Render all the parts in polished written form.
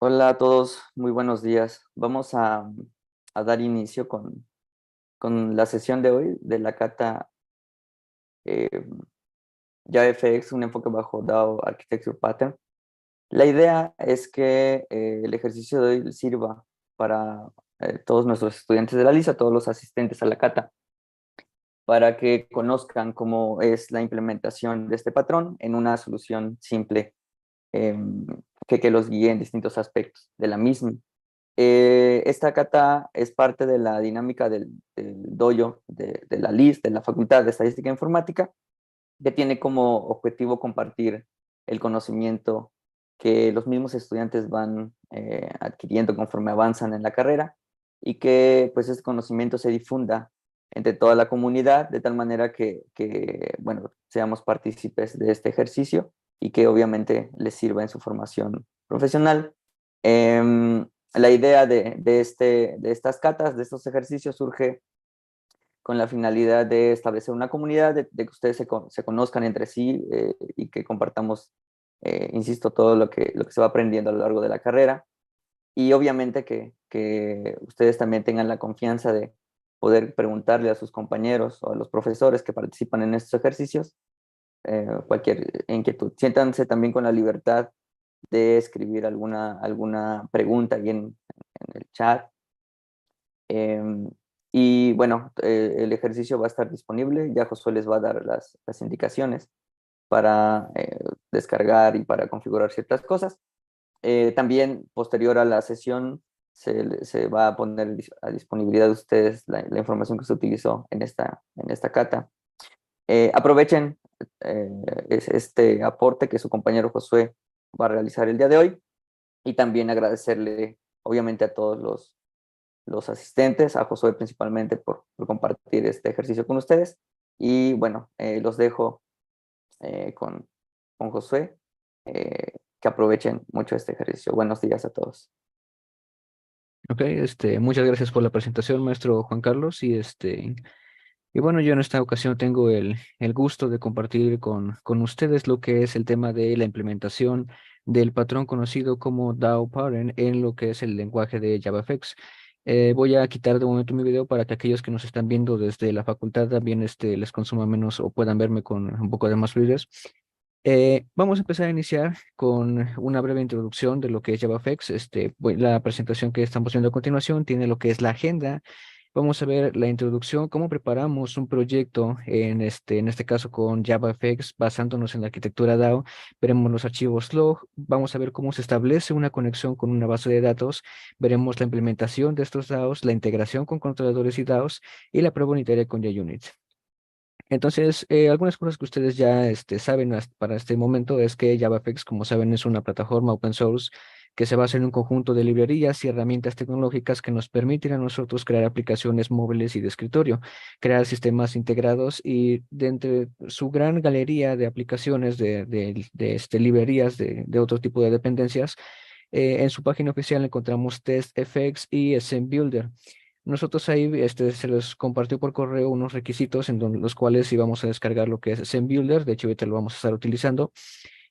Hola a todos, muy buenos días. Vamos a dar inicio con la sesión de hoy de la cata eh, JavaFX, un enfoque bajo DAO Architecture Pattern. La idea es que el ejercicio de hoy sirva para todos nuestros estudiantes de la LISA, todos los asistentes a la cata, para que conozcan cómo es la implementación de este patrón en una solución simple que los guíe en distintos aspectos de la misma. Esta cata es parte de la dinámica del dojo, de la LIS, de la Facultad de Estadística e Informática, que tiene como objetivo compartir el conocimiento que los mismos estudiantes van adquiriendo conforme avanzan en la carrera y que pues este conocimiento se difunda entre toda la comunidad de tal manera bueno, seamos partícipes de este ejercicio y que obviamente les sirva en su formación profesional. La idea de estas catas, de estos ejercicios, surge con la finalidad de establecer una comunidad, de que ustedes se conozcan entre sí y que compartamos, insisto, todo lo que se va aprendiendo a lo largo de la carrera. Y obviamente que ustedes también tengan la confianza de poder preguntarle a sus compañeros o a los profesores que participan en estos ejercicios cualquier inquietud. Siéntanse también con la libertad de escribir alguna pregunta ahí en el chat. Y bueno, el ejercicio va a estar disponible, ya Josué les va a dar las indicaciones para descargar y para configurar ciertas cosas. También posterior a la sesión se va a poner a disponibilidad de ustedes la información que se utilizó en esta cata. Aprovechen este aporte que su compañero Josué va a realizar el día de hoy y también agradecerle obviamente a todos los asistentes, a Josué principalmente por compartir este ejercicio con ustedes. Y bueno, los dejo con Josué, que aprovechen mucho este ejercicio. Buenos días a todos. Ok, muchas gracias por la presentación, maestro Juan Carlos. Y bueno, yo en esta ocasión tengo el gusto de compartir con ustedes lo que es el tema de la implementación del patrón conocido como DAO Pattern en lo que es el lenguaje de JavaFX. Voy a quitar de momento mi video para que aquellos que nos están viendo desde la facultad también les consuma menos o puedan verme con un poco de más fluidez. Vamos a empezar a iniciar con una breve introducción de lo que es JavaFX. La presentación que estamos viendo a continuación tiene lo que es la agenda. Vamos a ver la introducción, cómo preparamos un proyecto en este caso con JavaFX basándonos en la arquitectura DAO. Veremos los archivos log, vamos a ver cómo se establece una conexión con una base de datos, veremos la implementación de estos DAOs, la integración con controladores y DAOs y la prueba unitaria con JUnit. Entonces, algunas cosas que ustedes ya saben para este momento es que JavaFX, como saben, es una plataforma open source que se basa en un conjunto de librerías y herramientas tecnológicas que nos permiten a nosotros crear aplicaciones móviles y de escritorio, crear sistemas integrados y de entre su gran galería de aplicaciones de librerías de otro tipo de dependencias, en su página oficial encontramos TestFX y SMBuilder. Nosotros ahí se les compartió por correo unos requisitos en los cuales íbamos a descargar lo que es ZenBuilder. De hecho, ahorita lo vamos a estar utilizando.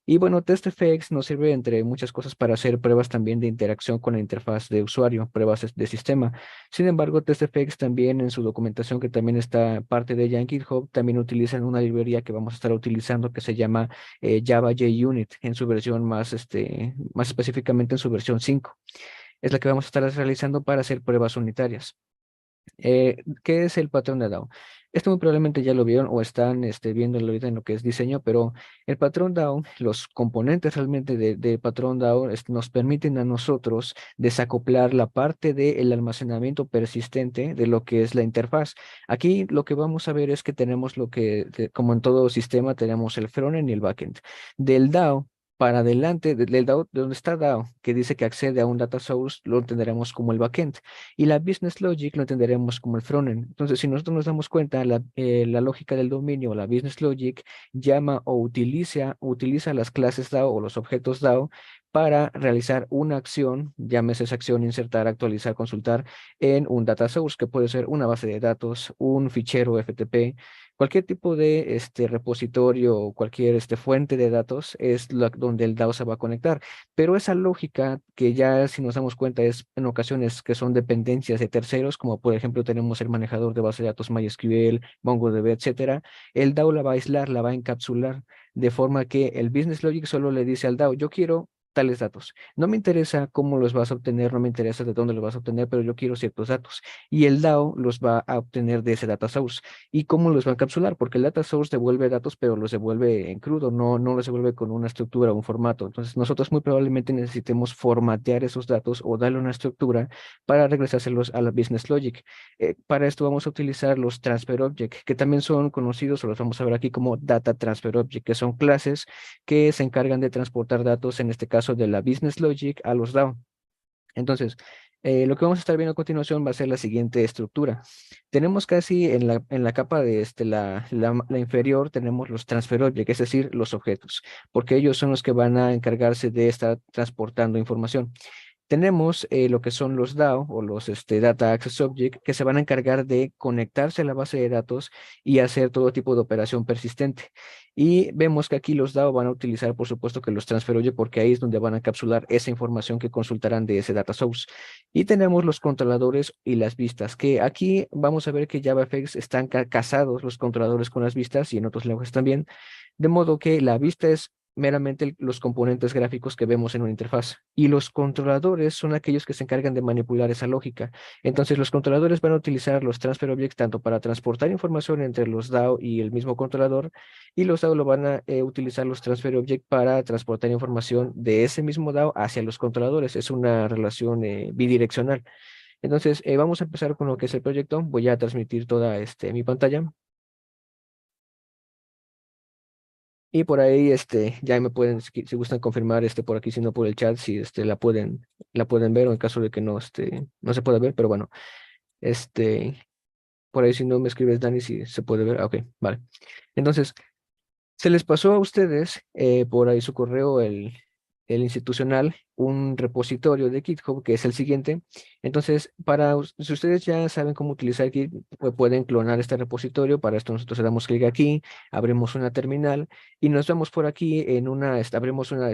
Y bueno, TestFX nos sirve entre muchas cosas para hacer pruebas también de interacción con la interfaz de usuario, pruebas de sistema. Sin embargo, TestFX también en su documentación, que también está parte de ella en GitHub, también utilizan una librería que vamos a estar utilizando que se llama Java JUnit en su versión más específicamente en su versión 5. Es la que vamos a estar realizando para hacer pruebas unitarias. ¿Qué es el patrón de DAO? Esto muy probablemente ya lo vieron o están viéndolo ahorita en lo que es diseño, pero el patrón DAO, los componentes realmente de patrón DAO nos permiten a nosotros desacoplar la parte del almacenamiento persistente de lo que es la interfaz. Aquí lo que vamos a ver es que tenemos como en todo sistema, tenemos el frontend y el backend. Del DAO para adelante, del DAO, de donde está DAO, que dice que accede a un data source, lo entenderemos como el backend. Y la business logic lo entenderemos como el frontend. Entonces, si nosotros nos damos cuenta, la lógica del dominio, la business logic, llama o utiliza las clases DAO o los objetos DAO para realizar una acción, llámese esa acción, insertar, actualizar, consultar en un data source, que puede ser una base de datos, un fichero FTP, cualquier tipo de repositorio o cualquier fuente de datos es donde el DAO se va a conectar. Pero esa lógica que ya si nos damos cuenta es en ocasiones que son dependencias de terceros, como por ejemplo tenemos el manejador de base de datos MySQL, MongoDB, etcétera, el DAO la va a aislar, la va a encapsular, de forma que el Business Logic solo le dice al DAO, yo quiero tales datos. No me interesa cómo los vas a obtener, no me interesa de dónde los vas a obtener, pero yo quiero ciertos datos. Y el DAO los va a obtener de ese data source. ¿Y cómo los va a encapsular? Porque el data source devuelve datos, pero los devuelve en crudo, no los devuelve con una estructura o un formato. Entonces, nosotros muy probablemente necesitemos formatear esos datos o darle una estructura para regresárselos a la Business Logic. Para esto vamos a utilizar los Transfer Object, que también son conocidos, o los vamos a ver aquí como Data Transfer Object, que son clases que se encargan de transportar datos, en este caso de la Business Logic, a los DAO. Entonces, lo que vamos a estar viendo a continuación va a ser la siguiente estructura. Tenemos casi en la capa de la inferior, tenemos los transfer object, es decir, los objetos, porque ellos son los que van a encargarse de estar transportando información. Tenemos lo que son los DAO o los Data Access Object que se van a encargar de conectarse a la base de datos y hacer todo tipo de operación persistente. Y vemos que aquí los DAO van a utilizar, por supuesto, que los Transfer Object porque ahí es donde van a encapsular esa información que consultarán de ese data source. Y tenemos los controladores y las vistas, que aquí vamos a ver que JavaFX están casados los controladores con las vistas y en otros lenguajes también, de modo que la vista es meramente los componentes gráficos que vemos en una interfaz. Y los controladores son aquellos que se encargan de manipular esa lógica. Entonces, los controladores van a utilizar los transfer objects tanto para transportar información entre los DAO y el mismo controlador, y los DAO lo van a utilizar los transfer objects para transportar información de ese mismo DAO hacia los controladores. Es una relación bidireccional. Entonces, vamos a empezar con lo que es el proyecto. Voy a transmitir toda mi pantalla. Y por ahí, ya me pueden, si gustan confirmar, por aquí, si no por el chat, si, la pueden ver, o en caso de que no, no se pueda ver, pero bueno, este, por ahí si no me escribes, Dani, si se puede ver. Ah, ok, vale. Entonces, se les pasó a ustedes por ahí su correo, el institucional, un repositorio de GitHub, que es el siguiente. Entonces, si ustedes ya saben cómo utilizar Git, pues pueden clonar este repositorio. Para esto nosotros le damos clic aquí, abrimos una terminal y nos vamos por aquí abrimos una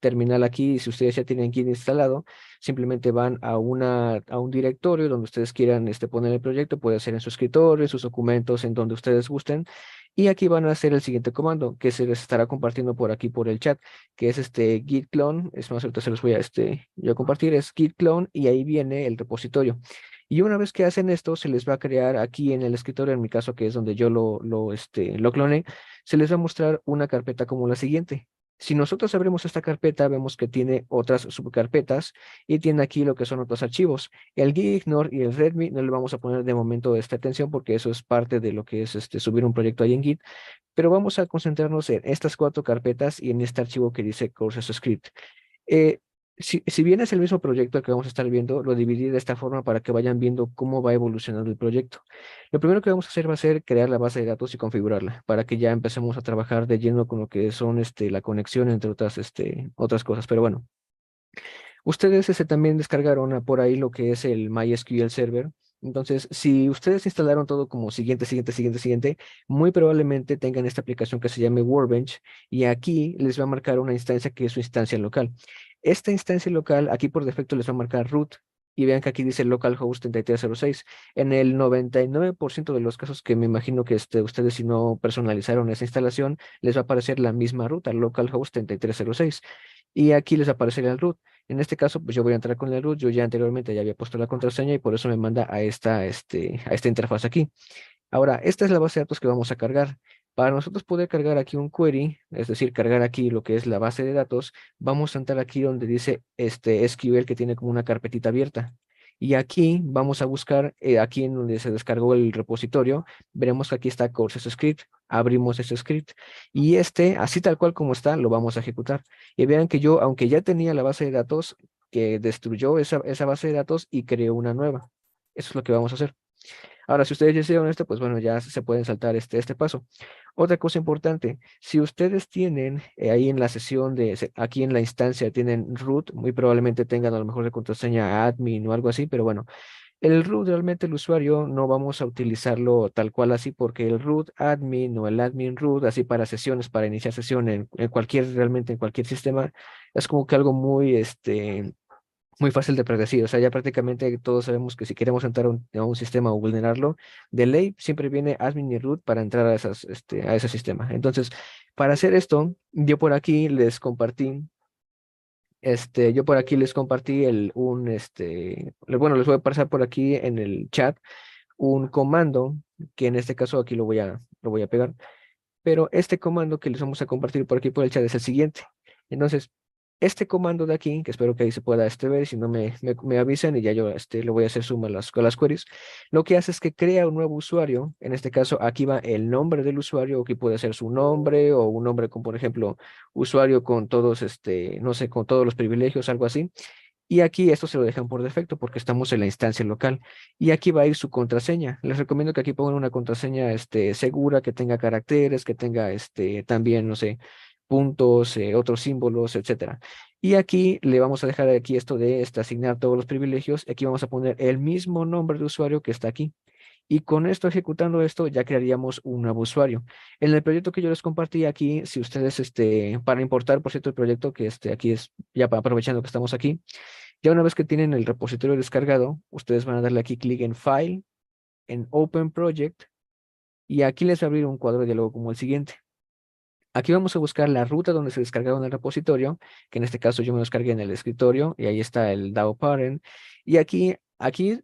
terminal aquí. Si ustedes ya tienen Git instalado, simplemente van a un directorio donde ustedes quieran poner el proyecto. Puede ser en su escritorio, en sus documentos, en donde ustedes gusten. Y aquí van a hacer el siguiente comando, que se les estará compartiendo por aquí por el chat, que es git clone. Es más, ahorita se los voy a, yo a compartir, es git clone y ahí viene el repositorio. Y una vez que hacen esto, se les va a crear aquí en el escritorio, en mi caso, que es donde yo lo cloné, se les va a mostrar una carpeta como la siguiente. Si nosotros abrimos esta carpeta, vemos que tiene otras subcarpetas y tiene aquí lo que son otros archivos. El gigignore y el readme no le vamos a poner de momento esta atención porque eso es parte de lo que es subir un proyecto ahí en Git, pero vamos a concentrarnos en estas cuatro carpetas y en este archivo que dice courses script. Eh, si bien es el mismo proyecto que vamos a estar viendo, lo dividí de esta forma para que vayan viendo cómo va evolucionando el proyecto. Lo primero que vamos a hacer va a ser crear la base de datos y configurarla, para que ya empecemos a trabajar de lleno con lo que son la conexión entre otras cosas. Pero bueno, ustedes también descargaron por ahí lo que es el MySQL Server. Entonces, si ustedes instalaron todo como siguiente, muy probablemente tengan esta aplicación que se llame Workbench y aquí les va a marcar una instancia que es su instancia local. Esta instancia local, aquí por defecto les va a marcar root y vean que aquí dice localhost 3306. En el 99% de los casos que me imagino que ustedes si no personalizaron esa instalación, les va a aparecer la misma ruta, localhost 3306. Y aquí les aparecerá el root. En este caso, pues yo voy a entrar con el root. Yo ya anteriormente ya había puesto la contraseña y por eso me manda a esta interfaz aquí. Ahora, esta es la base de datos que vamos a cargar. Para nosotros poder cargar aquí un query, es decir, cargar aquí lo que es la base de datos, vamos a entrar aquí donde dice SQL que tiene como una carpetita abierta. Y aquí vamos a buscar, aquí en donde se descargó el repositorio, veremos que aquí está Courses Script. Abrimos ese script y así tal cual como está, lo vamos a ejecutar. Y vean que yo, aunque ya tenía la base de datos, que destruyó esa base de datos y creó una nueva. Eso es lo que vamos a hacer. Ahora, si ustedes desean esto, pues bueno, ya se pueden saltar este paso. Otra cosa importante, si ustedes tienen ahí en la sesión aquí en la instancia, tienen root, muy probablemente tengan a lo mejor de contraseña admin o algo así, pero bueno, el root realmente el usuario no vamos a utilizarlo tal cual así porque el root admin o el admin root así para sesiones, para iniciar sesión en cualquier, realmente en cualquier sistema, es como que algo muy fácil de predecir. O sea, ya prácticamente todos sabemos que si queremos entrar a un sistema o vulnerarlo, de ley siempre viene admin y root para entrar a a ese sistema. Entonces, para hacer esto, yo por aquí les compartí bueno, les voy a pasar por aquí en el chat un comando, que en este caso aquí lo voy a pegar, pero este comando que les vamos a compartir por aquí por el chat es el siguiente. Entonces, este comando de aquí, que espero que ahí se pueda ver, si no me avisan y ya yo le voy a hacer suma a las queries, lo que hace es que crea un nuevo usuario, en este caso aquí va el nombre del usuario, que puede ser su nombre o un nombre con, por ejemplo, usuario con todos, no sé, con todos los privilegios, algo así. Y aquí esto se lo dejan por defecto porque estamos en la instancia local. Y aquí va a ir su contraseña. Les recomiendo que aquí pongan una contraseña segura, que tenga caracteres, que tenga también, no sé, puntos, otros símbolos, etcétera. Y aquí le vamos a dejar aquí esto de asignar todos los privilegios. Aquí vamos a poner el mismo nombre de usuario que está aquí. Y con esto, ejecutando esto, ya crearíamos un nuevo usuario. En el proyecto que yo les compartí aquí, si ustedes, para importar, por cierto, el proyecto que aquí es, ya aprovechando que estamos aquí, ya una vez que tienen el repositorio descargado, ustedes van a darle aquí clic en File, en Open Project, y aquí les va a abrir un cuadro de diálogo como el siguiente. Aquí vamos a buscar la ruta donde se descargaron el repositorio, que en este caso yo me lo descargué en el escritorio, y ahí está el DAO parent. Y aquí,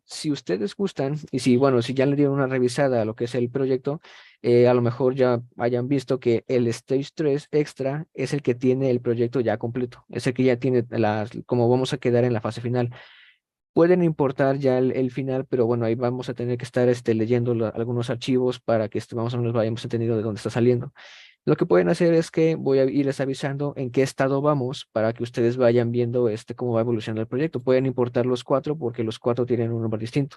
si ustedes gustan, y si, bueno, si ya le dieron una revisada a lo que es el proyecto, a lo mejor ya hayan visto que el Stage 3 Extra es el que tiene el proyecto ya completo, es el que ya tiene como vamos a quedar en la fase final. Pueden importar ya el final, pero bueno, ahí vamos a tener que estar leyendo algunos archivos para que más o menos vayamos entendiendo de dónde está saliendo. Lo que pueden hacer es que voy a irles avisando en qué estado vamos para que ustedes vayan viendo cómo va evolucionando el proyecto. Pueden importar los cuatro porque los cuatro tienen un nombre distinto.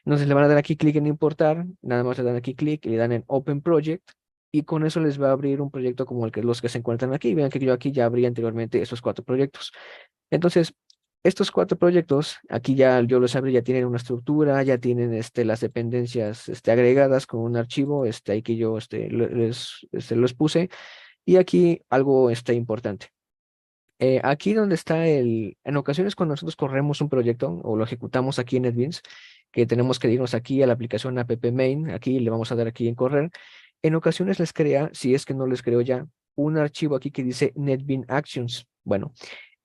Entonces le van a dar aquí clic en importar, nada más le dan aquí clic y le dan en Open Project y con eso les va a abrir un proyecto como los que se encuentran aquí. Vean que yo aquí ya abrí anteriormente esos cuatro proyectos. Entonces, estos cuatro proyectos, aquí ya yo los abrí, ya tienen una estructura, ya tienen las dependencias agregadas con un archivo ahí que yo los puse. Y aquí algo importante. Aquí donde está en ocasiones cuando nosotros corremos un proyecto o lo ejecutamos aquí en NetBeans, que tenemos que irnos aquí a la aplicación app main, aquí le vamos a dar aquí en correr, en ocasiones les crea, si es que no les creo ya, un archivo aquí que dice NetBeans Actions. Bueno,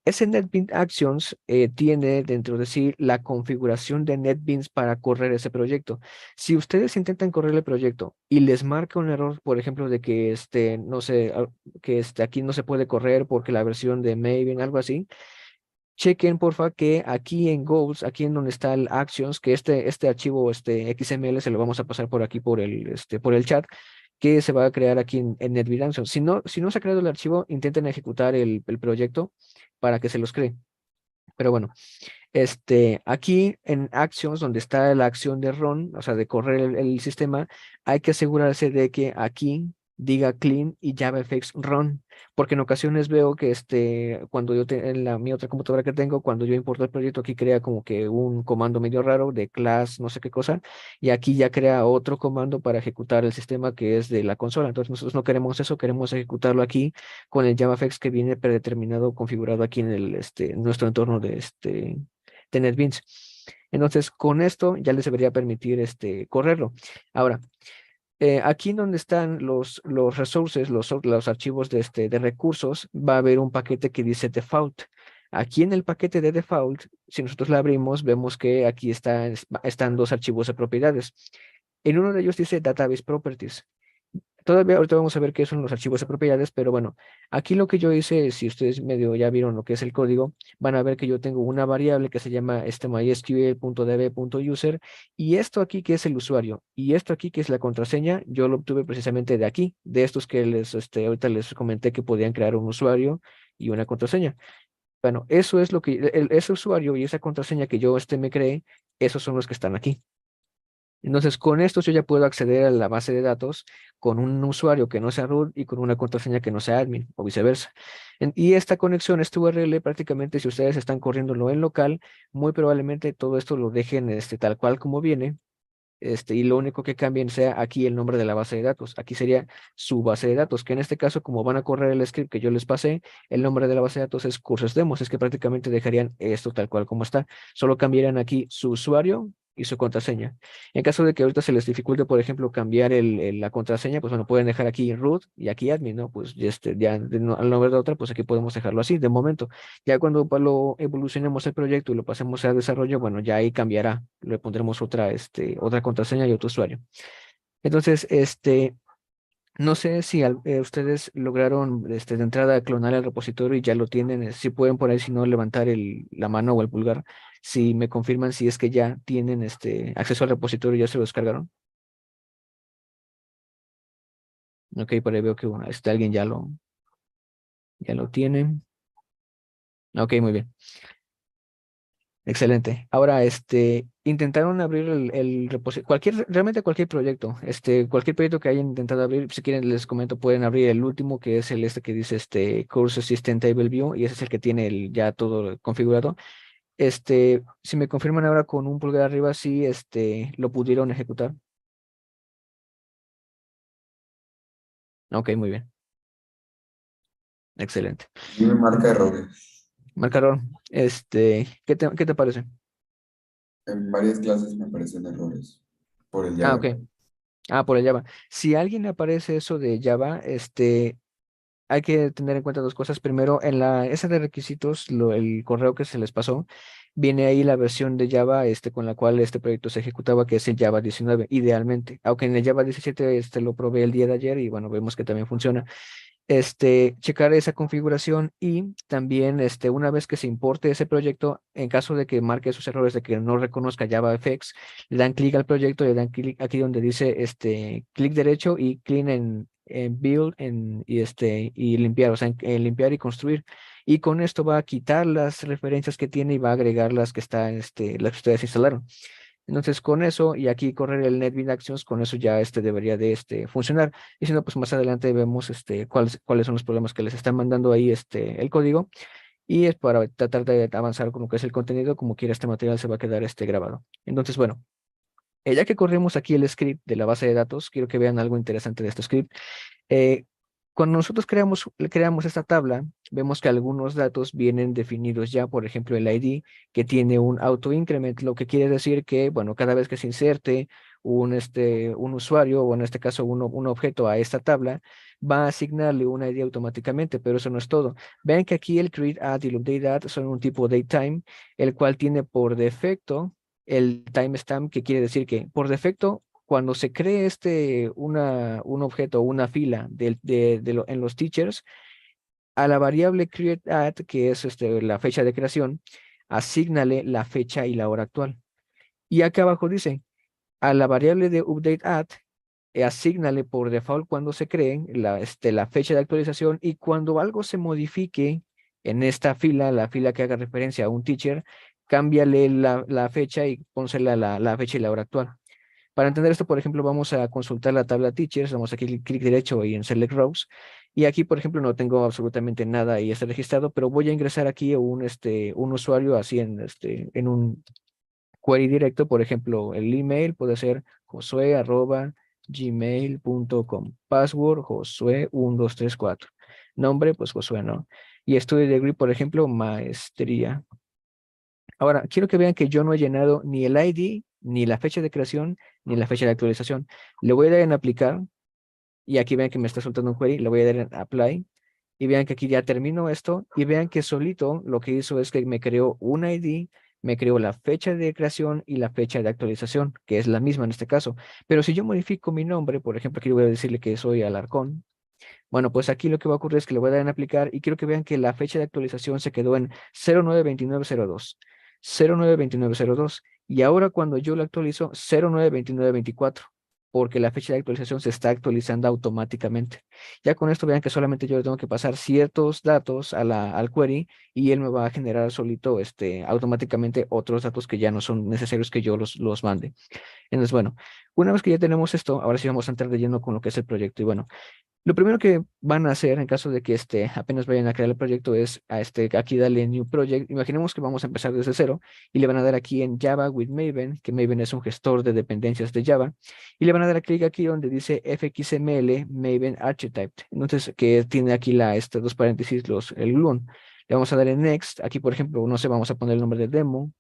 ese NetBeans Actions tiene dentro de sí la configuración de NetBeans para correr ese proyecto. Si ustedes intentan correr el proyecto y les marca un error, por ejemplo, de que no sé, que aquí no se puede correr porque la versión de Maven, algo así, chequen porfa que aquí en Goals, aquí en donde está el Actions, que este archivo XML se lo vamos a pasar por aquí por el chat, que se va a crear aquí en NetBeans Actions. Si no se ha creado el archivo, intenten ejecutar el proyecto para que se los cree. Pero bueno, aquí en Actions, donde está la acción de run, o sea, de correr el sistema, hay que asegurarse de que aquí diga clean y JavaFX run, porque en ocasiones veo que cuando en mi otra computadora que tengo, cuando yo importo el proyecto, aquí crea como que un comando medio raro de class, no sé qué cosa, y aquí ya crea otro comando para ejecutar el sistema que es de la consola. Entonces nosotros no queremos eso, queremos ejecutarlo aquí con el JavaFX que viene predeterminado, configurado aquí en nuestro entorno de NetBeans. Entonces, con esto ya les debería permitir correrlo. Ahora, aquí donde están los resources, los archivos de recursos, va a haber un paquete que dice default. Aquí en el paquete de default, si nosotros lo abrimos, vemos que aquí están dos archivos de propiedades. En uno de ellos dice database properties. Todavía ahorita vamos a ver qué son los archivos de propiedades, pero bueno, aquí lo que yo hice, si ustedes medio ya vieron lo que es el código, van a ver que yo tengo una variable que se llama mysql.db.user y esto aquí que es el usuario y esto aquí que es la contraseña, yo lo obtuve precisamente de aquí, de estos que ahorita les comenté que podían crear un usuario y una contraseña. Bueno, eso es lo que, ese usuario y esa contraseña que yo me creé, esos son los que están aquí. Entonces, con esto yo ya puedo acceder a la base de datos con un usuario que no sea root y con una contraseña que no sea admin o viceversa. Y esta conexión, este URL, prácticamente si ustedes están corriéndolo en local, muy probablemente todo esto lo dejen tal cual como viene, y lo único que cambien sea aquí el nombre de la base de datos. Aquí sería su base de datos, que en este caso, como van a correr el script que yo les pasé, el nombre de la base de datos es cursos demos. Es que prácticamente dejarían esto tal cual como está. Solo cambiarían aquí su usuario y su contraseña. En caso de que ahorita se les dificulte, por ejemplo, cambiar la contraseña, pues bueno, pueden dejar aquí root y aquí admin, ¿no? Pues ya al nombre de otra, pues aquí podemos dejarlo así de momento. Ya cuando lo evolucionemos el proyecto y lo pasemos a desarrollo, bueno, ya ahí cambiará. Le pondremos otra contraseña y otro usuario. Entonces, no sé si ustedes lograron de entrada clonar el repositorio y ya lo tienen. Si pueden por ahí, si no, levantar la mano o el pulgar. Si me confirman si es que ya tienen acceso al repositorio, ya se lo descargaron. Ok, por ahí veo que bueno, alguien ya lo tiene. Ok, muy bien. Excelente. Ahora, intentaron abrir el repositorio, realmente cualquier proyecto, cualquier proyecto que hayan intentado abrir, si quieren les comento, pueden abrir el último, que es el que dice Course System Table View, y ese es el que tiene ya todo configurado. Si me confirman ahora con un pulgar arriba, sí, lo pudieron ejecutar. Ok, muy bien. Excelente. Y me marca errores. Marcaron, ¿qué te parece? En varias clases me aparecen errores por el Ah, Java. ok. Ah, por el Java. Si a alguien le aparece eso de Java, hay que tener en cuenta dos cosas. Primero, en la esa de requisitos, el correo que se les pasó, viene ahí la versión de Java con la cual este proyecto se ejecutaba, que es el Java 19, idealmente. Aunque en el Java 17 lo probé el día de ayer y bueno, vemos que también funciona. Checar esa configuración y también una vez que se importe ese proyecto, en caso de que marque esos errores de que no reconozca JavaFX, le dan clic al proyecto, le dan clic aquí donde dice clic derecho y clean en build y limpiar, o sea, en limpiar y construir. Y con esto va a quitar las referencias que tiene y va a agregar las que ustedes instalaron. Entonces, con eso, y aquí correr el NetBeans Actions, con eso ya debería de funcionar. Y si no, pues más adelante vemos cuáles son los problemas que les están mandando ahí el código. Y es para tratar de avanzar con lo que es el contenido, como quiera este material se va a quedar grabado. Entonces, bueno, ya que corremos aquí el script de la base de datos, quiero que vean algo interesante de este script. Eh, Cuando nosotros creamos esta tabla, vemos que algunos datos vienen definidos ya, por ejemplo, el ID que tiene un auto increment, lo que quiere decir que, bueno, cada vez que se inserte un usuario, o en este caso un objeto a esta tabla, va a asignarle un ID automáticamente, pero eso no es todo. Vean que aquí el create add y el update add son un tipo datetime, el cual tiene por defecto el timestamp, que quiere decir que por defecto cuando se cree un objeto o una fila en los teachers, a la variable createAdd, que es la fecha de creación, asígnale la fecha y la hora actual. Y acá abajo dice, a la variable de updateAdd, asígnale por default cuando se cree la fecha de actualización, y cuando algo se modifique en esta fila, la fila que haga referencia a un teacher, cámbiale la fecha y pónsela la fecha y la hora actual. Para entender esto, por ejemplo, vamos a consultar la tabla Teachers, damos aquí clic derecho y en Select Rows, y aquí, por ejemplo, no tengo absolutamente nada y está registrado, pero voy a ingresar aquí un usuario así en un query directo, por ejemplo, el email puede ser josue@gmail.com, password josue1234, nombre, pues Josué, ¿no? Y estudio degree, por ejemplo, maestría. Ahora, quiero que vean que yo no he llenado ni el ID, ni la fecha de creación, ni la fecha de actualización. Le voy a dar en aplicar y aquí vean que me está soltando un query. Le voy a dar en apply y vean que aquí ya termino esto y vean que solito lo que hizo es que me creó un ID, me creó la fecha de creación y la fecha de actualización, que es la misma en este caso. Pero si yo modifico mi nombre, por ejemplo, aquí voy a decirle que soy Alarcón. Bueno, pues aquí lo que va a ocurrir es que le voy a dar en aplicar y quiero que vean que la fecha de actualización se quedó en 092902. 092902. Y ahora cuando yo lo actualizo, 092924. porque la fecha de actualización se está actualizando automáticamente. Ya con esto vean que solamente yo le tengo que pasar ciertos datos al query y él me va a generar solito automáticamente otros datos que ya no son necesarios que yo los mande. Entonces, bueno, una vez que ya tenemos esto, ahora sí vamos a entrar de lleno con lo que es el proyecto. Y bueno, lo primero que van a hacer en caso de que apenas vayan a crear el proyecto es aquí darle New Project. Imaginemos que vamos a empezar desde cero y le van a dar aquí en Java with Maven, que Maven es un gestor de dependencias de Java, y le van a dar clic aquí donde dice FXML Maven Archetype. Entonces, que tiene aquí dos paréntesis, el gluon. Le vamos a dar en Next. Aquí, por ejemplo, no sé, vamos a poner el nombre de demo.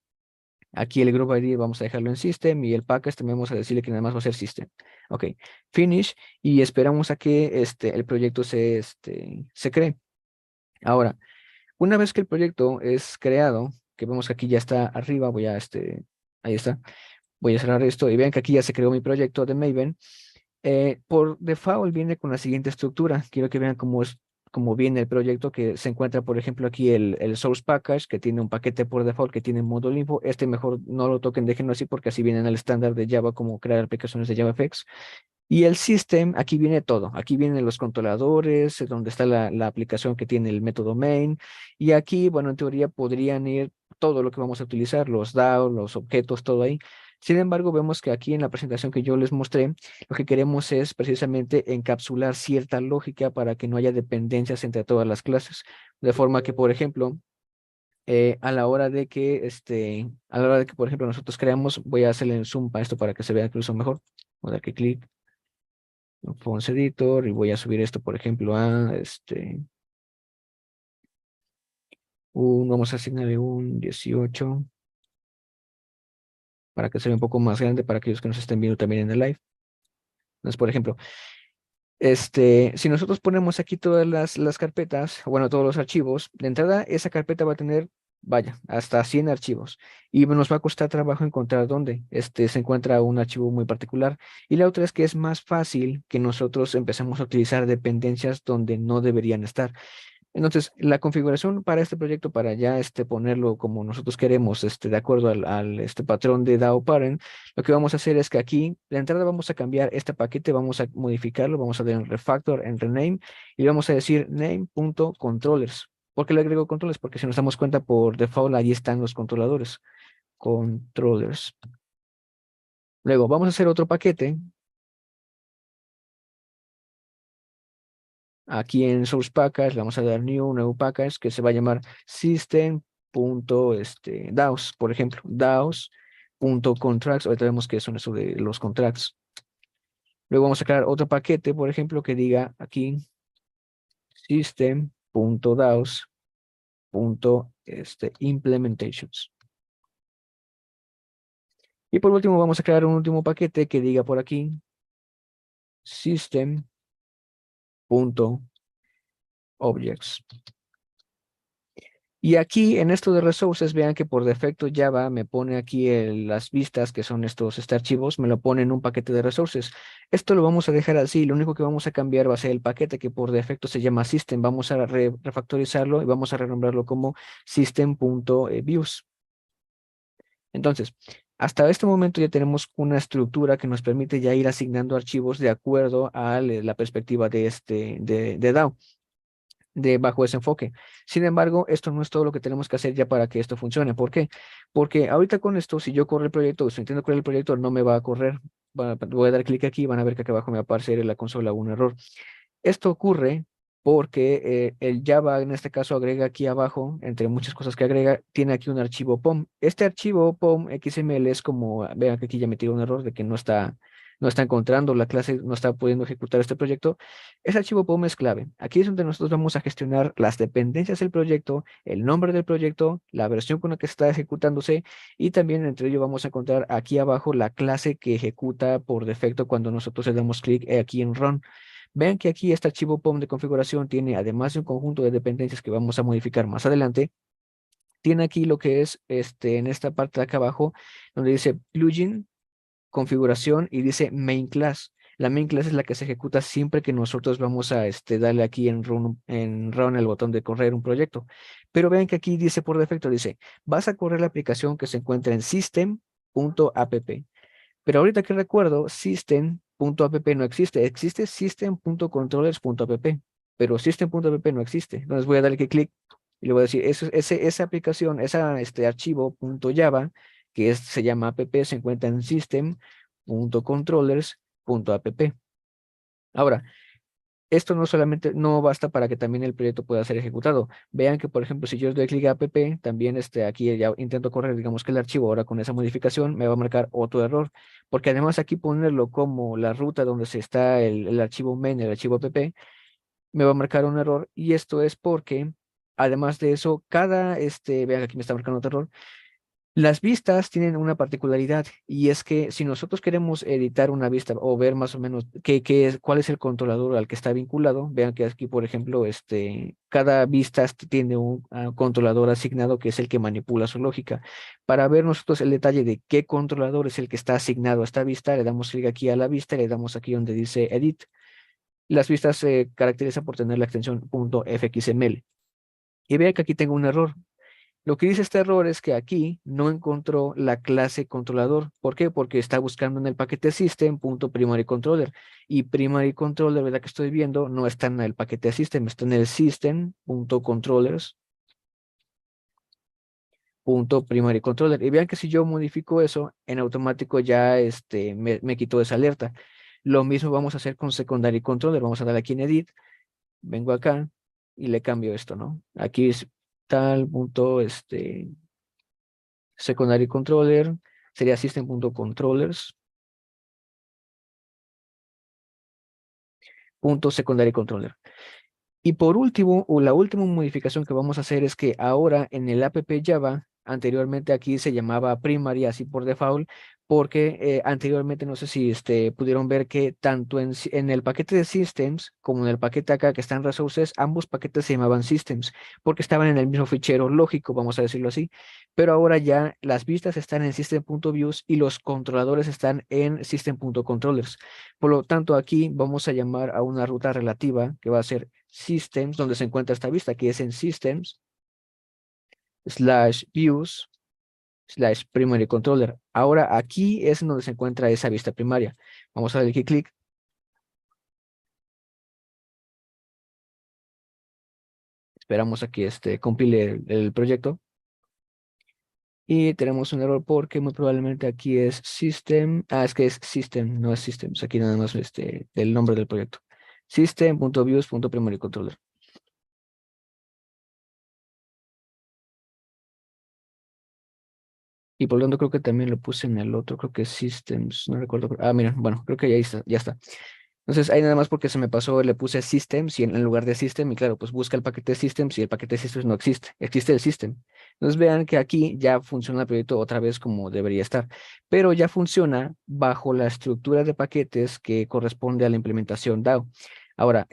Aquí el group ID vamos a dejarlo en System y el package también vamos a decirle que nada más va a ser System. Ok, Finish y esperamos a que el proyecto se cree. Ahora, una vez que el proyecto es creado, que vemos que aquí ya está arriba, ahí está, voy a cerrar esto y vean que aquí ya se creó mi proyecto de Maven. Por default viene con la siguiente estructura. Quiero que vean cómo viene el proyecto, que se encuentra, por ejemplo, aquí el source package, que tiene un paquete por default que tiene módulo info. Mejor no lo toquen, déjenlo así, porque así viene en el estándar de Java, como crear aplicaciones de JavaFX. Y el system, aquí viene todo. Aquí vienen los controladores, donde está la aplicación que tiene el método main. Y aquí, bueno, en teoría podrían ir todo lo que vamos a utilizar, los DAO, los objetos, todo ahí. Sin embargo, vemos que aquí en la presentación que yo les mostré, lo que queremos es precisamente encapsular cierta lógica para que no haya dependencias entre todas las clases. De forma que, por ejemplo, a la hora de que, por ejemplo, nosotros creamos, voy a hacerle el zoom para esto para que se vea incluso mejor. Voy a dar clic Fonts Editor y voy a subir esto, por ejemplo, vamos a asignarle un 18 para que sea un poco más grande para aquellos que nos estén viendo también en el live. Entonces, por ejemplo, si nosotros ponemos aquí todas las carpetas, bueno, todos los archivos, de entrada esa carpeta va a tener, vaya, hasta 100 archivos y nos va a costar trabajo encontrar dónde se encuentra un archivo muy particular. Y la otra es que es más fácil que nosotros empecemos a utilizar dependencias donde no deberían estar. Entonces, la configuración para este proyecto, para ya ponerlo como nosotros queremos, de acuerdo al patrón de DAO parent, lo que vamos a hacer es que aquí, de entrada vamos a cambiar este paquete, vamos a modificarlo, vamos a dar en refactor, en rename, y vamos a decir name.controllers. ¿Por qué le agrego controllers? Porque si nos damos cuenta, por default, ahí están los controladores. Controllers. Luego, vamos a hacer otro paquete. Aquí en source package le vamos a dar new, nuevo package que se va a llamar system.daos, por ejemplo, daos.contracts. Ahorita vemos que son eso de los contracts. Luego vamos a crear otro paquete, por ejemplo, que diga aquí system.daos.implementations. Y por último vamos a crear un último paquete que diga por aquí system.objects. Y aquí en esto de resources, vean que por defecto Java me pone aquí las vistas, que son estos archivos, me lo pone en un paquete de resources. Esto lo vamos a dejar así, lo único que vamos a cambiar va a ser el paquete que por defecto se llama system. Vamos a refactorizarlo y vamos a renombrarlo como system.views. Entonces, hasta este momento ya tenemos una estructura que nos permite ya ir asignando archivos de acuerdo a la perspectiva de DAO. Bajo ese enfoque. Sin embargo, esto no es todo lo que tenemos que hacer ya para que esto funcione. ¿Por qué? Porque ahorita con esto, si yo corro el proyecto, si intento correr el proyecto, no me va a correr. Voy a dar clic aquí y van a ver que acá abajo me va a aparecer en la consola un error. Esto ocurre porque el Java, en este caso, agrega aquí abajo, entre muchas cosas que agrega, tiene aquí un archivo POM. Este archivo POM XML es como, vean que aquí ya metí un error de que no está encontrando la clase, no está pudiendo ejecutar este proyecto. Ese archivo POM es clave. Aquí es donde nosotros vamos a gestionar las dependencias del proyecto, el nombre del proyecto, la versión con la que está ejecutándose y también entre ello vamos a encontrar aquí abajo la clase que ejecuta por defecto cuando nosotros le damos clic aquí en Run. Vean que aquí este archivo POM de configuración tiene, además de un conjunto de dependencias que vamos a modificar más adelante, tiene aquí lo que es en esta parte de acá abajo, donde dice plugin, configuración y dice main class. La main class es la que se ejecuta siempre que nosotros vamos a darle aquí en run el botón de correr un proyecto. Pero vean que aquí dice por defecto, dice, vas a correr la aplicación que se encuentra en system.app. Pero ahorita que recuerdo, system .app no existe. Existe system.controllers.app, pero system.app no existe. Entonces voy a darle clic y le voy a decir, esa aplicación, este archivo .java, que se llama app, se encuentra en system.controllers.app. Ahora, esto no solamente no basta para que también el proyecto pueda ser ejecutado. Vean que, por ejemplo, si yo doy clic a app, también aquí ya intento correr, digamos que el archivo ahora con esa modificación me va a marcar otro error, porque además aquí ponerlo como la ruta donde se está el archivo main, el archivo app, me va a marcar un error, y esto es porque, además de eso, vean que aquí me está marcando otro error. Las vistas tienen una particularidad, y es que si nosotros queremos editar una vista o ver más o menos cuál es el controlador al que está vinculado, vean que aquí, por ejemplo, cada vista tiene un controlador asignado que es el que manipula su lógica. Para ver nosotros el detalle de qué controlador es el que está asignado a esta vista, le damos clic aquí a la vista y le damos aquí donde dice Edit. Las vistas se caracterizan por tener la extensión .fxml. Y vean que aquí tengo un error. Lo que dice este error es que aquí no encontró la clase controlador. ¿Por qué? Porque está buscando en el paquete system.primaryController. Y primaryController, ¿verdad? Que estoy viendo, no está en el paquete system, está en el system.controllers.primaryController. Y vean que si yo modifico eso, en automático ya me quitó esa alerta. Lo mismo vamos a hacer con Secondary Controller. Vamos a darle aquí en Edit. Vengo acá y le cambio esto, ¿no? Aquí es tal punto, secondary controller, sería system.controllers, secondary controller. Y por último, o la última modificación que vamos a hacer es que ahora en el app Java, anteriormente aquí se llamaba primary, así por default, porque anteriormente no sé si pudieron ver que tanto en el paquete de systems como en el paquete acá que están resources, ambos paquetes se llamaban systems, porque estaban en el mismo fichero lógico, vamos a decirlo así. Pero ahora ya las vistas están en system.views y los controladores están en system.controllers. Por lo tanto, aquí vamos a llamar a una ruta relativa que va a ser systems, donde se encuentra esta vista, que es en systems/views/primary controller. Ahora aquí es donde se encuentra esa vista primaria. Vamos a darle clic. Esperamos a que compile el proyecto. Y tenemos un error porque muy probablemente aquí es system. Es que es system, no es systems. Aquí nada más el nombre del proyecto. System.views.primaryController. Y por lo tanto creo que también lo puse en el otro, creo que es Systems, no recuerdo. Mira, bueno, creo que ya está, ya está. Entonces ahí nada más porque se me pasó, le puse Systems y en lugar de System, y claro, pues busca el paquete Systems y el paquete Systems no existe, existe el System. Entonces vean que aquí ya funciona el proyecto otra vez como debería estar, pero ya funciona bajo la estructura de paquetes que corresponde a la implementación DAO. Ahora,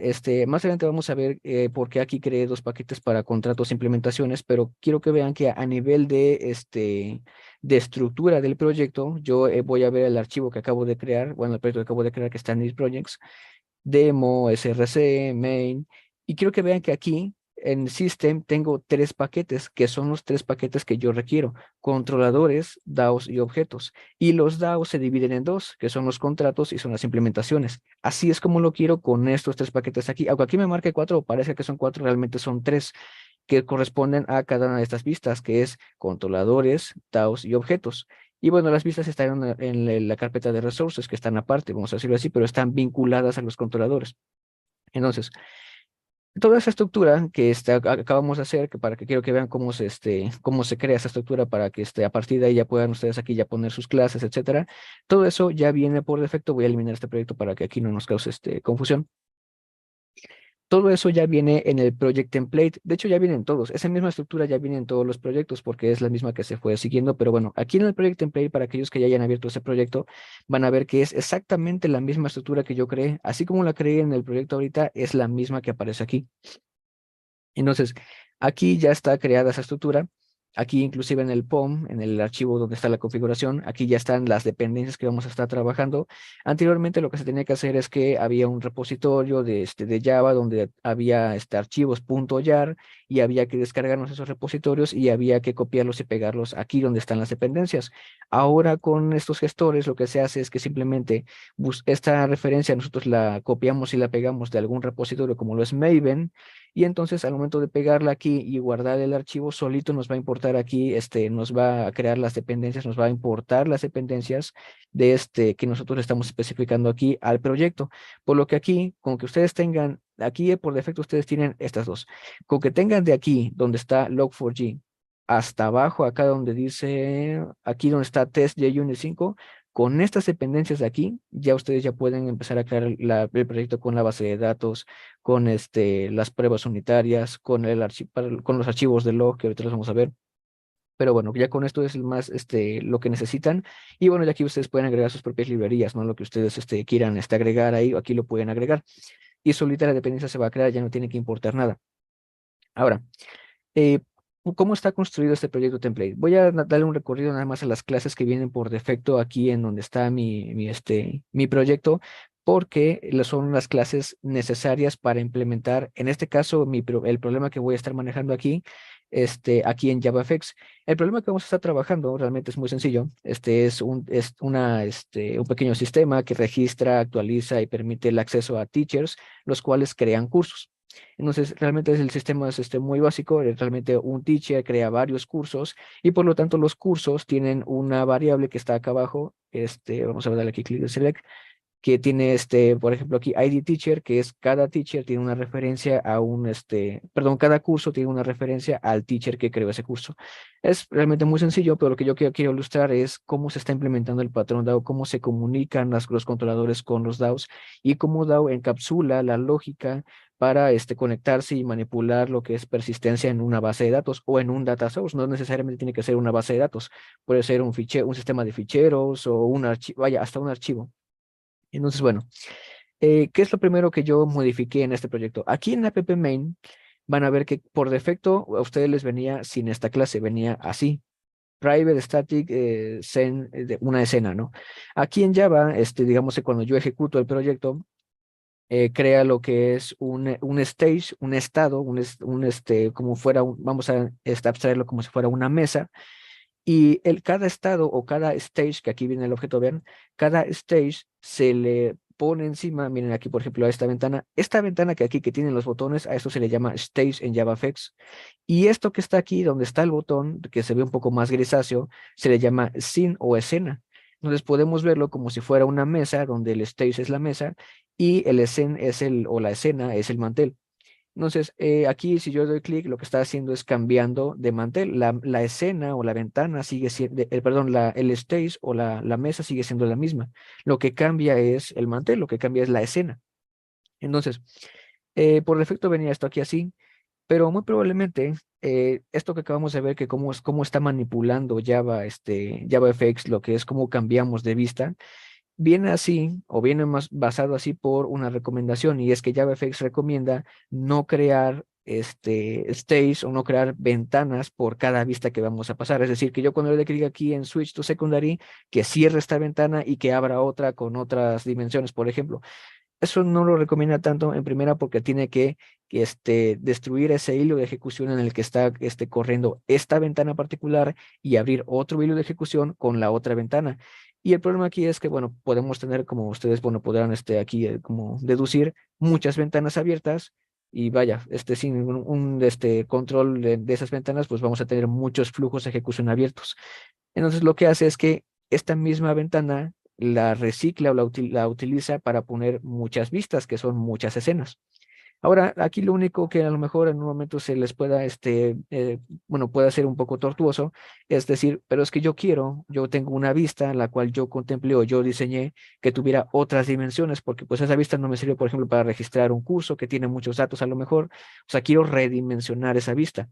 más adelante vamos a ver por qué aquí creé dos paquetes para contratos e implementaciones, pero quiero que vean que a nivel de estructura del proyecto, yo voy a ver el archivo que acabo de crear, bueno, el proyecto que acabo de crear que está en mis projects, demo, src, main, y quiero que vean que aquí en System tengo tres paquetes, que son los tres paquetes que yo requiero, controladores, DAOs y objetos. Y los DAOs se dividen en dos, que son los contratos y son las implementaciones. Así es como lo quiero con estos tres paquetes aquí. Aunque aquí me marque cuatro, parece que son cuatro, realmente son tres, que corresponden a cada una de estas vistas, que es controladores, DAOs y objetos. Y bueno, las vistas están en la carpeta de resources, que están aparte, vamos a decirlo así, pero están vinculadas a los controladores. Entonces, toda esa estructura que acabamos de hacer, que para que quiero que vean cómo se crea esa estructura para que a partir de ahí ya puedan ustedes aquí ya poner sus clases, etcétera. Todo eso ya viene por defecto. Voy a eliminar este proyecto para que aquí no nos cause confusión. Todo eso ya viene en el project template. De hecho, ya vienen todos. Esa misma estructura ya viene en todos los proyectos porque es la misma que se fue siguiendo. Pero bueno, aquí en el project template, para aquellos que ya hayan abierto ese proyecto, van a ver que es exactamente la misma estructura que yo creé. Así como la creé en el proyecto ahorita, es la misma que aparece aquí. Entonces, aquí ya está creada esa estructura. Aquí inclusive en el POM, en el archivo donde está la configuración, aquí ya están las dependencias que vamos a estar trabajando. Anteriormente lo que se tenía que hacer es que había un repositorio de Java donde había archivos .jar y había que descargarnos esos repositorios y había que copiarlos y pegarlos aquí donde están las dependencias. Ahora con estos gestores lo que se hace es que simplemente esta referencia nosotros la copiamos y la pegamos de algún repositorio como lo es Maven, y entonces al momento de pegarla aquí y guardar el archivo, solito nos va a importar aquí, nos va a crear las dependencias, nos va a importar las dependencias de que nosotros estamos especificando aquí al proyecto. Por lo que aquí, con que ustedes tengan, aquí por defecto ustedes tienen estas dos. Con que tengan de aquí, donde está Log4j, hasta abajo, acá donde dice, aquí donde está test JUnit 5, con estas dependencias de aquí, ya ustedes ya pueden empezar a crear el proyecto con la base de datos, con las pruebas unitarias, con con los archivos de log, que ahorita los vamos a ver. Pero bueno, ya con esto es el más lo que necesitan. Y bueno, ya aquí ustedes pueden agregar sus propias librerías, ¿no? Lo que ustedes quieran agregar ahí, aquí lo pueden agregar. Y solita la dependencia se va a crear, ya no tiene que importar nada. Ahora, eh, ¿cómo está construido este proyecto template? Voy a darle un recorrido nada más a las clases que vienen por defecto aquí en donde está mi proyecto, porque son las clases necesarias para implementar, en este caso, el problema que voy a estar manejando aquí, aquí en JavaFX. El problema que vamos a estar trabajando realmente es muy sencillo. Un pequeño sistema que registra, actualiza y permite el acceso a teachers, los cuales crean cursos. Entonces, realmente el sistema es muy básico. Realmente un teacher crea varios cursos y por lo tanto los cursos tienen una variable que está acá abajo. Vamos a darle aquí clic de select, que tiene por ejemplo, aquí ID teacher, que es cada teacher tiene una referencia a perdón, cada curso tiene una referencia al teacher que creó ese curso. Es realmente muy sencillo, pero lo que yo quiero ilustrar es cómo se está implementando el patrón DAO, cómo se comunican los controladores con los DAOs y cómo DAO encapsula la lógica para conectarse y manipular lo que es persistencia en una base de datos o en un data source. No necesariamente tiene que ser una base de datos, puede ser un fichero, un sistema de ficheros o un archivo, vaya, hasta un archivo. Entonces, bueno, ¿qué es lo primero que yo modifiqué en este proyecto? Aquí en app main van a ver que por defecto a ustedes les venía sin esta clase, venía así, private static una escena, ¿no? Aquí en Java, digamos que cuando yo ejecuto el proyecto, crea lo que es un stage, un estado, como fuera, vamos a abstraerlo como si fuera una mesa, y cada estado o cada stage, que aquí viene el objeto, vean, cada stage se le pone encima, miren aquí por ejemplo a esta ventana que aquí que tiene los botones, a esto se le llama stage en JavaFX, y esto que está aquí donde está el botón, que se ve un poco más grisáceo, se le llama scene o escena. Entonces podemos verlo como si fuera una mesa donde el stage es la mesa y el scene o la escena es el mantel. Entonces, aquí si yo doy clic, lo que está haciendo es cambiando de mantel. La escena o la ventana sigue siendo, perdón, el stage o la mesa sigue siendo la misma. Lo que cambia es el mantel, lo que cambia es la escena. Entonces, por defecto venía esto aquí así, pero muy probablemente esto que acabamos de ver, que cómo está manipulando Java, JavaFX, lo que es cómo cambiamos de vista, viene así o viene más basado así por una recomendación, y es que JavaFX recomienda no crear stage o no crear ventanas por cada vista que vamos a pasar. Es decir, que yo cuando le dé clic aquí en Switch to Secondary, que cierre esta ventana y que abra otra con otras dimensiones, por ejemplo. Eso no lo recomienda tanto en primera porque tiene que destruir ese hilo de ejecución en el que está corriendo esta ventana particular y abrir otro hilo de ejecución con la otra ventana. Y el problema aquí es que, bueno, podemos tener, como ustedes, bueno, podrán aquí como deducir, muchas ventanas abiertas y vaya, sin control de esas ventanas, pues vamos a tener muchos flujos de ejecución abiertos. Entonces lo que hace es que esta misma ventana la recicla o la utiliza para poner muchas vistas, que son muchas escenas. Ahora, aquí lo único que a lo mejor en un momento se les pueda, bueno, puede ser un poco tortuoso, es decir, pero es que yo tengo una vista la cual yo contemplé o yo diseñé que tuviera otras dimensiones, porque pues esa vista no me sirve, por ejemplo, para registrar un curso que tiene muchos datos a lo mejor, o sea, quiero redimensionar esa vista.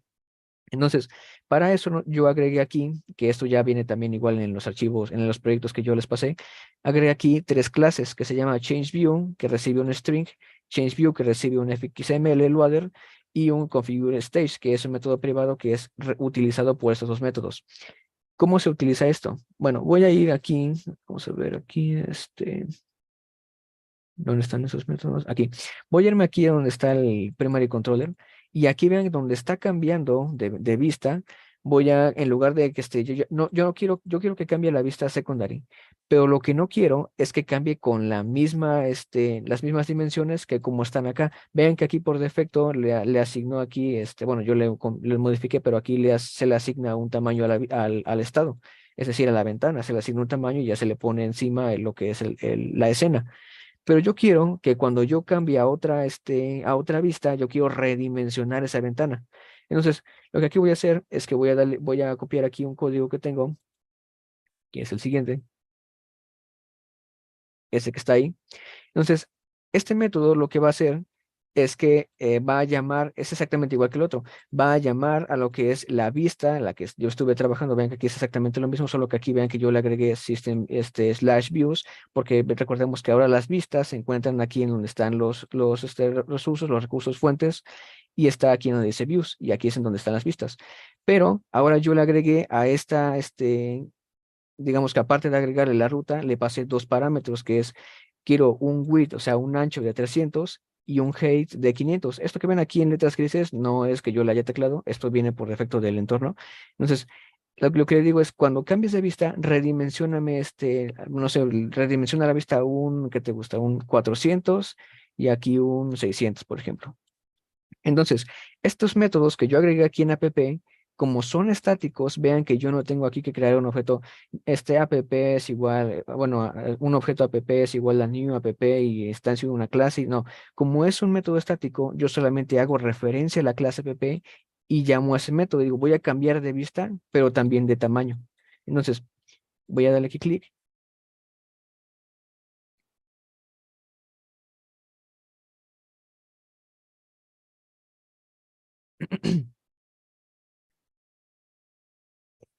Entonces, para eso yo agregué aquí, que esto ya viene también igual en los archivos, en los proyectos que yo les pasé, agregué aquí tres clases que se llama ChangeView, que recibe un string, ChangeView, que recibe un fxml loader, y un configure stage, que es un método privado que es utilizado por estos dos métodos. ¿Cómo se utiliza esto? Bueno, voy a ir aquí, vamos a ver aquí, ¿dónde están esos métodos? Aquí. Voy a irme aquí a donde está el primary controller y aquí vean donde está cambiando de vista. Voy a, en lugar de que esté, yo no quiero, yo quiero que cambie la vista secondary, pero lo que no quiero es que cambie con la misma, las mismas dimensiones que como están acá. Vean que aquí por defecto le asignó aquí, bueno, yo le modifiqué, pero aquí se le asigna un tamaño al estado, es decir, a la ventana, se le asigna un tamaño y ya se le pone encima lo que es la escena. Pero yo quiero que cuando yo cambie a otra vista, yo quiero redimensionar esa ventana. Entonces, lo que aquí voy a hacer es que voy a copiar aquí un código que tengo, que es el siguiente, ese que está ahí. Entonces, este método lo que va a hacer es que va a llamar, es exactamente igual que el otro, va a llamar a lo que es la vista en la que yo estuve trabajando. Vean que aquí es exactamente lo mismo, solo que aquí vean que yo le agregué system slash views, porque recordemos que ahora las vistas se encuentran aquí en donde están los usos, los recursos fuentes, y está aquí en donde dice views, y aquí es en donde están las vistas. Pero ahora yo le agregué a digamos que aparte de agregarle la ruta, le pasé dos parámetros, que es, quiero un width, o sea, un ancho de 300 y un height de 500. Esto que ven aquí en letras grises no es que yo lo haya teclado, esto viene por defecto del entorno. Entonces, lo que le digo es, cuando cambies de vista, redimensioname no sé, redimensiona la vista ¿qué te gusta? Un 400 y aquí un 600, por ejemplo. Entonces, estos métodos que yo agregué aquí en app, como son estáticos, vean que yo no tengo aquí que crear un objeto, app es igual, bueno, un objeto app es igual a new app y instancia de una clase. No, como es un método estático, yo solamente hago referencia a la clase app y llamo a ese método. Digo, voy a cambiar de vista, pero también de tamaño. Entonces, voy a darle aquí clic.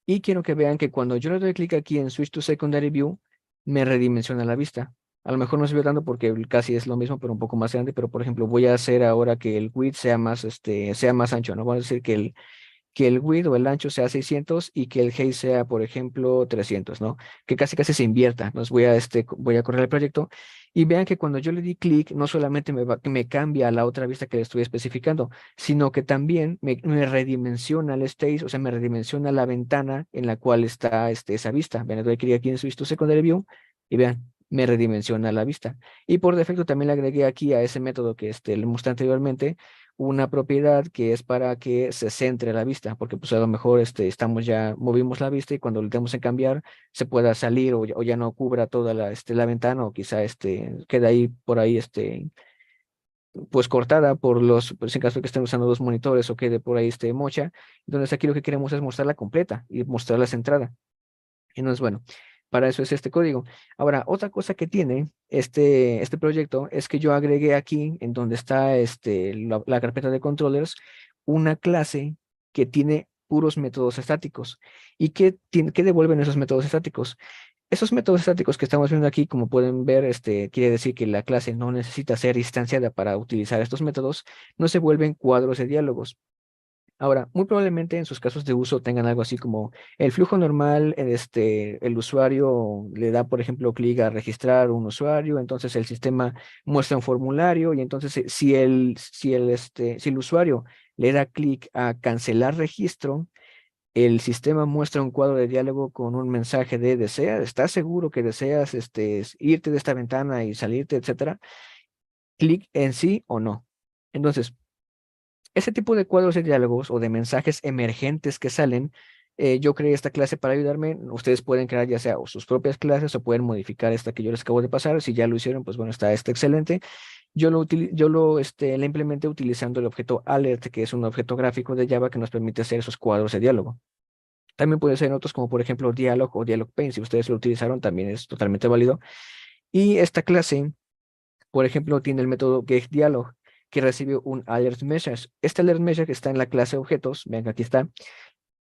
Y quiero que vean que cuando yo le doy clic aquí en Switch to Secondary View, me redimensiona la vista. A lo mejor no se ve tanto porque casi es lo mismo, pero un poco más grande. Pero, por ejemplo, voy a hacer ahora que el width sea más ancho, ¿no? Voy a decir que el width o el ancho sea 600 y que el height sea, por ejemplo, 300, ¿no? Que casi casi se invierta. Entonces voy a correr el proyecto y vean que cuando yo le di clic, no solamente me cambia a la otra vista que le estoy especificando, sino que también me redimensiona el stage, o sea, me redimensiona la ventana en la cual está esa vista. Vean, le doy clic aquí en su vista secondary view y vean, me redimensiona la vista. Y por defecto también le agregué aquí a ese método que le mostré anteriormente una propiedad que es para que se centre la vista, porque pues a lo mejor movimos la vista y cuando le demos en cambiar se pueda salir o ya no cubra toda la ventana o quizá queda ahí por ahí pues cortada pues en caso de que estén usando dos monitores o quede por ahí mocha. Entonces aquí lo que queremos es mostrarla completa y mostrarla centrada. Entonces, bueno, para eso es este código. Ahora, otra cosa que tiene este proyecto es que yo agregué aquí, en donde está la carpeta de controllers, una clase que tiene puros métodos estáticos. ¿Y qué devuelven esos métodos estáticos? Esos métodos estáticos que estamos viendo aquí, como pueden ver, quiere decir que la clase no necesita ser instanciada para utilizar estos métodos, no se vuelven cuadros de diálogos. Ahora, muy probablemente en sus casos de uso tengan algo así como el flujo normal, el usuario le da, por ejemplo, clic a registrar un usuario, entonces el sistema muestra un formulario y entonces si el usuario le da clic a cancelar registro, el sistema muestra un cuadro de diálogo con un mensaje de ¿estás seguro que deseas irte de esta ventana y salirte, etcétera? Clic en sí o no. Entonces, ese tipo de cuadros de diálogos o de mensajes emergentes que salen, yo creé esta clase para ayudarme. Ustedes pueden crear ya sea o sus propias clases o pueden modificar esta que yo les acabo de pasar. Si ya lo hicieron, pues bueno, está excelente. La implementé utilizando el objeto alert, que es un objeto gráfico de Java que nos permite hacer esos cuadros de diálogo. También puede ser en otros como por ejemplo Dialog o Dialog Paint. Si ustedes lo utilizaron, también es totalmente válido. Y esta clase por ejemplo, tiene el método getDialog, que recibe un alert message. Este alert message está en la clase objetos, vean que aquí está,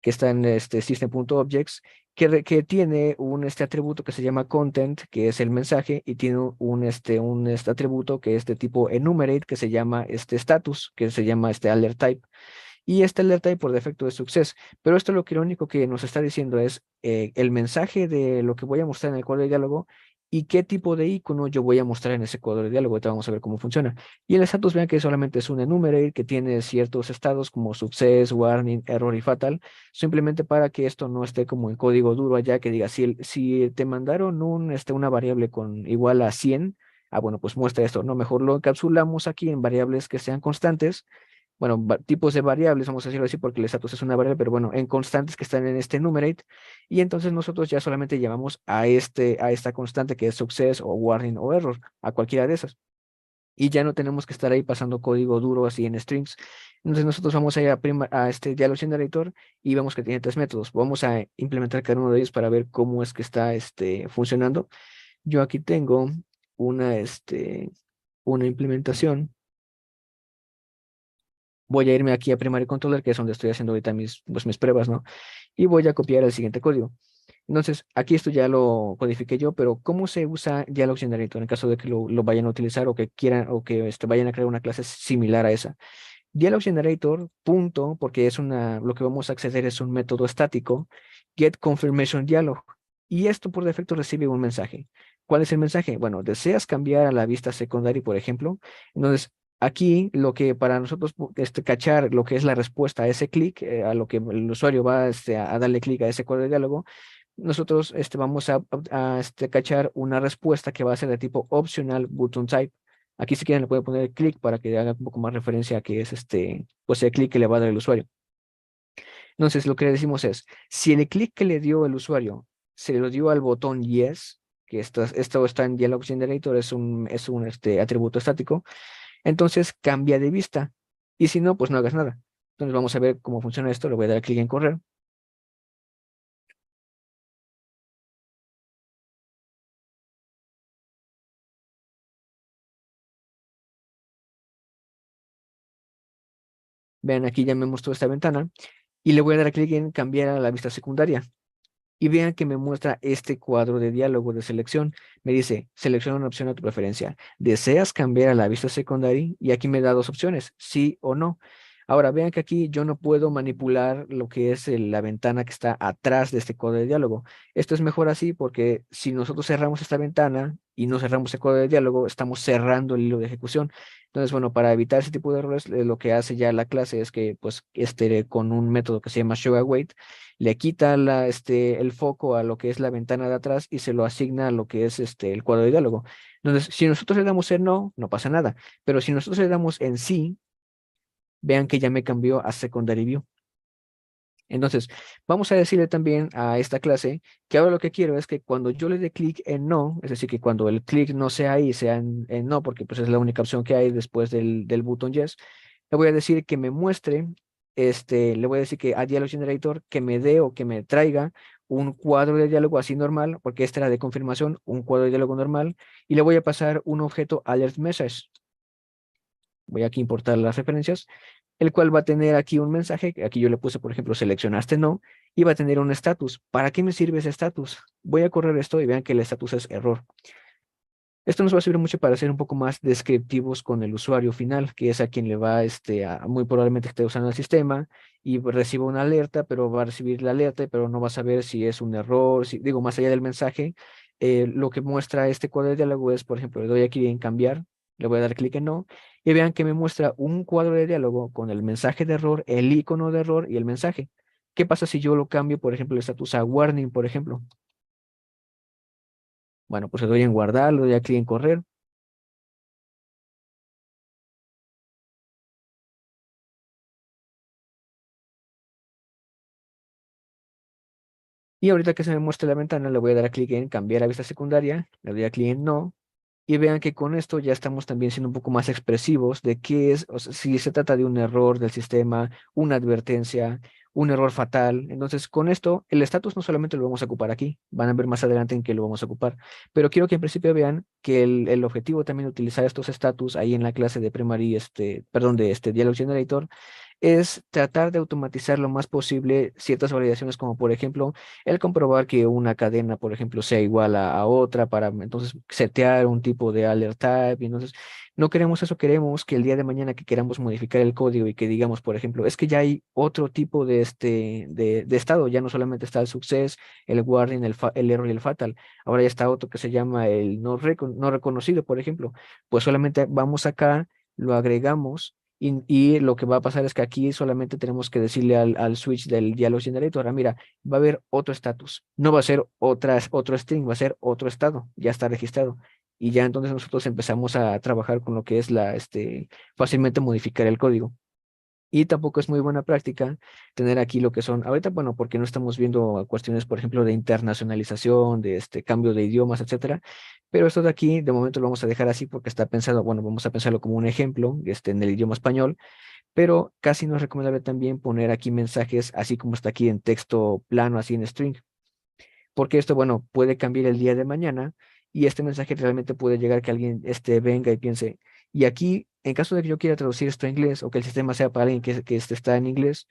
que está en este system.objects, que tiene un atributo que se llama content, que es el mensaje, y tiene un atributo que es de tipo enumerate, que se llama status, que se llama alert type. Y esta alerta y por defecto es success. Pero esto lo único que nos está diciendo es el mensaje de lo que voy a mostrar en el cuadro de diálogo y qué tipo de icono yo voy a mostrar en ese cuadro de diálogo. Ahorita vamos a ver cómo funciona. Y el status, vean que solamente es un enumerate que tiene ciertos estados como success, warning, error y fatal, simplemente para que esto no esté como en código duro allá, que diga, si te mandaron una variable con igual a 100, bueno, pues muestra esto, ¿no? Mejor lo encapsulamos aquí en variables que sean constantes, bueno, tipos de variables, vamos a decirlo así, porque el status es una variable, pero bueno, en constantes que están en este enumerate, y entonces nosotros ya solamente llamamos a esta constante que es success o warning o error, a cualquiera de esas. Y ya no tenemos que estar ahí pasando código duro así en strings. Entonces nosotros vamos a ir a este dialog generator y vemos que tiene tres métodos. Vamos a implementar cada uno de ellos para ver cómo es que está funcionando. Yo aquí tengo una, una implementación. Voy a irme aquí a Primary Controller, que es donde estoy haciendo ahorita mis pruebas, ¿no? Y voy a copiar el siguiente código. Entonces, aquí esto ya lo codifiqué yo, pero ¿cómo se usa Dialog Generator en caso de que lo vayan a utilizar o que quieran o que vayan a crear una clase similar a esa? Dialog Generator, punto, porque lo que vamos a acceder es un método estático, get confirmation dialog. Y esto por defecto recibe un mensaje. ¿Cuál es el mensaje? Bueno, deseas cambiar a la vista secundaria, por ejemplo. Entonces, aquí lo que para nosotros cachar lo que es la respuesta a ese clic, a lo que el usuario va a darle clic a ese cuadro de diálogo, nosotros vamos a cachar una respuesta que va a ser de tipo optional button type. Aquí si quieren le pueden poner clic para que haga un poco más referencia a que es pues el clic que le va a dar el usuario. Entonces lo que le decimos es, si el clic que le dio el usuario se lo dio al botón yes, que esto está en Dialog Generator, es un atributo estático, entonces cambia de vista. Y si no, pues no hagas nada. Entonces vamos a ver cómo funciona esto. Le voy a dar clic en correr. Vean, aquí ya me mostró esta ventana y le voy a dar clic en cambiar a la vista secundaria. Y vean que me muestra este cuadro de diálogo de selección. Me dice, selecciona una opción a tu preferencia. ¿Deseas cambiar a la vista secundaria? Y aquí me da dos opciones, sí o no. Ahora, vean que aquí yo no puedo manipular lo que es la ventana que está atrás de este cuadro de diálogo. Esto es mejor así porque si nosotros cerramos esta ventana y no cerramos el cuadro de diálogo, estamos cerrando el hilo de ejecución. Entonces, bueno, para evitar ese tipo de errores, lo que hace ya la clase es que, pues, con un método que se llama showAwait, le quita el foco a lo que es la ventana de atrás y se lo asigna a lo que es el cuadro de diálogo. Entonces, si nosotros le damos en no, no pasa nada. Pero si nosotros le damos en sí, vean que ya me cambió a secondary view. Entonces, vamos a decirle también a esta clase que ahora lo que quiero es que cuando yo le dé clic en no, es decir, que cuando el clic no sea ahí, sea en no, porque pues es la única opción que hay después del botón yes, le voy a decir que me muestre, le voy a decir que a Dialog Generator que me dé o que me traiga un cuadro de diálogo así normal, porque esta era de confirmación, un cuadro de diálogo normal, y le voy a pasar un objeto alert message. Voy aquí a importar las referencias, el cual va a tener aquí un mensaje, aquí yo le puse, por ejemplo, seleccionaste no, y va a tener un estatus. ¿Para qué me sirve ese estatus? Voy a correr esto y vean que el estatus es error. Esto nos va a servir mucho para ser un poco más descriptivos con el usuario final, que es a quien le va, muy probablemente esté usando el sistema y reciba una alerta, pero va a recibir la alerta, pero no va a saber si es un error, si, digo, más allá del mensaje, lo que muestra este cuadro de diálogo es, por ejemplo, le doy aquí en cambiar, le voy a dar clic en no, y vean que me muestra un cuadro de diálogo con el mensaje de error, el icono de error y el mensaje. ¿Qué pasa si yo lo cambio, por ejemplo, el estatus a warning, por ejemplo? Bueno, pues le doy en guardar, le doy a clic en correr. Y ahorita que se me muestre la ventana, le voy a dar a clic en cambiar a vista secundaria, le doy a clic en no, y vean que con esto ya estamos también siendo un poco más expresivos de qué es, o sea, si se trata de un error del sistema, una advertencia, un error fatal. Entonces, con esto, el estatus no solamente lo vamos a ocupar aquí, van a ver más adelante en qué lo vamos a ocupar, pero quiero que en principio vean que el objetivo también de utilizar estos estatus ahí en la clase de primary, perdón, de Dialog Generator, es tratar de automatizar lo más posible ciertas validaciones, como por ejemplo el comprobar que una cadena, por ejemplo, sea igual a otra para entonces setear un tipo de alert type. Y entonces no queremos eso, queremos que el día de mañana que queramos modificar el código y que digamos, por ejemplo, es que ya hay otro tipo de, de estado, ya no solamente está el success, el warning, el error y el fatal, ahora ya está otro que se llama el no reconocido, por ejemplo. Pues solamente vamos acá, lo agregamos y lo que va a pasar es que aquí solamente tenemos que decirle al switch del dialog generator, ahora mira, va a haber otro estatus, no va a ser otro string, va a ser otro estado, ya está registrado. Y ya entonces nosotros empezamos a trabajar con lo que es fácilmente modificar el código. Y tampoco es muy buena práctica tener aquí lo que son, ahorita, bueno, porque no estamos viendo cuestiones, por ejemplo, de internacionalización, de cambio de idiomas, etcétera. Pero esto de aquí, de momento lo vamos a dejar así porque está pensado, bueno, vamos a pensarlo como un ejemplo, en el idioma español, pero casi no es recomendable también poner aquí mensajes así como está aquí en texto plano, así en string, porque esto, bueno, puede cambiar el día de mañana y este mensaje realmente puede llegar que alguien venga y piense, y aquí, en caso de que yo quiera traducir esto a inglés o que el sistema sea para alguien que está en inglés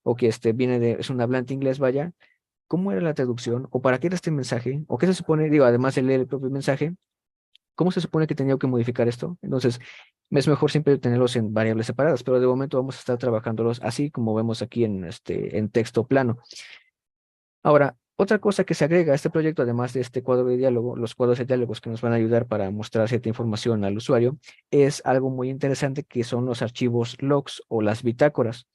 o que es un hablante inglés, vaya, ¿cómo era la traducción? ¿O para qué era este mensaje? ¿O qué se supone? Digo, además de leer el propio mensaje, ¿cómo se supone que tenía que modificar esto? Entonces, es mejor siempre tenerlos en variables separadas, pero de momento vamos a estar trabajándolos así como vemos aquí en texto plano. Ahora, otra cosa que se agrega a este proyecto, además de este cuadro de diálogo, los cuadros de diálogos que nos van a ayudar para mostrar cierta información al usuario, es algo muy interesante que son los archivos logs o las bitácoras.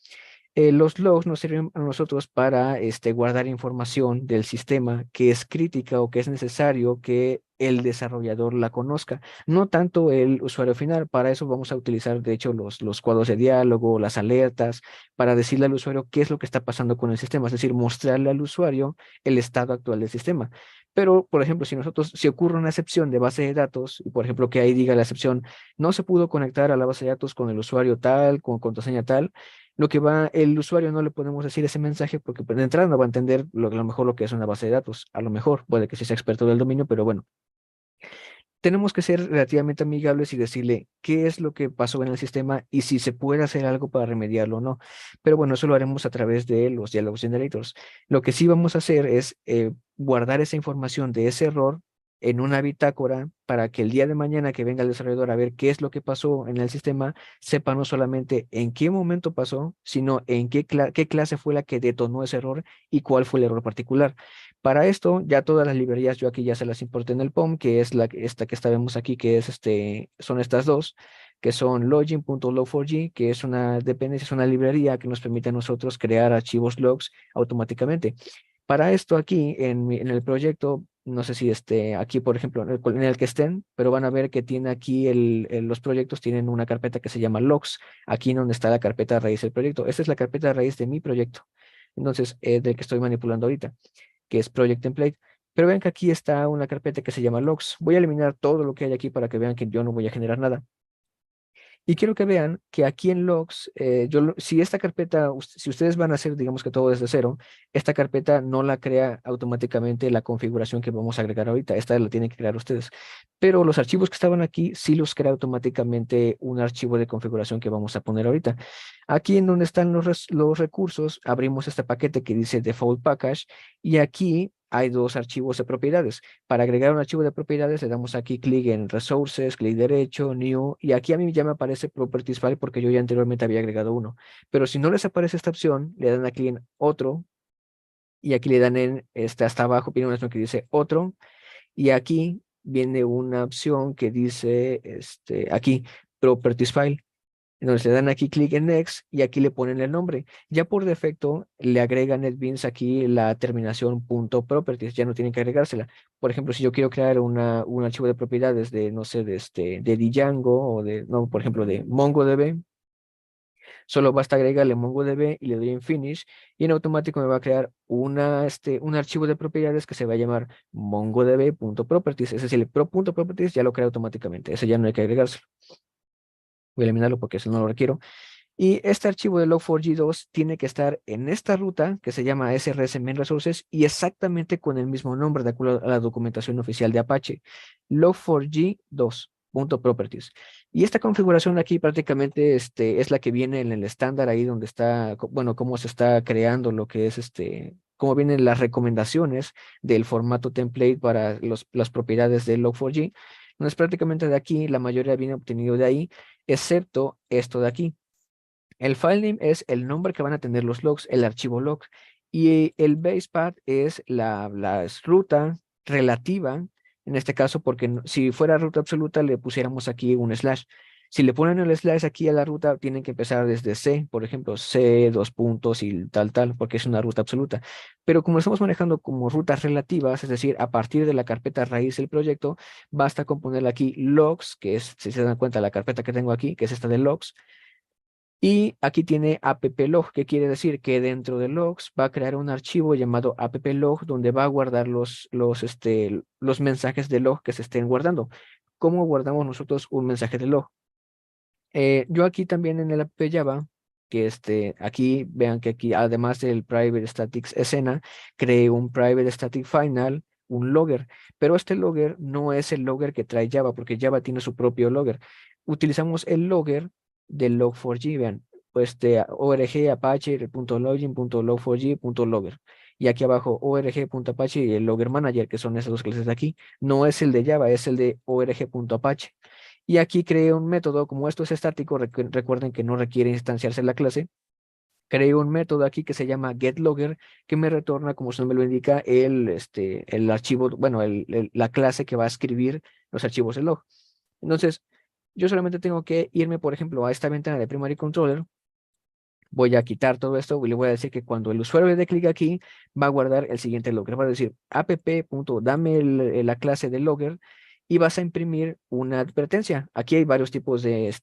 Los logs nos sirven a nosotros para guardar información del sistema que es crítica o que es necesario que el desarrollador la conozca, no tanto el usuario final. Para eso vamos a utilizar, de hecho, los cuadros de diálogo, las alertas, para decirle al usuario qué es lo que está pasando con el sistema, es decir, mostrarle al usuario el estado actual del sistema. Pero, por ejemplo, si ocurre una excepción de base de datos, y por ejemplo que ahí diga la excepción, no se pudo conectar a la base de datos con el usuario tal, con contraseña tal, el usuario no le podemos decir ese mensaje porque pues, de entrada no va a entender a lo mejor lo que es una base de datos. A lo mejor puede que sí sea experto del dominio, pero bueno, tenemos que ser relativamente amigables y decirle qué es lo que pasó en el sistema y si se puede hacer algo para remediarlo o no. Pero bueno, eso lo haremos a través de los diálogos generators. Lo que sí vamos a hacer es guardar esa información de ese error en una bitácora para que el día de mañana que venga el desarrollador a ver qué es lo que pasó en el sistema, sepa no solamente en qué momento pasó, sino en qué clase fue la que detonó ese error y cuál fue el error particular. Para esto, ya todas las librerías yo aquí ya se las importé en el POM, que es esta que estábamos aquí, que es son estas dos, que son login.log4j, que es una dependencia, es una librería que nos permite a nosotros crear archivos logs automáticamente. Para esto aquí en el proyecto, no sé si aquí, por ejemplo, en el que estén, pero van a ver que tiene aquí los proyectos tienen una carpeta que se llama logs, aquí donde está la carpeta raíz del proyecto. Esta es la carpeta raíz de mi proyecto. Entonces, del que estoy manipulando ahorita, que es Project Template. Pero ven que aquí está una carpeta que se llama logs. Voy a eliminar todo lo que hay aquí para que vean que yo no voy a generar nada. Y quiero que vean que aquí en logs, si esta carpeta, si ustedes van a hacer, digamos que todo desde cero, esta carpeta no la crea automáticamente la configuración que vamos a agregar ahorita. Esta la tienen que crear ustedes. Pero los archivos que estaban aquí sí los crea automáticamente un archivo de configuración que vamos a poner ahorita. Aquí en donde están los recursos, abrimos este paquete que dice Default Package y aquí hay dos archivos de propiedades. Para agregar un archivo de propiedades le damos aquí clic en Resources, clic derecho, New, y aquí a mí ya me aparece Properties File porque yo ya anteriormente había agregado uno. Pero si no les aparece esta opción, le dan aquí en Otro, y aquí le dan en hasta abajo, viene una opción que dice Otro, y aquí viene una opción que dice aquí Properties File. Entonces le dan aquí clic en Next y aquí le ponen el nombre. Ya por defecto le agregan NetBeans aquí la terminación .properties, ya no tienen que agregársela. Por ejemplo, si yo quiero crear un archivo de propiedades de, no sé, de Django o no, por ejemplo, de MongoDB, solo basta agregarle MongoDB y le doy en Finish y en automático me va a crear un archivo de propiedades que se va a llamar mongodb.properties. Es decir, el pro.properties ya lo crea automáticamente. Ese ya no hay que agregárselo. Voy a eliminarlo porque eso no lo requiero. Y este archivo de log4j2 tiene que estar en esta ruta que se llama SRS Main Resources y exactamente con el mismo nombre de acuerdo a la documentación oficial de Apache, log4j2. punto properties. Y esta configuración de aquí prácticamente es la que viene en el estándar ahí donde está, bueno, cómo se está creando lo que es cómo vienen las recomendaciones del formato template para las propiedades de Log4j. Entonces prácticamente de aquí, la mayoría viene obtenido de ahí, excepto esto de aquí. El filename es el nombre que van a tener los logs, el archivo log. Y el base path es la ruta relativa, en este caso, porque si fuera ruta absoluta le pusiéramos aquí un slash. Si le ponen el slash aquí a la ruta, tienen que empezar desde C, por ejemplo, C, dos puntos y tal, porque es una ruta absoluta. Pero como lo estamos manejando como rutas relativas, es decir, a partir de la carpeta raíz del proyecto, basta con ponerle aquí logs, que es, si se dan cuenta, la carpeta que tengo aquí, que es esta de logs, y aquí tiene applog, que quiere decir que dentro de logs va a crear un archivo llamado applog donde va a guardar los mensajes de log que se estén guardando. ¿Cómo guardamos nosotros un mensaje de log? Yo aquí también en el app Java, que aquí vean que aquí además del private static escena, creé un private static final, un logger, pero este logger no es el logger que trae Java, porque Java tiene su propio logger. Utilizamos el logger del log4j, vean, pues de org apache .login.log4j.logger. Y aquí abajo org.apache y el logger manager, que son esas dos clases de aquí. No es el de Java, es el de org.apache. Y aquí creé un método, como esto es estático, recuerden que no requiere instanciarse la clase. Creé un método aquí que se llama getLogger, que me retorna, como su nombre lo indica, el archivo, bueno, la clase que va a escribir los archivos de log. Entonces, yo solamente tengo que irme, por ejemplo, a esta ventana de Primary Controller. Voy a quitar todo esto y le voy a decir que cuando el usuario le dé clic aquí, va a guardar el siguiente logger. Va a decir app.dame la clase de logger y vas a imprimir una advertencia. Aquí hay varios tipos de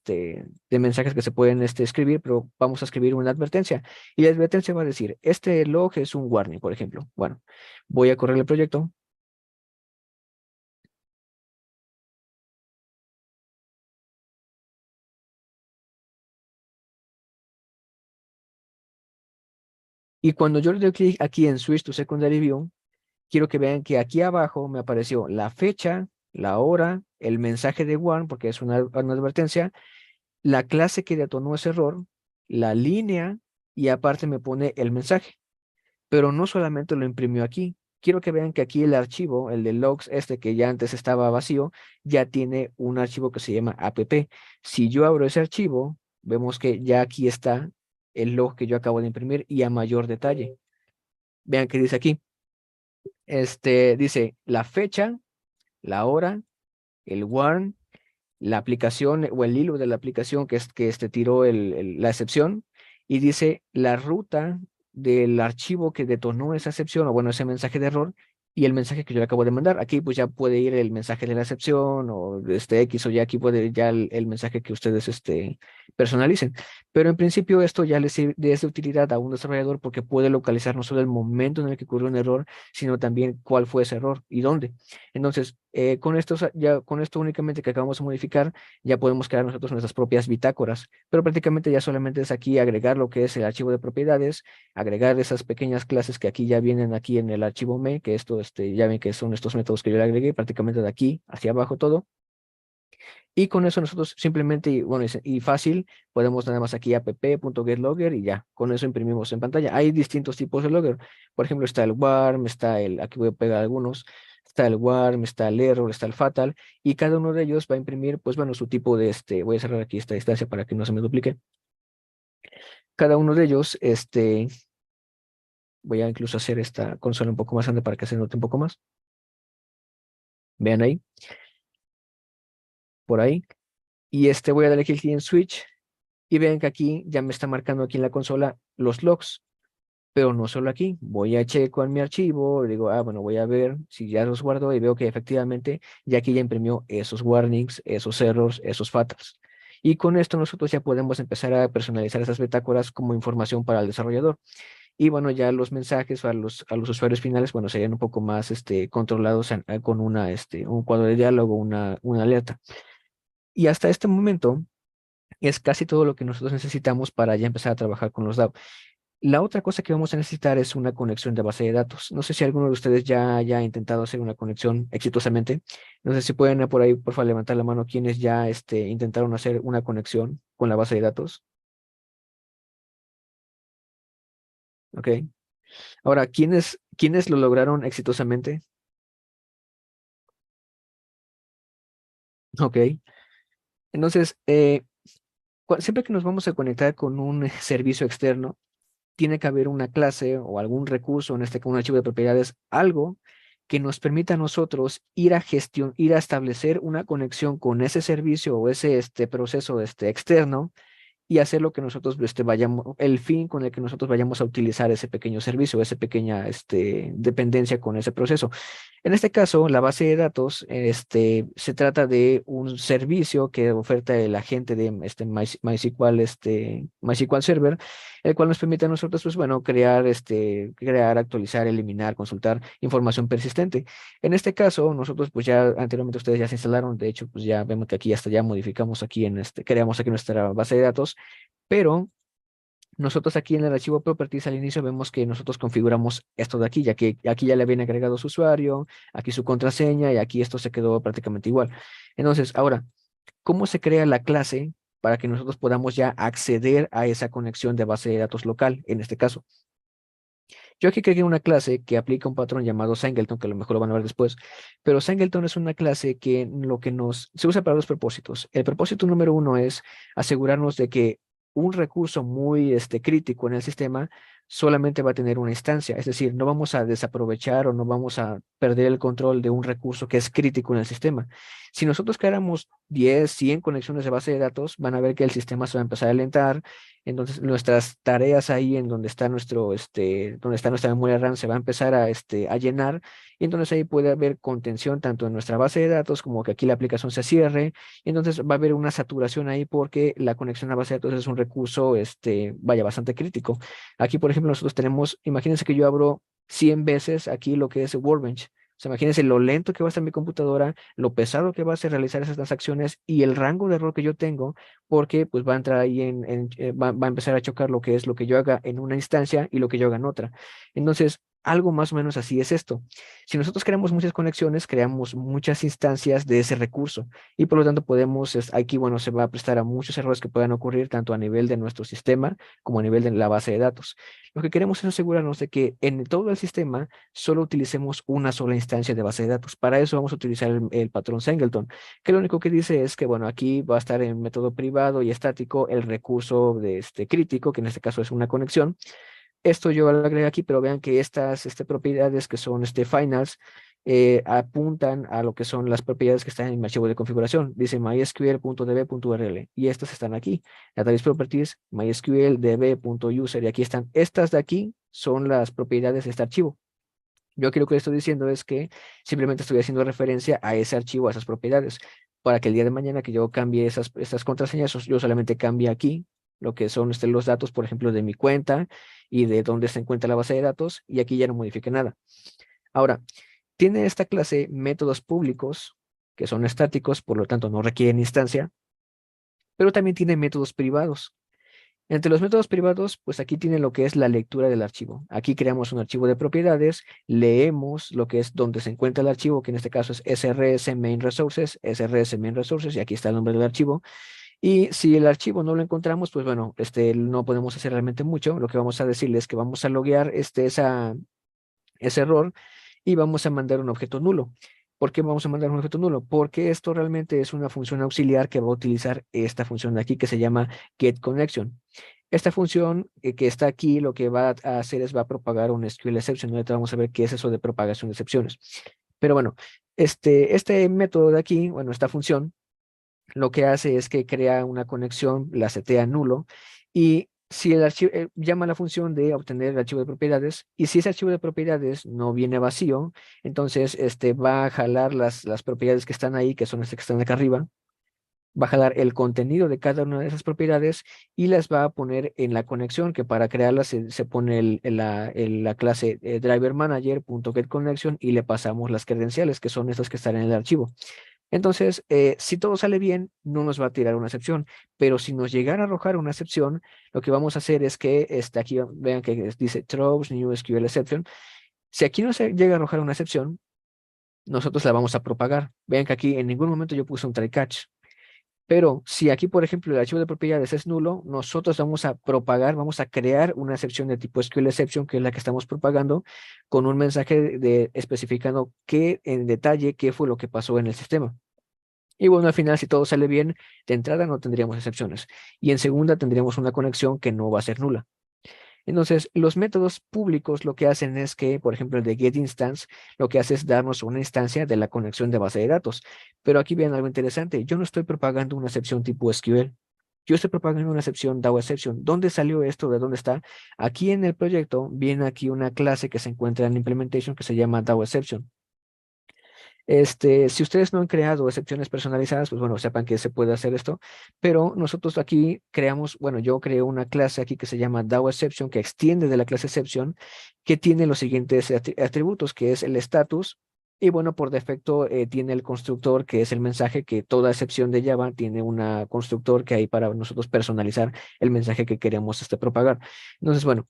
mensajes que se pueden escribir, pero vamos a escribir una advertencia. Y la advertencia va a decir, este log es un warning, por ejemplo. Bueno, voy a correr el proyecto. Y cuando yo le doy clic aquí en Switch to Secondary View, quiero que vean que aquí abajo me apareció la fecha, la hora, el mensaje de warn, porque es una advertencia, la clase que detonó ese error, la línea y aparte me pone el mensaje. Pero no solamente lo imprimió aquí. Quiero que vean que aquí el archivo, el de logs, que ya antes estaba vacío, ya tiene un archivo que se llama app. Si yo abro ese archivo, vemos que ya aquí está el log que yo acabo de imprimir y a mayor detalle. Vean que dice aquí. Dice la fecha, la hora, el warn, la aplicación o el hilo de la aplicación que tiró la excepción y dice la ruta del archivo que detonó esa excepción o bueno, ese mensaje de error y el mensaje que yo le acabo de mandar. Aquí pues ya puede ir el mensaje de la excepción o X o ya aquí puede ir ya el mensaje que ustedes personalicen. Pero en principio esto ya les es de utilidad a un desarrollador porque puede localizar no solo el momento en el que ocurrió un error, sino también cuál fue ese error y dónde. Entonces, con esto únicamente que acabamos de modificar, ya podemos crear nosotros nuestras propias bitácoras, pero prácticamente ya solamente es aquí agregar lo que es el archivo de propiedades, agregar esas pequeñas clases que aquí ya vienen aquí en el archivo me, que esto, ya ven que son estos métodos que yo le agregué, prácticamente de aquí hacia abajo todo. Y con eso nosotros simplemente, bueno, y fácil, podemos nada más aquí app.getLogger y ya, con eso imprimimos en pantalla. Hay distintos tipos de logger. Por ejemplo, está el warm, aquí voy a pegar algunos, está el warm, está el error, está el fatal, y cada uno de ellos va a imprimir, pues bueno, su tipo de voy a cerrar aquí esta distancia para que no se me duplique. Cada uno de ellos, voy a incluso hacer esta consola un poco más grande para que se note un poco más. Vean ahí, por ahí. Y voy a darle clic en switch y vean que aquí ya me está marcando aquí en la consola los logs, pero no solo aquí. Voy a checo en mi archivo, digo, bueno, voy a ver si ya los guardo y veo que efectivamente ya aquí ya imprimió esos warnings, esos errors, esos fatals. Y con esto nosotros ya podemos empezar a personalizar esas bitácoras como información para el desarrollador. Y bueno, ya los mensajes a los usuarios finales, bueno, serían un poco más controlados con un cuadro de diálogo, una alerta. Y hasta este momento es casi todo lo que nosotros necesitamos para ya empezar a trabajar con los DAO. La otra cosa que vamos a necesitar es una conexión de base de datos. No sé si alguno de ustedes ya haya intentado hacer una conexión exitosamente. No sé si pueden por ahí, por favor, levantar la mano quienes ya intentaron hacer una conexión con la base de datos. ¿Ok? Ahora, ¿quiénes lo lograron exitosamente? ¿Ok? Entonces, siempre que nos vamos a conectar con un servicio externo, tiene que haber una clase o algún recurso, en este caso un archivo de propiedades, algo que nos permita a nosotros ir a establecer una conexión con ese servicio o ese proceso externo y hacer lo que nosotros vayamos, el fin con el que nosotros vayamos a utilizar ese pequeño servicio, esa pequeña dependencia con ese proceso. En este caso, la base de datos se trata de un servicio que oferta el agente de MySQL, MySQL Server, el cual nos permite a nosotros, pues bueno, crear, actualizar, eliminar, consultar información persistente. En este caso, nosotros, pues ya anteriormente ustedes ya se instalaron, de hecho, pues ya vemos que aquí hasta ya modificamos aquí creamos aquí nuestra base de datos, pero nosotros aquí en el archivo properties al inicio vemos que nosotros configuramos esto de aquí, ya que aquí ya le viene agregado su usuario, aquí su contraseña y aquí esto se quedó prácticamente igual. Entonces, ahora, ¿cómo se crea la clase para que nosotros podamos ya acceder a esa conexión de base de datos local, en este caso? Yo aquí creé una clase que aplica un patrón llamado Singleton, que a lo mejor lo van a ver después, pero Singleton es una clase que se usa para dos propósitos. El propósito número uno es asegurarnos de que un recurso muy crítico en el sistema solamente va a tener una instancia, es decir, no vamos a desaprovechar o no vamos a perder el control de un recurso que es crítico en el sistema. Si nosotros creáramos 10, 100 conexiones de base de datos, van a ver que el sistema se va a empezar a alentar, entonces nuestras tareas ahí en donde está donde está nuestra memoria RAM se va a empezar a llenar, y entonces ahí puede haber contención tanto en nuestra base de datos como que aquí la aplicación se cierre, y entonces va a haber una saturación ahí porque la conexión a base de datos es un recurso, vaya, bastante crítico. Aquí, por ejemplo, nosotros tenemos, imagínense que yo abro 100 veces aquí lo que es Workbench. O sea, imagínense lo lento que va a estar mi computadora, lo pesado que va a ser realizar esas transacciones y el rango de error que yo tengo, porque pues va a entrar ahí va a empezar a chocar lo que es lo que yo haga en una instancia y lo que yo haga en otra. Entonces, algo más o menos así es esto. Si nosotros creamos muchas conexiones, creamos muchas instancias de ese recurso y por lo tanto podemos, aquí, bueno, se va a prestar a muchos errores que puedan ocurrir tanto a nivel de nuestro sistema como a nivel de la base de datos. Lo que queremos es asegurarnos de que en todo el sistema solo utilicemos una sola instancia de base de datos. Para eso vamos a utilizar el patrón Singleton, que lo único que dice es que, bueno, aquí va a estar en método privado y estático el recurso de crítico, que en este caso es una conexión. Esto yo lo agrego aquí, pero vean que estas propiedades que son finals apuntan a lo que son las propiedades que están en mi archivo de configuración. Dice mysql.db.url y estas están aquí. Database properties, mysql.db.user y aquí están. Estas de aquí son las propiedades de este archivo. Yo aquí lo que estoy diciendo es que simplemente estoy haciendo referencia a ese archivo, a esas propiedades, para que el día de mañana que yo cambie estas contraseñas, yo solamente cambie aquí lo que son los datos, por ejemplo, de mi cuenta y de dónde se encuentra la base de datos, y aquí ya no modifique nada. Ahora, tiene esta clase métodos públicos, que son estáticos, por lo tanto no requieren instancia, pero también tiene métodos privados. Entre los métodos privados, pues aquí tiene lo que es la lectura del archivo. Aquí creamos un archivo de propiedades, leemos lo que es donde se encuentra el archivo, que en este caso es srs main resources, srs main resources, y aquí está el nombre del archivo. Y si el archivo no lo encontramos, pues bueno, no podemos hacer realmente mucho. Lo que vamos a decirle es que vamos a loguear ese error y vamos a mandar un objeto nulo. ¿Por qué vamos a mandar un objeto nulo? Porque esto realmente es una función auxiliar que va a utilizar esta función de aquí que se llama getConnection. Esta función que está aquí lo que va a hacer es va a propagar un SQL exception. Ahorita vamos a ver qué es eso de propagación de excepciones. Pero bueno, este método de aquí, bueno, esta función, lo que hace es que crea una conexión, la setea nulo, y si el archivo llama a la función de obtener el archivo de propiedades, y si ese archivo de propiedades no viene vacío, entonces va a jalar las propiedades que están ahí, que son estas que están acá arriba, va a jalar el contenido de cada una de esas propiedades y las va a poner en la conexión, que para crearlas se pone la clase driver manager.getConnection y le pasamos las credenciales, que son estas que están en el archivo. Entonces, si todo sale bien, no nos va a tirar una excepción, pero si nos llegara a arrojar una excepción, lo que vamos a hacer es que aquí vean que dice throws new SQL exception. Si aquí nos llega a arrojar una excepción, nosotros la vamos a propagar. Vean que aquí en ningún momento yo puse un try catch. Pero si aquí, por ejemplo, el archivo de propiedades es nulo, nosotros vamos a propagar, vamos a crear una excepción de tipo SQL exception, que es la que estamos propagando, con un mensaje especificando en detalle qué fue lo que pasó en el sistema. Y bueno, al final, si todo sale bien, de entrada no tendríamos excepciones. Y en segunda tendríamos una conexión que no va a ser nula. Entonces, los métodos públicos lo que hacen es que, por ejemplo, el de getInstance, lo que hace es darnos una instancia de la conexión de base de datos. Pero aquí vean algo interesante. Yo no estoy propagando una excepción tipo SQL. Yo estoy propagando una excepción DAO exception. ¿Dónde salió esto? ¿De dónde está? Aquí en el proyecto viene aquí una clase que se encuentra en implementation que se llama DAO exception. Si ustedes no han creado excepciones personalizadas, pues bueno, sepan que se puede hacer esto, pero nosotros aquí creamos, bueno, yo creé una clase aquí que se llama DAO exception, que extiende de la clase exception, que tiene los siguientes atributos, que es el status, y bueno, por defecto tiene el constructor, que es el mensaje, que toda excepción de Java tiene un constructor que hay para nosotros personalizar el mensaje que queremos propagar. Entonces, bueno,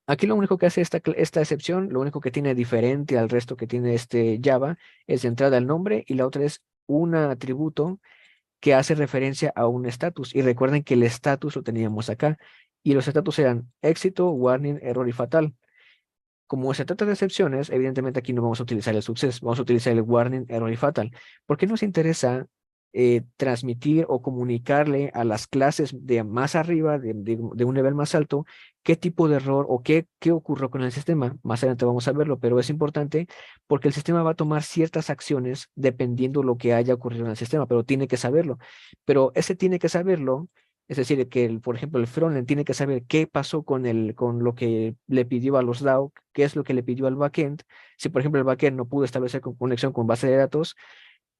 aquí lo único que hace esta excepción, lo único que tiene diferente al resto que tiene Java, es de entrada el nombre y la otra es un atributo que hace referencia a un estatus. Y recuerden que el estatus lo teníamos acá. Y los estatus eran éxito, warning, error y fatal. Como se trata de excepciones, evidentemente aquí no vamos a utilizar el success, vamos a utilizar el warning, error y fatal. ¿Por qué nos interesa transmitir o comunicarle a las clases de más arriba, de un nivel más alto, qué tipo de error o qué ocurrió con el sistema? Más adelante vamos a verlo, pero es importante porque el sistema va a tomar ciertas acciones dependiendo lo que haya ocurrido en el sistema, pero tiene que saberlo. Pero ese tiene que saberlo. Es decir, que por ejemplo el frontend tiene que saber qué pasó con lo que le pidió a los DAO, qué es lo que le pidió al backend. Si por ejemplo el backend no pudo establecer conexión con base de datos,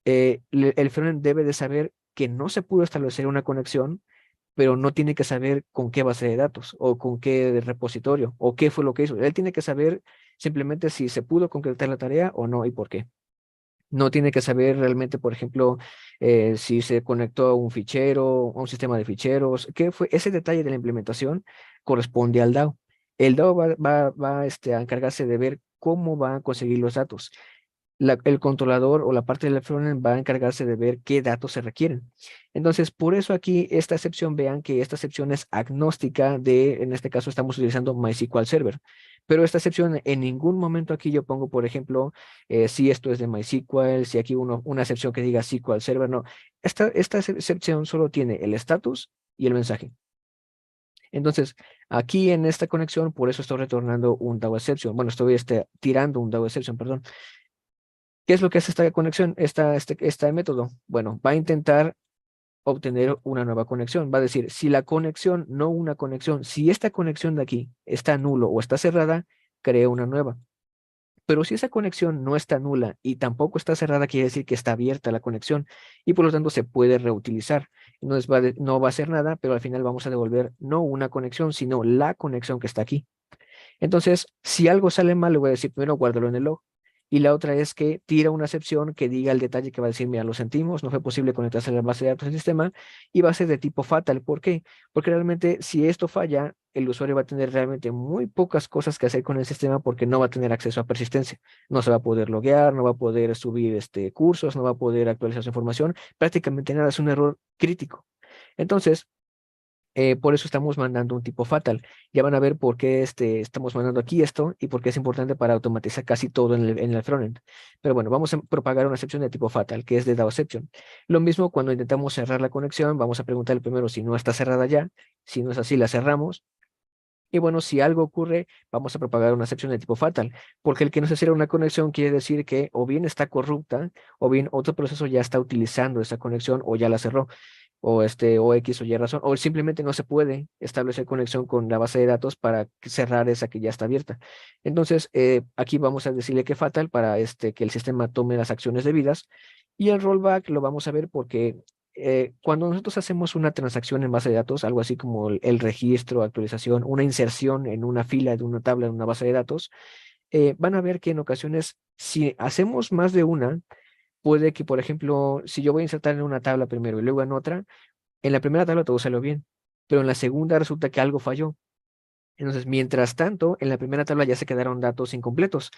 el frontend debe de saber que no se pudo establecer una conexión, pero no tiene que saber con qué base de datos o con qué repositorio o qué fue lo que hizo. Él tiene que saber simplemente si se pudo concretar la tarea o no y por qué. No tiene que saber realmente, por ejemplo, si se conectó a un fichero, a un sistema de ficheros. ¿Qué fue? Ese detalle de la implementación corresponde al DAO. El DAO va a encargarse de ver cómo va a conseguir los datos. El controlador o la parte del frontend va a encargarse de ver qué datos se requieren. Entonces, por eso aquí esta excepción, vean que esta excepción es agnóstica en este caso estamos utilizando MySQL Server. Pero esta excepción, en ningún momento aquí yo pongo, por ejemplo, si esto es de MySQL, si aquí una excepción que diga SQL Server, no. Esta excepción solo tiene el status y el mensaje. Entonces, aquí en esta conexión, por eso estoy retornando un DAO exception. Bueno, estoy tirando un DAO exception, perdón. ¿Qué es lo que hace esta conexión, este método? Bueno, va a intentar obtener una nueva conexión. Va a decir, si la conexión, no una conexión, si esta conexión de aquí está nulo o está cerrada, crea una nueva. Pero si esa conexión no está nula y tampoco está cerrada, quiere decir que está abierta la conexión y por lo tanto se puede reutilizar. Entonces no va a hacer nada, pero al final vamos a devolver no una conexión, sino la conexión que está aquí. Entonces, si algo sale mal, le voy a decir primero guárdalo en el log. Y la otra es que tira una excepción que diga el detalle que va a decir, mira, lo sentimos, no fue posible conectarse a la base de datos del sistema y va a ser de tipo fatal. ¿Por qué? Porque realmente si esto falla, el usuario va a tener realmente muy pocas cosas que hacer con el sistema porque no va a tener acceso a persistencia. No se va a poder loguear, no va a poder subir cursos, no va a poder actualizar su información. Prácticamente nada, es un error crítico. Entonces, por eso estamos mandando un tipo fatal. Ya van a ver por qué estamos mandando aquí esto y por qué es importante para automatizar casi todo en el frontend. Pero bueno, vamos a propagar una excepción de tipo fatal, que es de DAO exception. Lo mismo cuando intentamos cerrar la conexión, vamos a preguntarle primero si no está cerrada ya. Si no es así, la cerramos. Y bueno, si algo ocurre, vamos a propagar una excepción de tipo fatal, porque el que no se cierra una conexión quiere decir que o bien está corrupta, o bien otro proceso ya está utilizando esa conexión o ya la cerró o X o Y razón, o simplemente no se puede establecer conexión con la base de datos para cerrar esa que ya está abierta. Entonces, aquí vamos a decirle que fatal para que el sistema tome las acciones debidas, y el rollback lo vamos a ver porque cuando nosotros hacemos una transacción en base de datos, algo así como el registro, actualización, una inserción en una fila de una tabla en una base de datos, van a ver que en ocasiones, si hacemos más de una, puede que, por ejemplo, si yo voy a insertar en una tabla primero y luego en otra, en la primera tabla todo salió bien, pero en la segunda resulta que algo falló. Entonces, mientras tanto, en la primera tabla ya se quedaron datos incompletos.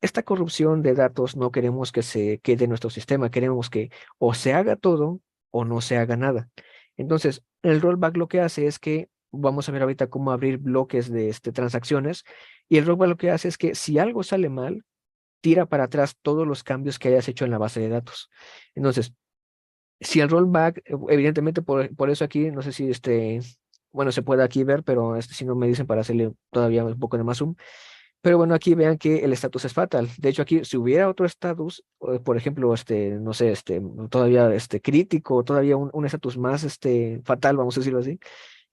Esta corrupción de datos no queremos que se quede en nuestro sistema, queremos que o se haga todo o no se haga nada. Entonces, el rollback lo que hace es que vamos a ver ahorita cómo abrir bloques de transacciones, y el rollback lo que hace es que si algo sale mal, tira para atrás todos los cambios que hayas hecho en la base de datos. Entonces, si el rollback, evidentemente por eso aquí, no sé si bueno, se puede aquí ver, pero si no me dicen para hacerle todavía un poco de más zoom. Pero bueno, aquí vean que el estatus es fatal. De hecho, aquí si hubiera otro estatus, por ejemplo, no sé, todavía crítico, todavía un estatus más fatal, vamos a decirlo así,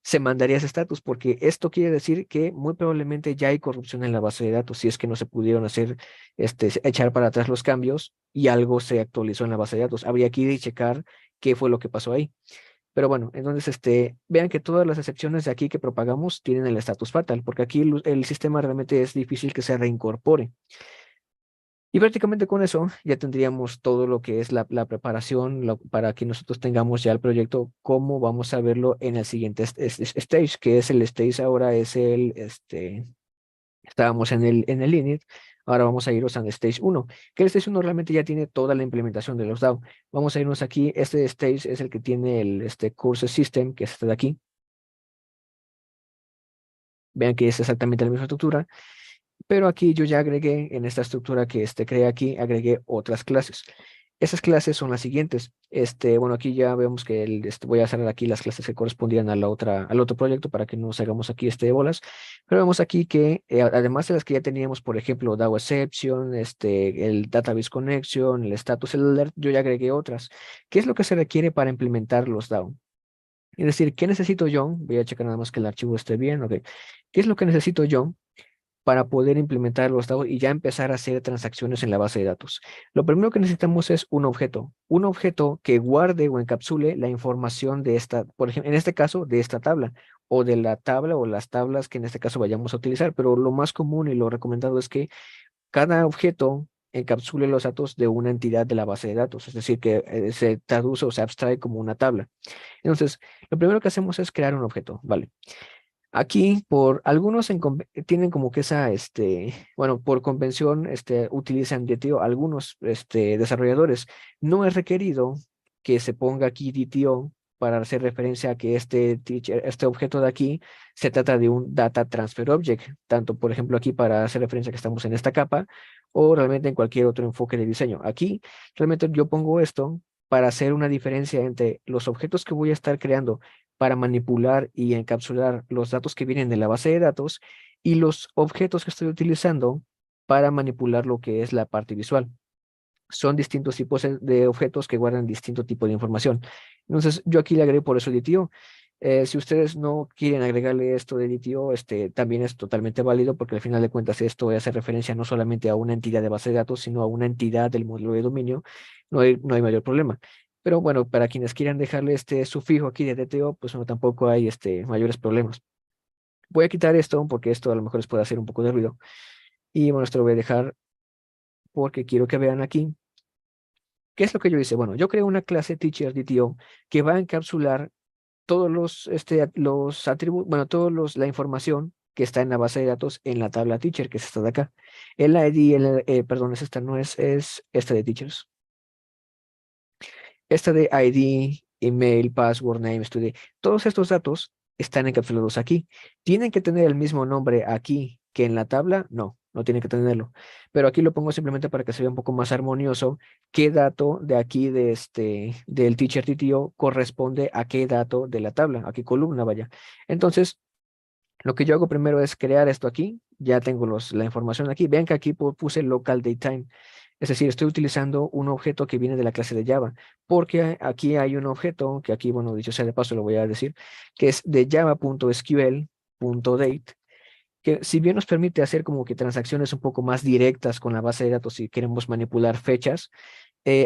se mandaría ese estatus, porque esto quiere decir que muy probablemente ya hay corrupción en la base de datos, si es que no se pudieron hacer, echar para atrás los cambios y algo se actualizó en la base de datos. Habría que ir y checar qué fue lo que pasó ahí. Pero bueno, entonces vean que todas las excepciones de aquí que propagamos tienen el estatus fatal, porque aquí el sistema realmente es difícil que se reincorpore. Y prácticamente con eso ya tendríamos todo lo que es la preparación para que nosotros tengamos ya el proyecto, cómo vamos a verlo en el siguiente stage, que es el stage ahora, estábamos en el init, ahora vamos a irnos al stage 1, que el stage 1 realmente ya tiene toda la implementación de los DAO. Vamos a irnos aquí, este stage es el que tiene el Course System, que es este de aquí. Vean que es exactamente la misma estructura, pero aquí yo ya agregué en esta estructura que creé aquí, agregué otras clases. Esas clases son las siguientes. Bueno, aquí ya vemos que voy a hacer aquí las clases que correspondían a al otro proyecto para que no nos hagamos aquí de bolas. Pero vemos aquí que además de las que ya teníamos, por ejemplo, DAO Exception, el Database Connection, el Status, el Alert, yo ya agregué otras. ¿Qué es lo que se requiere para implementar los DAO? Es decir, ¿qué necesito yo? Voy a checar nada más que el archivo esté bien, ok. ¿Qué es lo que necesito yo para poder implementar los DAO y ya empezar a hacer transacciones en la base de datos? Lo primero que necesitamos es un objeto que guarde o encapsule la información de por ejemplo, en este caso, de esta tabla, o de la tabla o las tablas que en este caso vayamos a utilizar, pero lo más común y lo recomendado es que cada objeto encapsule los datos de una entidad de la base de datos, es decir, que se traduce o se abstrae como una tabla. Entonces, lo primero que hacemos es crear un objeto, ¿vale? Aquí, por algunos tienen como que bueno, por convención, utilizan DTO. Algunos, desarrolladores, no es requerido que se ponga aquí DTO para hacer referencia a que este objeto de aquí se trata de un Data Transfer Object, tanto, por ejemplo, aquí para hacer referencia a que estamos en esta capa, o realmente en cualquier otro enfoque de diseño. Aquí, realmente yo pongo esto para hacer una diferencia entre los objetos que voy a estar creando para manipular y encapsular los datos que vienen de la base de datos y los objetos que estoy utilizando para manipular lo que es la parte visual. Son distintos tipos de objetos que guardan distinto tipo de información. Entonces, yo aquí le agregué por eso DTO. Si ustedes no quieren agregarle esto de DTO, también es totalmente válido, porque al final de cuentas esto hace referencia no solamente a una entidad de base de datos, sino a una entidad del módulo de dominio. No hay mayor problema. Pero bueno, para quienes quieran dejarle este sufijo aquí de DTO, pues no, tampoco hay mayores problemas. Voy a quitar esto porque esto a lo mejor les puede hacer un poco de ruido. Y bueno, esto lo voy a dejar porque quiero que vean aquí. ¿Qué es lo que yo hice? Bueno, yo creé una clase teacher DTO que va a encapsular todos los atributos, bueno, la información que está en la base de datos en la tabla teacher, que es esta de acá. El ID, perdón, es esta, no es esta de teachers. Esta de ID, email, password, name, study, todos estos datos están encapsulados aquí. ¿Tienen que tener el mismo nombre aquí que en la tabla? No, no tienen que tenerlo. Pero aquí lo pongo simplemente para que se vea un poco más armonioso qué dato de aquí del teacher TTO corresponde a qué dato de la tabla, a qué columna vaya. Entonces, lo que yo hago primero es crear esto aquí. Ya tengo la información aquí. Vean que aquí puse local datetime. Es decir, estoy utilizando un objeto que viene de la clase de Java, porque aquí hay un objeto, que aquí, bueno, dicho sea de paso, lo voy a decir, que es de java.sql.date, que si bien nos permite hacer como que transacciones un poco más directas con la base de datos si queremos manipular fechas,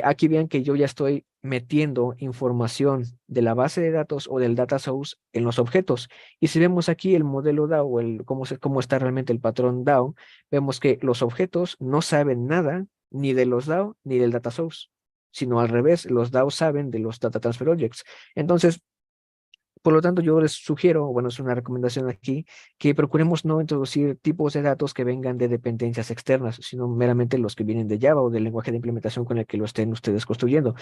aquí vean que yo ya estoy metiendo información de la base de datos o del data source en los objetos. Y si vemos aquí el modelo DAO o cómo está realmente el patrón DAO, vemos que los objetos no saben nada ni de los DAO ni del data source. sino al revés, los DAOs saben de los Data Transfer Objects. Entonces, por lo tanto, yo les sugiero, bueno, es una recomendación aquí, que procuremos no introducir tipos de datos que vengan de dependencias externas, sino meramente los que vienen de Java o del lenguaje de implementación con el que lo estén ustedes construyendo.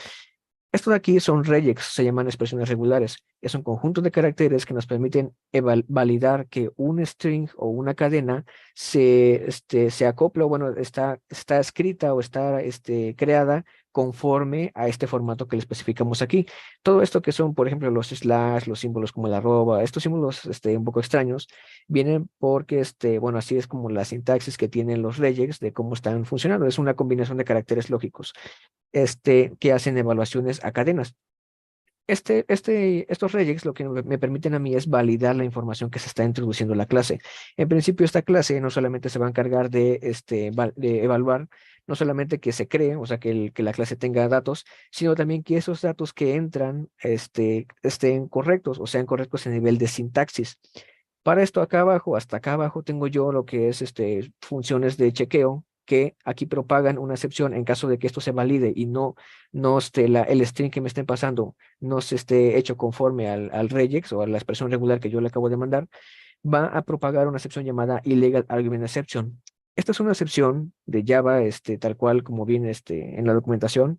Esto de aquí son regex, se llaman expresiones regulares. Es un conjunto de caracteres que nos permiten validar que un string o una cadena se acopla, o bueno, está escrita o está creada conforme a este formato que le especificamos aquí. Todo esto que son, por ejemplo, los slash, los símbolos como la arroba, estos símbolos un poco extraños, vienen porque, bueno, así es como la sintaxis que tienen los regex de cómo están funcionando. Es una combinación de caracteres lógicos que hacen evaluaciones a cadenas. Estos regex lo que me permiten a mí es validar la información que se está introduciendo en la clase. En principio, esta clase no solamente se va a encargar de evaluar, no solamente que se cree, o sea, que la clase tenga datos, sino también que esos datos que entran estén correctos, o sean correctos en nivel de sintaxis. Para esto acá abajo, hasta acá abajo, tengo yo lo que es funciones de chequeo que aquí propagan una excepción en caso de que esto se valide y no el string que me estén pasando no se esté hecho conforme al regex o a la expresión regular que yo le acabo de mandar, va a propagar una excepción llamada illegal argument exception. Esta es una excepción de Java, tal cual como viene en la documentación,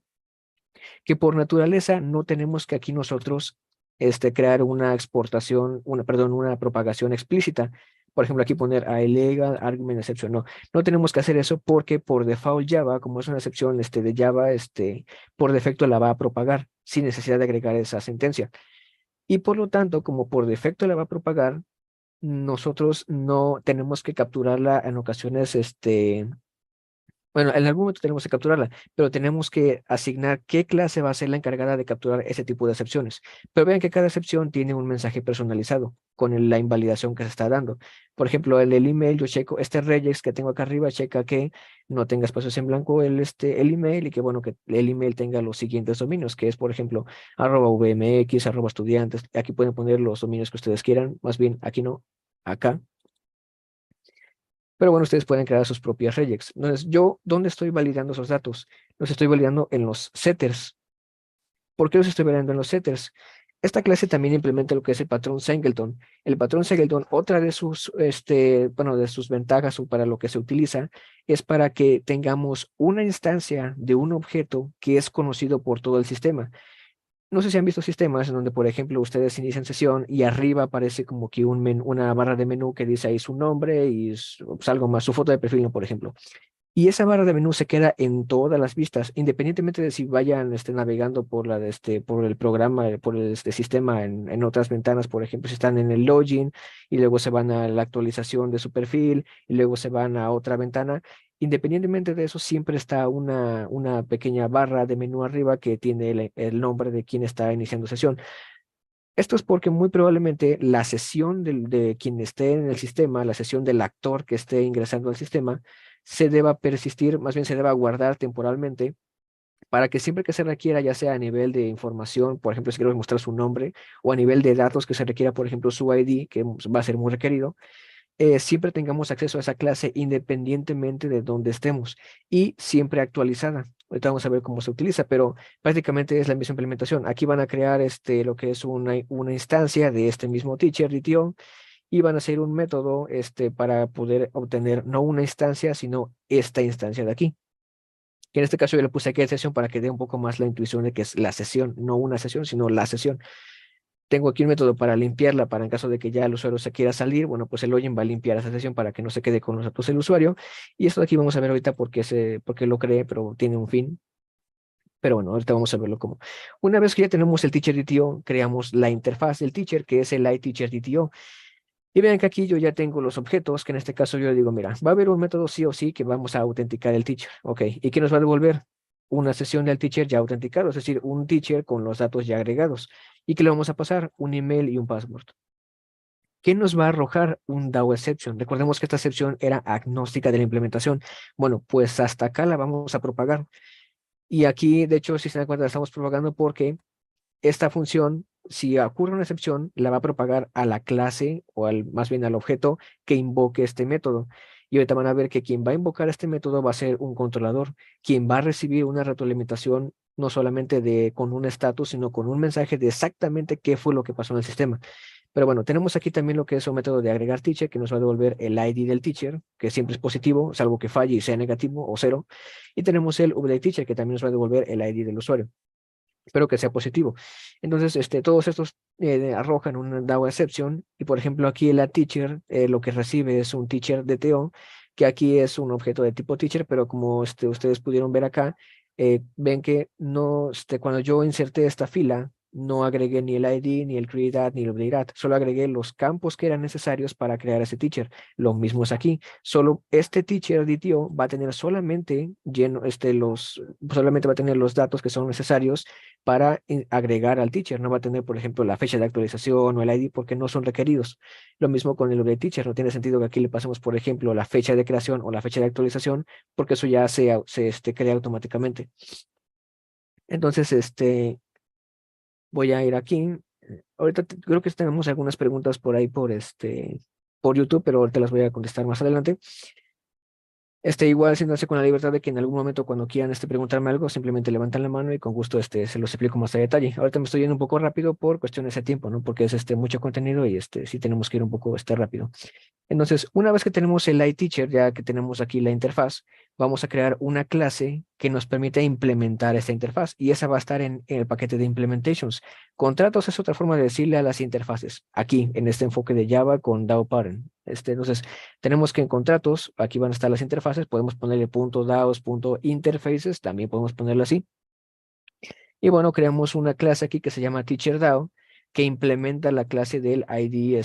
que por naturaleza no tenemos que aquí nosotros crear una exportación, una propagación explícita. Por ejemplo, aquí poner a illegal argument exception. No tenemos que hacer eso porque por default Java, como es una excepción de Java, por defecto la va a propagar sin necesidad de agregar esa sentencia. Y por lo tanto, como por defecto la va a propagar, nosotros no tenemos que capturarla en ocasiones, bueno, en algún momento tenemos que capturarla, pero tenemos que asignar qué clase va a ser la encargada de capturar ese tipo de excepciones. Pero vean que cada excepción tiene un mensaje personalizado con la invalidación que se está dando. Por ejemplo, el email, yo checo este regex que tengo acá arriba, checa que no tenga espacios en blanco el email y que, bueno, que el email tenga los siguientes dominios, que es, por ejemplo, @vmx, @estudiantes. Aquí pueden poner los dominios que ustedes quieran, más bien aquí no, acá. Pero bueno, ustedes pueden crear sus propias regex. Entonces, ¿dónde estoy validando esos datos? Los estoy validando en los setters. ¿Por qué los estoy validando en los setters? Esta clase también implementa lo que es el patrón Singleton. El patrón Singleton, otra de sus, bueno, de sus ventajas o para lo que se utiliza, es para que tengamos una instancia de un objeto que es conocido por todo el sistema. No sé si han visto sistemas en donde, por ejemplo, ustedes inician sesión y arriba aparece como que una barra de menú que dice ahí su nombre y pues, algo más, su foto de perfil, ¿no? Por ejemplo. Y esa barra de menú se queda en todas las vistas, independientemente de si vayan navegando por el programa, por el sistema en otras ventanas, por ejemplo, si están en el login y luego se van a la actualización de su perfil y luego se van a otra ventana. Independientemente de eso, siempre está una pequeña barra de menú arriba que tiene el nombre de quien está iniciando sesión. Esto es porque muy probablemente la sesión de quien esté en el sistema, la sesión del actor que esté ingresando al sistema, se deba persistir, más bien se deba guardar temporalmente para que siempre que se requiera, ya sea a nivel de información, por ejemplo, si quiero mostrar su nombre, o a nivel de datos que se requiera, por ejemplo, su ID, que va a ser muy requerido, siempre tengamos acceso a esa clase independientemente de dónde estemos y siempre actualizada. Ahorita vamos a ver cómo se utiliza, pero prácticamente es la misma implementación. Aquí van a crear lo que es una instancia de este mismo teacher DTO y van a hacer un método para poder obtener no una instancia, sino esta instancia de aquí. Que en este caso yo le puse aquí sesión para que dé un poco más la intuición de que es la sesión, no una sesión, sino la sesión. Tengo aquí un método para limpiarla, para en caso de que ya el usuario se quiera salir, bueno, pues el login va a limpiar esa sesión para que no se quede con los datos del usuario. Y esto de aquí vamos a ver ahorita por qué lo creé, pero tiene un fin. Pero bueno, ahorita vamos a verlo como. Una vez que ya tenemos el teacher DTO, creamos la interfaz del teacher, que es el iTeacher DTO. Y vean que aquí yo ya tengo los objetos, que en este caso yo digo, mira, va a haber un método sí o sí que vamos a autenticar el teacher. Ok, ¿y qué nos va a devolver? Una sesión del teacher ya autenticado, es decir, un teacher con los datos ya agregados. ¿Y qué le vamos a pasar? Un email y un password. ¿Qué nos va a arrojar un DAO exception? Recordemos que esta excepción era agnóstica de la implementación. Bueno, pues hasta acá la vamos a propagar. Y aquí, de hecho, si se dan cuenta, la estamos propagando porque esta función, si ocurre una excepción, la va a propagar a la clase o más bien al objeto que invoque este método. Y ahorita van a ver que quien va a invocar este método va a ser un controlador. Quien va a recibir una retroalimentación no solamente con un estatus, sino con un mensaje de exactamente qué fue lo que pasó en el sistema. Pero bueno, tenemos aquí también lo que es un método de agregar teacher, que nos va a devolver el ID del teacher, que siempre es positivo, salvo que falle y sea negativo o cero. Y tenemos el update teacher, que también nos va a devolver el ID del usuario. Espero que sea positivo. Entonces, todos estos arrojan una DAO exception, y por ejemplo aquí la teacher lo que recibe es un teacher DTO, que aquí es un objeto de tipo teacher, pero como ustedes pudieron ver acá, ven que no, cuando yo inserté esta fila, no agregué ni el ID, ni el create ni el update, solo agregué los campos que eran necesarios para crear ese teacher. Lo mismo es aquí, solo este teacher DTO va a tener solamente solamente va a tener los datos que son necesarios para agregar al teacher. No va a tener, por ejemplo, la fecha de actualización o el ID porque no son requeridos. Lo mismo con el update teacher. No tiene sentido que aquí le pasemos, por ejemplo, la fecha de creación o la fecha de actualización porque eso ya se crea automáticamente. Entonces, voy a ir aquí. Ahorita creo que tenemos algunas preguntas por ahí por YouTube, pero ahorita las voy a contestar más adelante. Igual siéntanse con la libertad de que en algún momento cuando quieran preguntarme algo, simplemente levantan la mano y con gusto se los explico más a detalle. Ahorita me estoy yendo un poco rápido por cuestiones de tiempo, ¿no? Porque es mucho contenido y sí tenemos que ir un poco rápido. Entonces, una vez que tenemos el iTeacher, ya que tenemos aquí la interfaz, vamos a crear una clase que nos permite implementar esta interfaz y esa va a estar en el paquete de implementations. Contratos es otra forma de decirle a las interfaces, aquí en este enfoque de Java con DAO parent. Entonces, tenemos que en contratos, aquí van a estar las interfaces, podemos ponerle .daos, .interfaces, también podemos ponerlo así. Y bueno, creamos una clase aquí que se llama TeacherDAO, que implementa la clase del ID,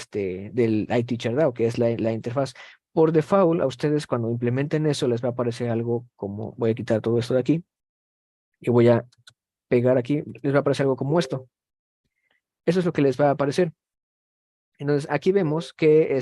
del iTeacherDAO, que es la interfaz. Por default, a ustedes cuando implementen eso, les va a aparecer algo como, voy a quitar todo esto de aquí, y voy a pegar aquí, les va a aparecer algo como esto. Eso es lo que les va a aparecer. Entonces, aquí vemos que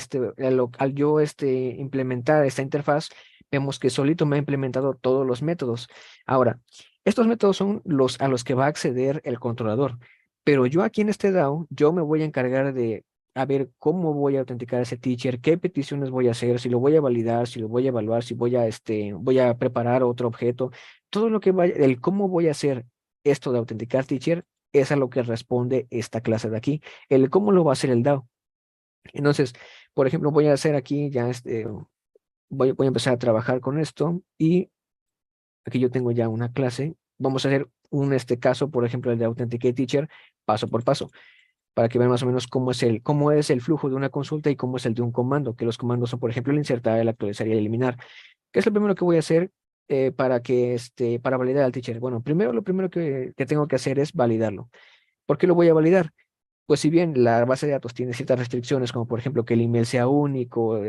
al yo implementar esta interfaz, vemos que solito me ha implementado todos los métodos. Ahora, estos métodos son los a los que va a acceder el controlador. Pero yo aquí en este DAO, yo me voy a encargar de a ver cómo voy a autenticar a ese teacher, qué peticiones voy a hacer, si lo voy a validar, si lo voy a evaluar, si voy a preparar otro objeto. Todo lo que vaya, el cómo voy a hacer esto de autenticar teacher, es a lo que responde esta clase de aquí. El cómo lo va a hacer el DAO. Entonces, por ejemplo, voy a hacer aquí ya voy a empezar a trabajar con esto y aquí yo tengo ya una clase. Vamos a hacer caso, por ejemplo, el de Authenticate Teacher, paso por paso, para que vean más o menos cómo es el flujo de una consulta y cómo es el de un comando, que los comandos son, por ejemplo, el insertar, el actualizar y el eliminar. ¿Qué es lo primero que voy a hacer para validar al teacher? Bueno, lo primero que tengo que hacer es validarlo. ¿Por qué lo voy a validar? Pues si bien la base de datos tiene ciertas restricciones, como por ejemplo que el email sea único,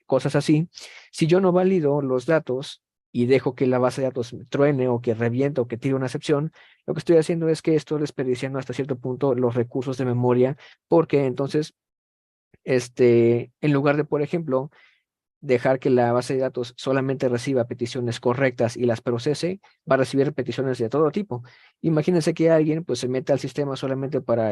cosas así, si yo no valido los datos y dejo que la base de datos truene o que reviente o que tire una excepción, lo que estoy haciendo es que estoy desperdiciando hasta cierto punto los recursos de memoria, porque entonces, en lugar de, por ejemplo, dejar que la base de datos solamente reciba peticiones correctas y las procese, va a recibir peticiones de todo tipo. Imagínense que alguien pues se mete al sistema solamente para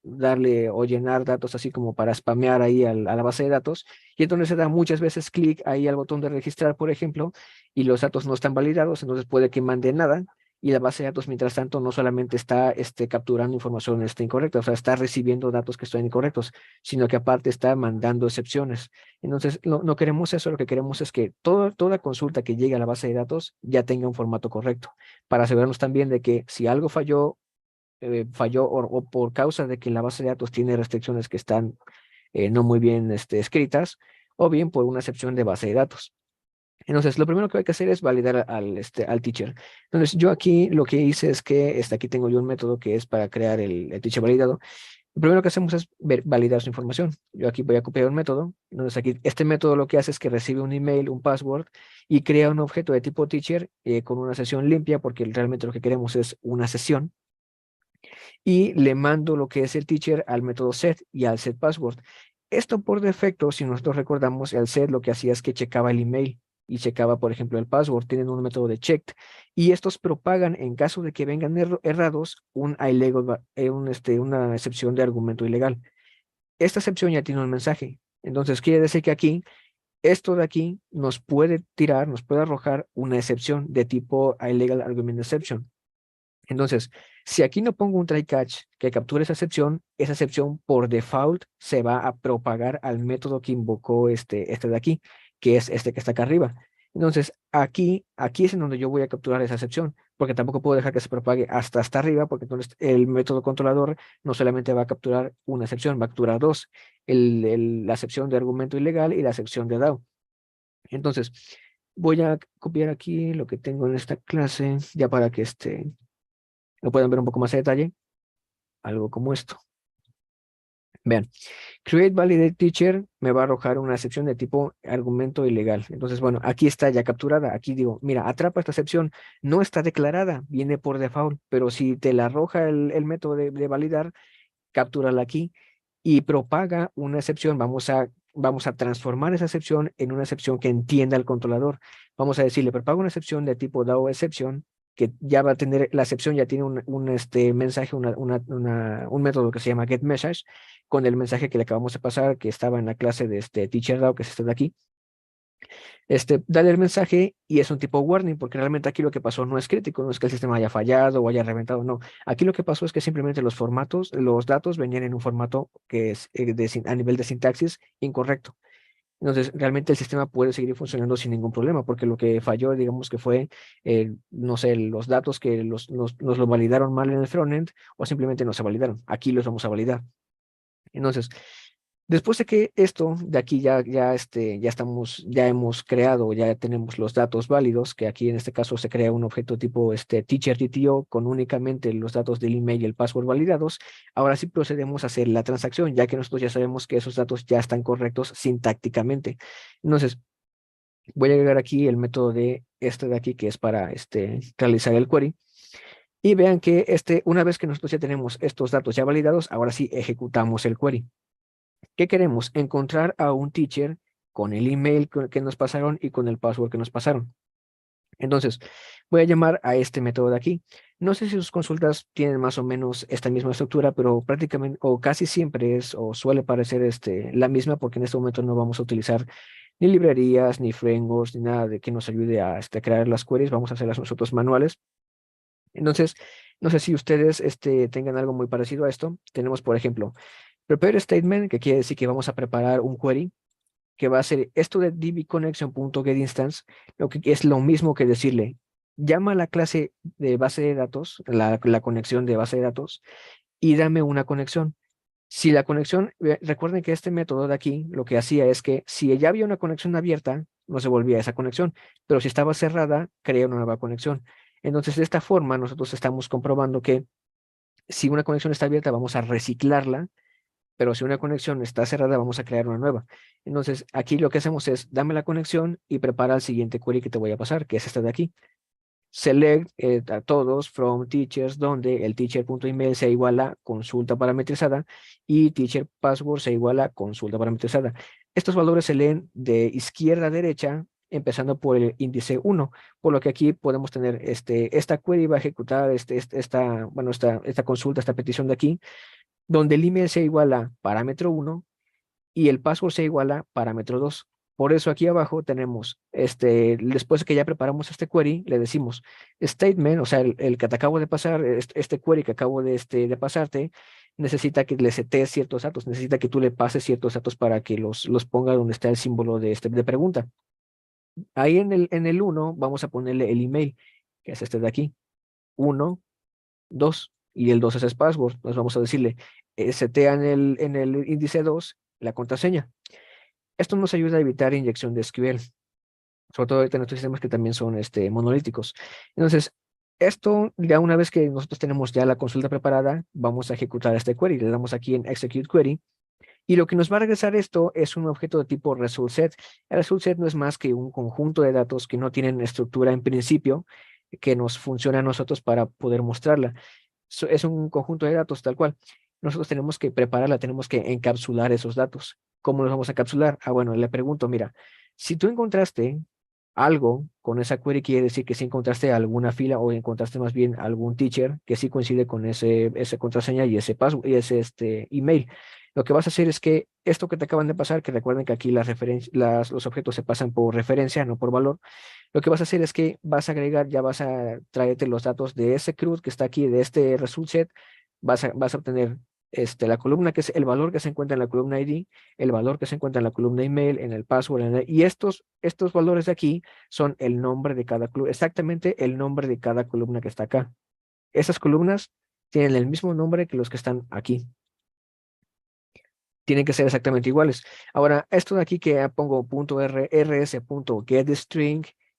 darle o llenar datos así como para spamear ahí a la base de datos, y entonces se da muchas veces clic ahí al botón de registrar, por ejemplo, y los datos no están validados, entonces puede que mande nada. Y la base de datos, mientras tanto, no solamente está capturando información incorrecta, o sea, está recibiendo datos que están incorrectos, sino que aparte está mandando excepciones. Entonces, no queremos eso, lo que queremos es que toda consulta que llegue a la base de datos ya tenga un formato correcto, para asegurarnos también de que si algo falló o por causa de que la base de datos tiene restricciones que están no muy bien escritas, o bien por una excepción de base de datos. Entonces, lo primero que hay que hacer es validar al teacher. Entonces, yo aquí lo que hice es que aquí tengo yo un método que es para crear el teacher validado. Lo primero que hacemos es validar su información. Yo aquí voy a copiar un método. Entonces aquí este método lo que hace es que recibe un email, un password y crea un objeto de tipo teacher con una sesión limpia, porque realmente lo que queremos es una sesión. Y le mando lo que es el teacher al método set y al set password. Esto por defecto, si nosotros recordamos, el set lo que hacía es que checaba el email y checaba, por ejemplo, el password. Tienen un método de checked y estos propagan en caso de que vengan errados una excepción de argumento ilegal. Esta excepción ya tiene un mensaje. Entonces quiere decir que aquí, esto de aquí nos puede arrojar una excepción de tipo illegal argument exception. Entonces, si aquí no pongo un try catch que capture esa excepción por default se va a propagar al método que invocó este de aquí, que es este que está acá arriba. Entonces, aquí es en donde yo voy a capturar esa excepción, porque tampoco puedo dejar que se propague hasta arriba, porque entonces el método controlador no solamente va a capturar una excepción, va a capturar dos, la excepción de argumento ilegal y la excepción de DAO. Entonces, voy a copiar aquí lo que tengo en esta clase, ya para que lo puedan ver un poco más a detalle, algo como esto. Vean, create validate teacher me va a arrojar una excepción de tipo argumento ilegal. Entonces, bueno, aquí está ya capturada. Aquí digo, mira, atrapa esta excepción. No está declarada, viene por default, pero si te la arroja el método de validar, captúrala aquí y propaga una excepción. Vamos a transformar esa excepción en una excepción que entienda el controlador. Vamos a decirle, propaga una excepción de tipo DAO exception, que ya va a tener, la excepción ya tiene un mensaje, un método que se llama getMessage, con el mensaje que le acabamos de pasar, que estaba en la clase de teacher DAO, que es este de aquí. Dale el mensaje y es un tipo warning, porque realmente aquí lo que pasó no es crítico, no es que el sistema haya fallado o haya reventado, no. Aquí lo que pasó es que simplemente los datos venían en un formato que es a nivel de sintaxis incorrecto. Entonces, realmente el sistema puede seguir funcionando sin ningún problema, porque lo que falló, digamos que fue, no sé, los datos que nos lo validaron mal en el frontend o simplemente no se validaron. Aquí los vamos a validar. Entonces, después de que esto de aquí ya hemos creado, ya tenemos los datos válidos, que aquí en este caso se crea un objeto tipo teacher TTO con únicamente los datos del email y el password validados. Ahora sí procedemos a hacer la transacción, ya que nosotros ya sabemos que esos datos ya están correctos sintácticamente. Entonces, voy a agregar aquí el método de de aquí, que es para realizar el query. Y vean que una vez que nosotros ya tenemos estos datos ya validados, ahora sí ejecutamos el query. ¿Qué queremos? Encontrar a un teacher con el email que nos pasaron y con el password que nos pasaron. Entonces, voy a llamar a este método de aquí. No sé si sus consultas tienen más o menos esta misma estructura, pero prácticamente o casi siempre es o suele parecer la misma, porque en este momento no vamos a utilizar ni librerías, ni frameworks, ni nada de que nos ayude a crear las queries. Vamos a hacerlas nosotros manuales. Entonces, no sé si ustedes tengan algo muy parecido a esto. Tenemos, por ejemplo, prepare statement, que quiere decir que vamos a preparar un query que va a ser esto de dbconnection.getInstance, lo que es lo mismo que decirle, llama a la clase de base de datos, la conexión de base de datos, y dame una conexión. Si la conexión, recuerden que este método de aquí lo que hacía es que si ya había una conexión abierta, no se volvía esa conexión, pero si estaba cerrada, crea una nueva conexión. Entonces, de esta forma, nosotros estamos comprobando que si una conexión está abierta, vamos a reciclarla, pero si una conexión está cerrada, vamos a crear una nueva. Entonces, aquí lo que hacemos es, dame la conexión y prepara el siguiente query que te voy a pasar, que es este de aquí. Select a todos from teachers, donde el teacher.email sea igual a consulta parametrizada y teacher password sea igual a consulta parametrizada. Estos valores se leen de izquierda a derecha, empezando por el índice 1, por lo que aquí podemos tener esta query va a ejecutar esta consulta, esta petición de aquí, donde el email sea igual a parámetro 1 y el password sea igual a parámetro 2. Por eso aquí abajo tenemos, después de que ya preparamos este query, le decimos statement, o sea, el que te acabo de pasar, este query que acabo de pasarte, necesita que le setees ciertos datos, necesita que tú le pases ciertos datos para que los ponga donde está el símbolo de pregunta. Ahí en el 1 vamos a ponerle el email, que es este de aquí, 1, 2, y el 2 es el password. Nos vamos a decirle, setea en el índice 2 la contraseña. Esto nos ayuda a evitar inyección de SQL, sobre todo ahorita en estos sistemas que también son monolíticos. Entonces, esto ya una vez que nosotros tenemos ya la consulta preparada, vamos a ejecutar este query. Le damos aquí en Execute Query. Y lo que nos va a regresar esto es un objeto de tipo result set. El result set no es más que un conjunto de datos que no tienen estructura en principio, que nos funciona a nosotros para poder mostrarla. Es un conjunto de datos tal cual. Nosotros tenemos que prepararla, tenemos que encapsular esos datos. ¿Cómo los vamos a encapsular? Ah, bueno, le pregunto, mira, si tú encontraste algo con esa query, quiere decir que si encontraste alguna fila o encontraste más bien algún teacher que sí coincide con esa contraseña y ese password y ese email. Lo que vas a hacer es que esto que te acaban de pasar, que recuerden que aquí los objetos se pasan por referencia, no por valor, lo que vas a hacer es que vas a agregar, ya vas a traerte los datos de ese CRUD que está aquí, de este result set, vas a obtener la columna que es el valor que se encuentra en la columna ID, el valor que se encuentra en la columna email, en el password, y estos valores de aquí son el nombre de cada columna, exactamente el nombre de cada columna que está acá. Esas columnas tienen el mismo nombre que los que están aquí. Tienen que ser exactamente iguales. Ahora, esto de aquí que pongo .rs.getString,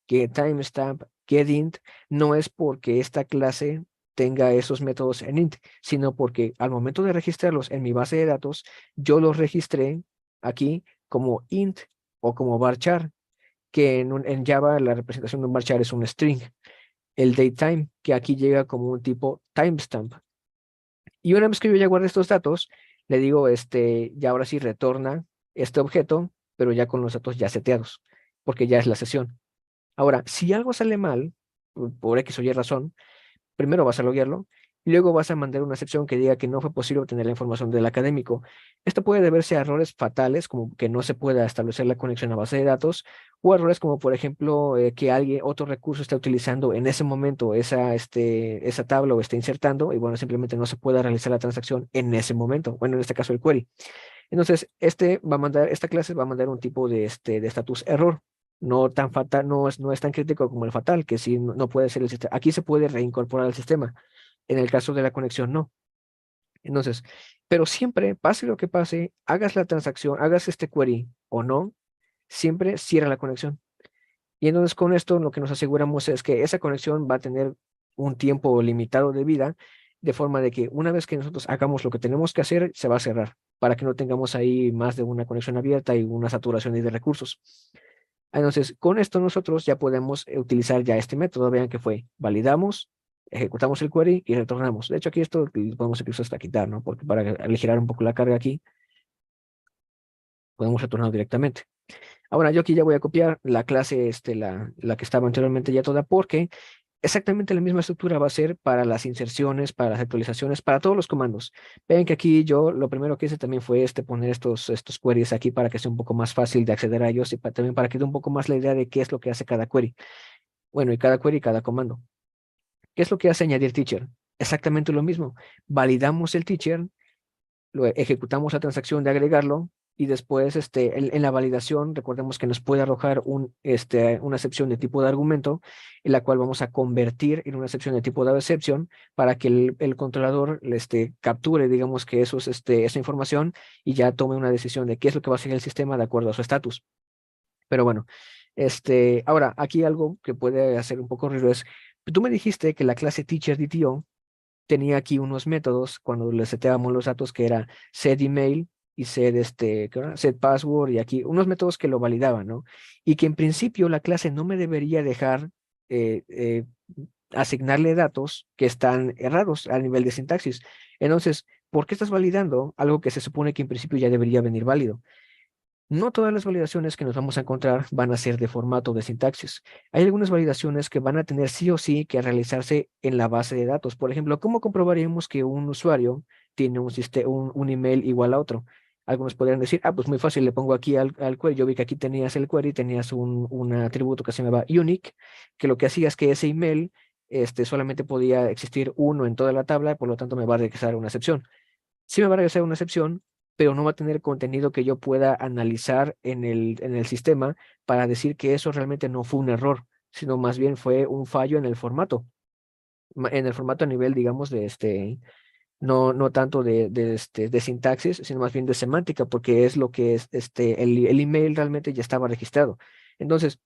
getTimestamp, getInt, no es porque esta clase tenga esos métodos en int, sino porque al momento de registrarlos en mi base de datos, yo los registré aquí como int o como varchar, que en Java la representación de un varchar es un string. El datetime, que aquí llega como un tipo timestamp. Y una vez que yo ya guardé estos datos, le digo, ya ahora sí retorna este objeto, pero ya con los datos ya seteados, porque ya es la sesión. Ahora, si algo sale mal, por X o Y razón, primero vas a loguearlo y luego vas a mandar una excepción que diga que no fue posible obtener la información del académico. Esto puede deberse a errores fatales, como que no se pueda establecer la conexión a base de datos, o errores como, por ejemplo, que otro recurso está utilizando en ese momento esa tabla o está insertando, y bueno, simplemente no se pueda realizar la transacción en ese momento, bueno, en este caso el query. Entonces, esta clase va a mandar un tipo de status error. No tan fatal, no es tan crítico como el fatal, que sí no puede ser el sistema. Aquí se puede reincorporar al sistema. En el caso de la conexión, no. Entonces, pero siempre, pase lo que pase, hagas la transacción, hagas este query o no, siempre cierra la conexión. Y entonces con esto lo que nos aseguramos es que esa conexión va a tener un tiempo limitado de vida, de forma de que una vez que nosotros hagamos lo que tenemos que hacer, se va a cerrar, para que no tengamos ahí más de una conexión abierta y una saturación de recursos. Entonces, con esto nosotros ya podemos utilizar ya este método. Vean que fue, validamos, ejecutamos el query y retornamos. De hecho, aquí esto lo podemos incluso hasta quitar, ¿no? Porque para aligerar un poco la carga aquí, podemos retornar directamente. Ahora, yo aquí ya voy a copiar la clase, la que estaba anteriormente ya toda, porque exactamente la misma estructura va a ser para las inserciones, para las actualizaciones, para todos los comandos. Ven que aquí yo lo primero que hice también fue poner estos queries aquí para que sea un poco más fácil de acceder a ellos y también para que dé un poco más la idea de qué es lo que hace cada query. Bueno, y cada query y cada comando. ¿Qué es lo que hace añadir teacher? Exactamente lo mismo. Validamos el teacher, lo ejecutamos la transacción de agregarlo y después en la validación recordemos que nos puede arrojar una excepción de tipo de argumento en la cual vamos a convertir en una excepción de tipo de exception para que el controlador capture digamos que esa información y ya tome una decisión de qué es lo que va a hacer el sistema de acuerdo a su estatus. Pero bueno, ahora aquí algo que puede hacer un poco ruido es, tú me dijiste que la clase teacher DTO tenía aquí unos métodos cuando le seteábamos los datos que era set email y ¿qué era? Set password y aquí unos métodos que lo validaban, ¿no? Y que en principio la clase no me debería dejar eh, eh, asignarle datos que están errados a nivel de sintaxis. Entonces, ¿por qué estás validando algo que se supone que en principio ya debería venir válido? No todas las validaciones que nos vamos a encontrar van a ser de formato de sintaxis. Hay algunas validaciones que van a tener sí o sí que realizarse en la base de datos. Por ejemplo, ¿cómo comprobaríamos que un usuario tiene un email igual a otro? Algunos podrían decir, pues muy fácil, le pongo aquí al query. Yo vi que aquí tenías el query, tenías un atributo que se llamaba unique, que lo que hacía es que ese email solamente podía existir uno en toda la tabla, por lo tanto me va a regresar una excepción. Sí me va a regresar una excepción, pero no va a tener contenido que yo pueda analizar en el sistema para decir que eso realmente no fue un error, sino más bien fue un fallo en el formato. En el formato a nivel, digamos, no tanto de sintaxis, sino más bien de semántica, porque es lo que es el email realmente ya estaba registrado. Entonces,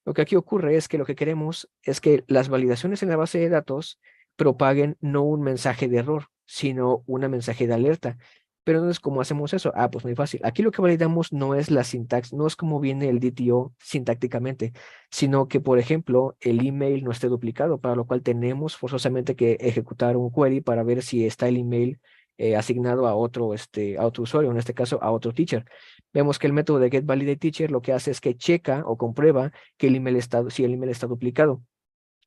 lo que aquí ocurre es que lo que queremos es que las validaciones en la base de datos propaguen no un mensaje de error, sino un mensaje de alerta. Pero entonces, ¿cómo hacemos eso? Pues muy fácil. Aquí lo que validamos no es la sintaxis, no es como viene el DTO sintácticamente, sino que, por ejemplo, el email no esté duplicado, para lo cual tenemos forzosamente que ejecutar un query para ver si está el email asignado a otro usuario, en este caso a otro teacher. Vemos que el método de getValidateTeacher lo que hace es que checa o comprueba que si el email está duplicado.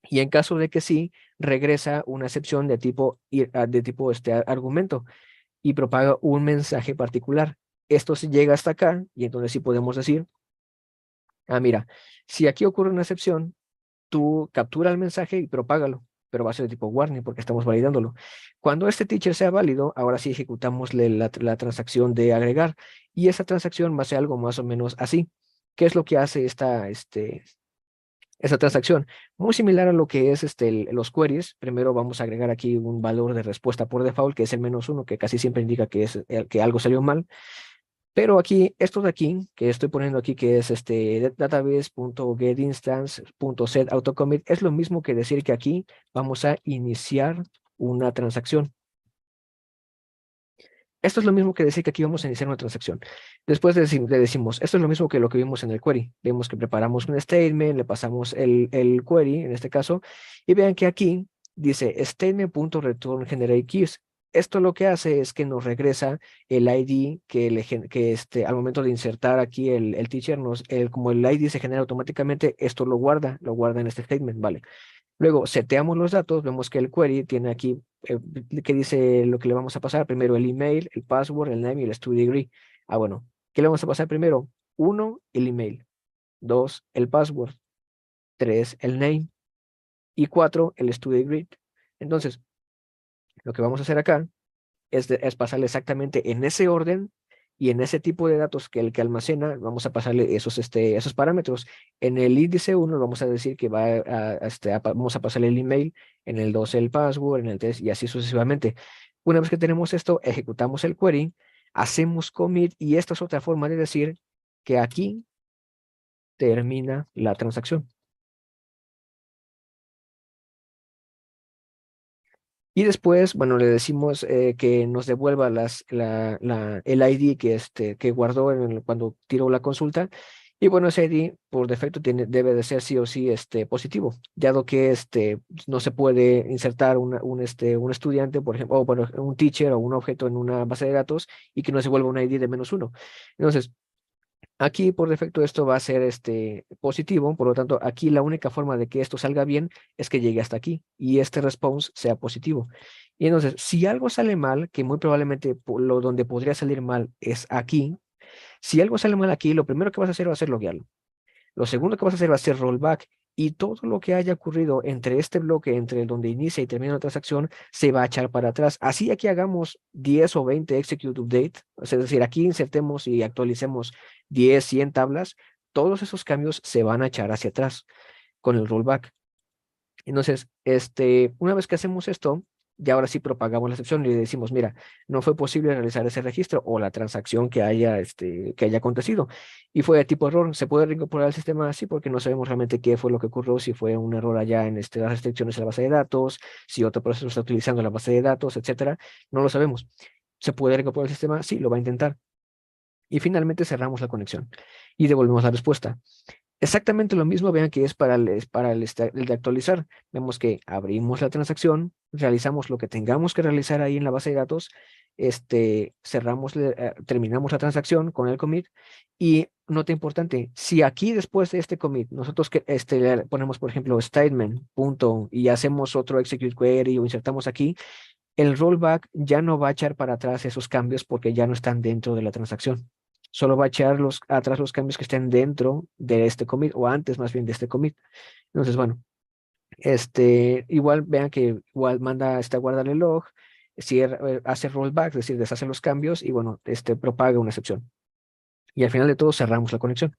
Y en caso de que sí, regresa una excepción de tipo argumento. y propaga un mensaje particular. Esto se llega hasta acá y entonces sí podemos decir, mira, si aquí ocurre una excepción, tú captura el mensaje y propágalo, pero va a ser de tipo warning porque estamos validándolo. Cuando este teacher sea válido, ahora sí ejecutamos la transacción de agregar y esa transacción va a ser algo más o menos así. ¿Qué es lo que hace esa transacción? Muy similar a lo que es los queries. Primero vamos a agregar aquí un valor de respuesta por default, que es el -1, que casi siempre indica que, que algo salió mal. Pero aquí, esto de aquí, que estoy poniendo aquí, que es database.getInstance.setAutocommit, es lo mismo que decir que aquí vamos a iniciar una transacción. Esto es lo mismo que decir que aquí vamos a iniciar una transacción. Después le decimos, esto es lo mismo que lo que vimos en el query. Vemos que preparamos un statement, le pasamos el query, en este caso, y vean que aquí dice statement.return generate keys. Esto lo que hace es que nos regresa el ID que al momento de insertar aquí el teacher, como el ID se genera automáticamente, esto lo guarda en este statement, ¿vale? Luego seteamos los datos, vemos que el query tiene aquí que dice lo que le vamos a pasar. Primero el email, el password, el name y el study degree. Bueno, ¿qué le vamos a pasar primero? 1, el email. 2, el password. 3, el name. Y 4, el study degree. Entonces, lo que vamos a hacer acá es pasarle exactamente en ese orden y en ese tipo de datos que el que almacena, vamos a pasarle esos parámetros. En el índice 1 vamos a decir que vamos a pasarle el email, en el 2 el password, en el 3 y así sucesivamente. Una vez que tenemos esto, ejecutamos el query, hacemos commit y esta es otra forma de decir que aquí termina la transacción. Y después, bueno, le decimos que nos devuelva el ID que guardó cuando tiró la consulta. Y bueno, ese ID por defecto debe de ser sí o sí positivo, dado que no se puede insertar un estudiante, por ejemplo, o bueno, un teacher o un objeto en una base de datos y que no se vuelva un ID de -1. Entonces, aquí por defecto esto va a ser positivo, por lo tanto aquí la única forma de que esto salga bien es que llegue hasta aquí y este response sea positivo. Y entonces, si algo sale mal, que muy probablemente donde podría salir mal es aquí, si algo sale mal aquí, lo primero que vas a hacer va a ser loguearlo. Lo segundo que vas a hacer va a ser rollback y todo lo que haya ocurrido entre este bloque, entre donde inicia y termina la transacción, se va a echar para atrás. Así aquí hagamos 10 o 20 execute update, es decir, aquí insertemos y actualicemos 10, 100 tablas, todos esos cambios se van a echar hacia atrás con el rollback. Entonces, una vez que hacemos esto, ya ahora sí propagamos la excepción y le decimos, mira, no fue posible realizar ese registro o la transacción que haya acontecido. Y fue de tipo error. ¿Se puede reincorporar al sistema? Sí, porque no sabemos realmente qué fue lo que ocurrió, si fue un error allá en las restricciones de la base de datos, si otro proceso está utilizando la base de datos, etcétera. No lo sabemos. ¿Se puede reincorporar al sistema? Sí, lo va a intentar. Y finalmente cerramos la conexión y devolvemos la respuesta. Exactamente lo mismo, vean que es para el de actualizar. Vemos que abrimos la transacción, realizamos lo que tengamos que realizar ahí en la base de datos, terminamos la transacción con el commit y nota importante, si aquí después de este commit nosotros le ponemos, por ejemplo, statement, punto, y hacemos otro execute query o insertamos aquí, el rollback ya no va a echar para atrás esos cambios porque ya no están dentro de la transacción. Solo va a echar atrás los cambios que estén dentro de este commit o antes más bien de este commit. Entonces, bueno, igual vean que igual manda guardar el log, hace rollback, es decir, deshace los cambios y bueno, propaga una excepción. Y al final de todo cerramos la conexión.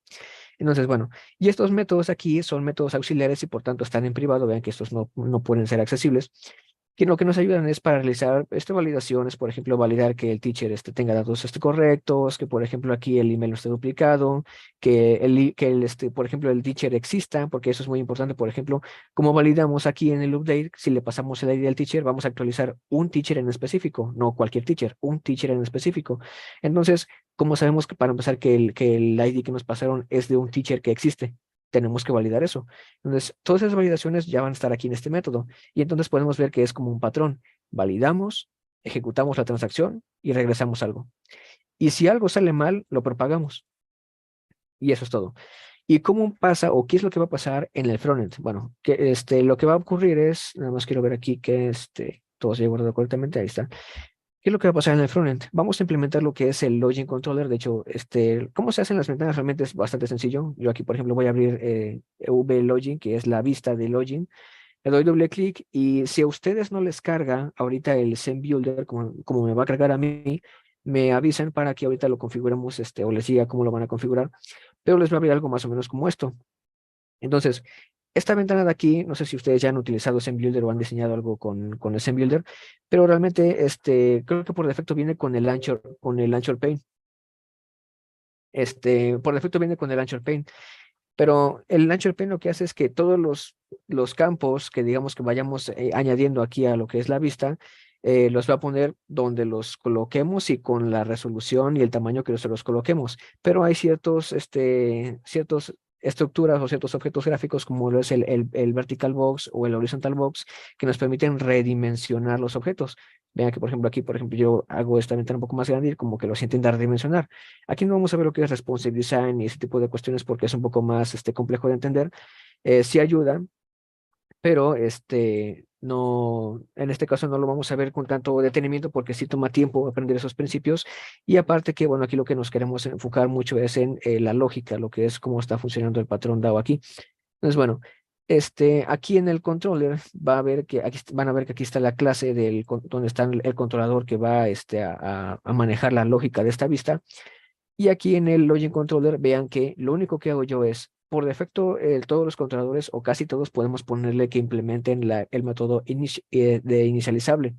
Entonces, bueno, y estos métodos aquí son métodos auxiliares y por tanto están en privado. Vean que estos no pueden ser accesibles. Que lo que nos ayudan es para realizar validaciones, por ejemplo, validar que el teacher tenga datos correctos, que por ejemplo aquí el email no esté duplicado, por ejemplo el teacher exista, porque eso es muy importante. Por ejemplo, como validamos aquí en el update, si le pasamos el ID al teacher, vamos a actualizar un teacher en específico, no cualquier teacher, un teacher en específico. Entonces, ¿cómo sabemos que para empezar que el ID que nos pasaron es de un teacher que existe? Tenemos que validar eso. Entonces, todas esas validaciones ya van a estar aquí en este método. Y entonces podemos ver que es como un patrón. Validamos, ejecutamos la transacción y regresamos algo. Y si algo sale mal, lo propagamos. Y eso es todo. ¿Y cómo pasa o qué es lo que va a pasar en el frontend? Bueno, lo que va a ocurrir es, nada más quiero ver aquí que todo se haya guardado correctamente, ahí está. ¿Qué es lo que va a pasar en el frontend? Vamos a implementar lo que es el login controller. De hecho, cómo se hacen las ventanas realmente es bastante sencillo. Yo aquí, por ejemplo, voy a abrir VLogin, que es la vista de login. Le doy doble clic y si a ustedes no les carga ahorita el Builder, como me va a cargar a mí, me avisan para que ahorita lo configuremos o les diga cómo lo van a configurar. Pero les va a abrir algo más o menos como esto. Entonces, esta ventana de aquí, no sé si ustedes ya han utilizado SendBuilder o han diseñado algo con el SendBuilder, pero realmente creo que por defecto viene con el Launcher Pane. Por defecto viene con el Launcher Pane, pero el Launcher Pane lo que hace es que todos los campos que digamos que vayamos añadiendo aquí a lo que es la vista, los va a poner donde los coloquemos y con la resolución y el tamaño que se los coloquemos. Pero hay ciertos estructuras o ciertos objetos gráficos como lo es el vertical box o el horizontal box que nos permiten redimensionar los objetos. Vean que, por ejemplo, aquí, por ejemplo, yo hago esta ventana un poco más grande y como que los intenta redimensionar. Aquí no vamos a ver lo que es responsive design y ese tipo de cuestiones porque es un poco más complejo de entender. Sí ayuda, pero no, en este caso no lo vamos a ver con tanto detenimiento porque sí toma tiempo aprender esos principios. Y aparte que, bueno, aquí lo que nos queremos enfocar mucho es en la lógica, lo que es cómo está funcionando el patrón DAO aquí. Entonces, bueno, aquí en el controller va a ver que aquí, van a ver que aquí está la clase donde está el controlador que va a manejar la lógica de esta vista. Y aquí en el Login Controller, vean que lo único que hago yo es, por defecto, todos los controladores o casi todos podemos ponerle que implementen el método de inicializable.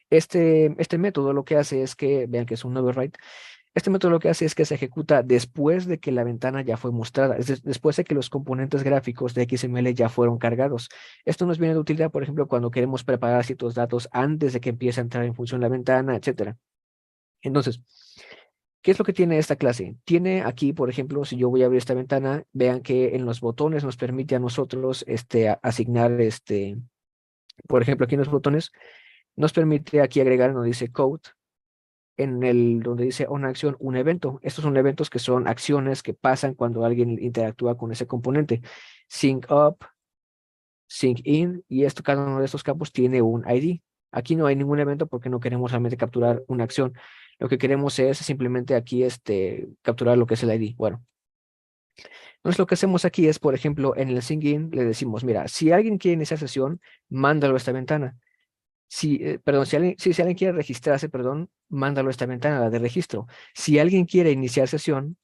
Este método lo que hace es que, vean que es un override, este método lo que hace es que se ejecuta después de que la ventana ya fue mostrada, después de que los componentes gráficos de XML ya fueron cargados. Esto nos viene de utilidad, por ejemplo, cuando queremos preparar ciertos datos antes de que empiece a entrar en función la ventana, etcétera. Entonces, ¿qué es lo que tiene esta clase? Tiene aquí, por ejemplo, si yo voy a abrir esta ventana, vean que en los botones nos permite a nosotros asignar, por ejemplo, aquí en los botones, nos permite aquí agregar donde dice code, donde dice una acción, un evento. Estos son eventos que son acciones que pasan cuando alguien interactúa con ese componente. Sync up, sync in, y cada uno de estos campos tiene un ID. Aquí no hay ningún evento porque no queremos realmente capturar una acción. Lo que queremos es simplemente aquí capturar lo que es el ID. Bueno, entonces lo que hacemos aquí es, por ejemplo, en el sync in le decimos, mira, si alguien quiere iniciar sesión, mándalo a esta ventana. Perdón, si alguien quiere registrarse, perdón, mándalo a esta ventana, la de registro. Si alguien quiere iniciar sesión,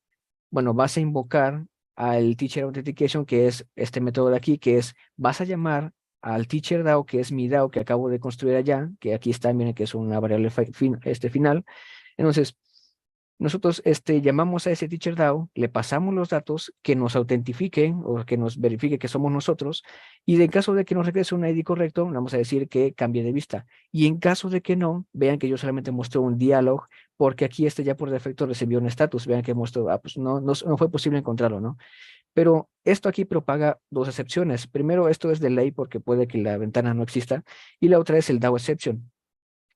bueno, vas a invocar al Teacher Authentication, que es este método de aquí, que es, vas a llamar al Teacher DAO, que es mi DAO que acabo de construir allá, que aquí está, miren que es una variable final. Entonces, nosotros llamamos a ese Teacher DAO, le pasamos los datos que nos autentifiquen o que nos verifique que somos nosotros, y en caso de que nos regrese un ID correcto, vamos a decir que cambie de vista. Y en caso de que no, vean que yo solamente muestro un diálogo, porque aquí ya por defecto recibió un estatus. Vean que muestro, pues no fue posible encontrarlo, ¿no? Pero esto aquí propaga dos excepciones. Primero, esto es de ley porque puede que la ventana no exista, y la otra es el DAO exception.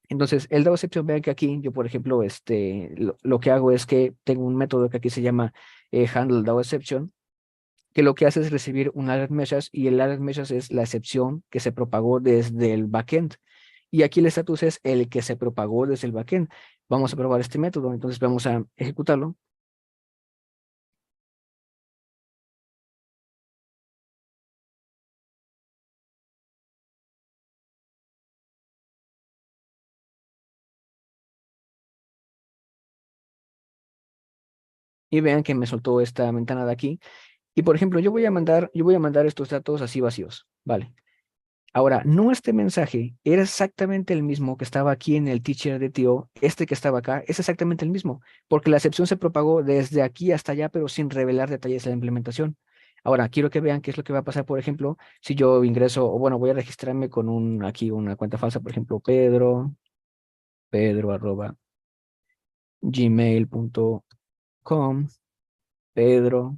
Entonces, el DAO exception, vean que aquí yo, por ejemplo, lo que hago es que tengo un método que aquí se llama handle DAO exception, que lo que hace es recibir un alert message, y el alert message es la excepción que se propagó desde el backend. Y aquí el estatus es el que se propagó desde el backend. Vamos a probar este método, entonces vamos a ejecutarlo. Y vean que me soltó esta ventana de aquí. Y por ejemplo, yo voy a mandar estos datos así vacíos, ¿vale? Ahora, no, este mensaje era exactamente el mismo que estaba aquí en el teacher de tío, que estaba acá, es exactamente el mismo, porque la excepción se propagó desde aquí hasta allá, pero sin revelar detalles de la implementación. Ahora, quiero que vean qué es lo que va a pasar, por ejemplo, si yo ingreso, o bueno, voy a registrarme con aquí una cuenta falsa, por ejemplo, pedro@gmail.com, Pedro,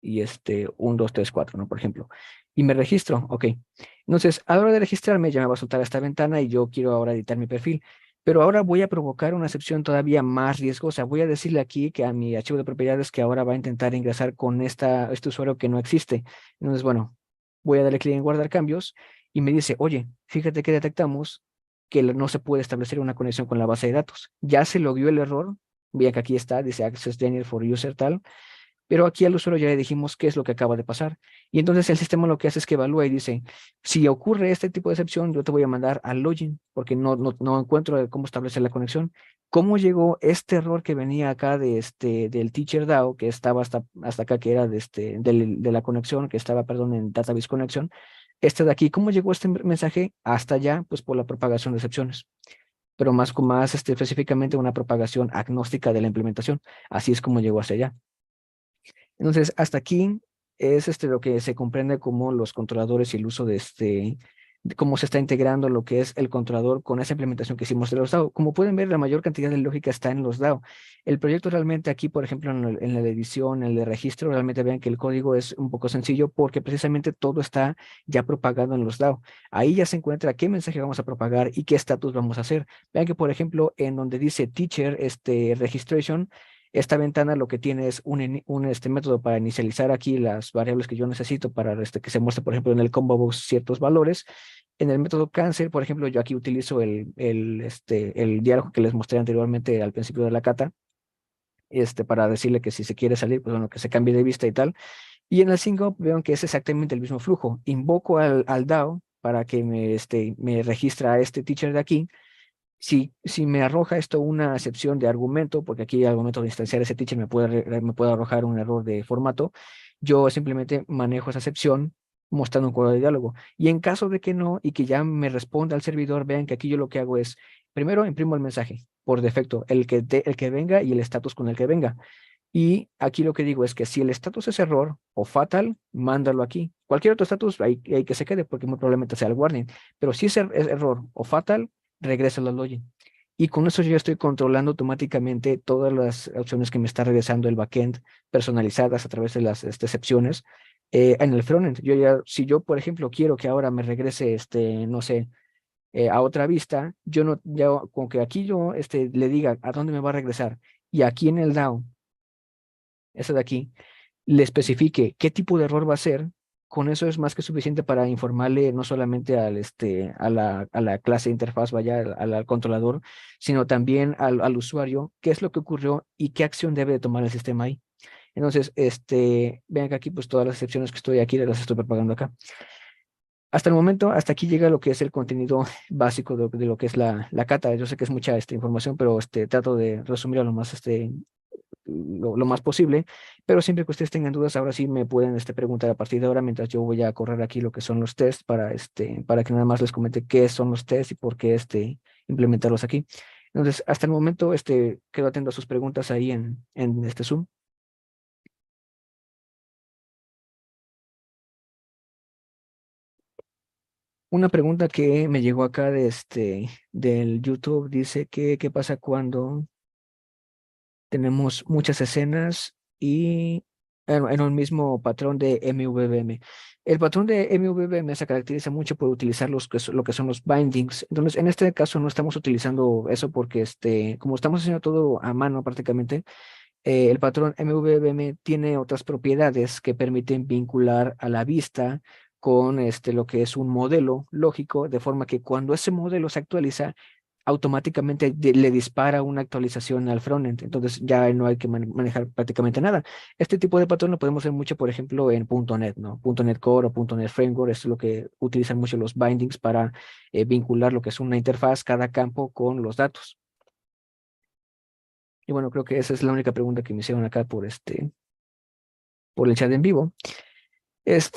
y 1, 2, 3, 4, ¿no? Por ejemplo. Y me registro, ok. Entonces, a la hora de registrarme ya me va a soltar esta ventana y yo quiero ahora editar mi perfil. Pero ahora voy a provocar una excepción todavía más riesgosa. Voy a decirle aquí que a mi archivo de propiedades que ahora va a intentar ingresar con este usuario que no existe. Entonces, bueno, voy a darle clic en guardar cambios y me dice, oye, fíjate que detectamos que no se puede establecer una conexión con la base de datos. Ya se logueó el error, vean que aquí está, dice access denied for user tal, pero aquí al usuario ya le dijimos qué es lo que acaba de pasar. Y entonces el sistema lo que hace es que evalúa y dice, si ocurre este tipo de excepción, yo te voy a mandar al login, porque no encuentro cómo establecer la conexión. ¿Cómo llegó este error que venía acá del teacher DAO, que estaba hasta acá, que era de la conexión, que estaba, perdón, en database connection? Este de aquí, ¿cómo llegó este mensaje hasta allá? Pues por la propagación de excepciones, pero más específicamente una propagación agnóstica de la implementación. Así es como llegó hacia allá. Entonces, hasta aquí es lo que se comprende como los controladores y el uso de cómo se está integrando lo que es el controlador con esa implementación que hicimos de los DAO. Como pueden ver, la mayor cantidad de lógica está en los DAO. El proyecto realmente aquí, por ejemplo, en la edición, en el registro, realmente vean que el código es un poco sencillo porque precisamente todo está ya propagado en los DAO. Ahí ya se encuentra qué mensaje vamos a propagar y qué estatus vamos a hacer. Vean que, por ejemplo, en donde dice teacher, registration, esta ventana lo que tiene es un método para inicializar aquí las variables que yo necesito para que se muestre, por ejemplo, en el combo box ciertos valores. En el método cancel, por ejemplo, yo aquí utilizo el diálogo que les mostré anteriormente al principio de la cata, para decirle que si se quiere salir, pues bueno, que se cambie de vista y tal. Y en el sync-up veo que es exactamente el mismo flujo. Invoco al DAO para que me registra a este teacher de aquí. Si me arroja esto una excepción de argumento, porque aquí al momento de instanciar ese teacher me puede arrojar un error de formato, yo simplemente manejo esa excepción mostrando un cuadro de diálogo. Y en caso de que no, y que ya me responda al servidor, vean que aquí yo lo que hago es, primero imprimo el mensaje, por defecto, el que venga y el estatus con el que venga. Y aquí lo que digo es que si el estatus es error o fatal, mándalo aquí. Cualquier otro estatus hay que se quede porque muy probablemente sea el warning. Pero si es error o fatal, regresa al login. Y con eso yo ya estoy controlando automáticamente todas las opciones que me está regresando el backend personalizadas a través de las excepciones en el frontend. Si yo, por ejemplo, quiero que ahora me regrese, no sé, a otra vista, yo no, ya con que aquí yo le diga a dónde me va a regresar y aquí en el DAO, eso de aquí, le especifique qué tipo de error va a ser, con eso es más que suficiente para informarle no solamente a la clase de interfaz, vaya, al controlador, sino también al usuario qué es lo que ocurrió y qué acción debe de tomar el sistema ahí. Entonces, vean que aquí pues todas las excepciones que estoy aquí las estoy propagando acá. Hasta el momento, hasta aquí llega lo que es el contenido básico de lo que es la cata. Yo sé que es mucha esta información, pero trato de resumir a lo más lo más posible, pero siempre que ustedes tengan dudas, ahora sí me pueden preguntar a partir de ahora, mientras yo voy a correr aquí lo que son los tests para que nada más les comente qué son los tests y por qué implementarlos aquí. Entonces, hasta el momento, quedo atento a sus preguntas ahí en este Zoom. Una pregunta que me llegó acá del YouTube dice que qué pasa cuando tenemos muchas escenas y en un mismo patrón de MVVM. El patrón de MVVM se caracteriza mucho por utilizar lo que son los bindings. Entonces, en este caso no estamos utilizando eso porque como estamos haciendo todo a mano prácticamente, el patrón MVVM tiene otras propiedades que permiten vincular a la vista con lo que es un modelo lógico, de forma que cuando ese modelo se actualiza, automáticamente le dispara una actualización al frontend. Entonces ya no hay que manejar prácticamente nada. Este tipo de patrón lo podemos ver mucho, por ejemplo, en .NET, ¿no? .NET Core o .NET Framework, esto es lo que utilizan mucho los bindings para vincular lo que es una interfaz, cada campo con los datos. Y bueno, creo que esa es la única pregunta que me hicieron acá por el chat en vivo. Los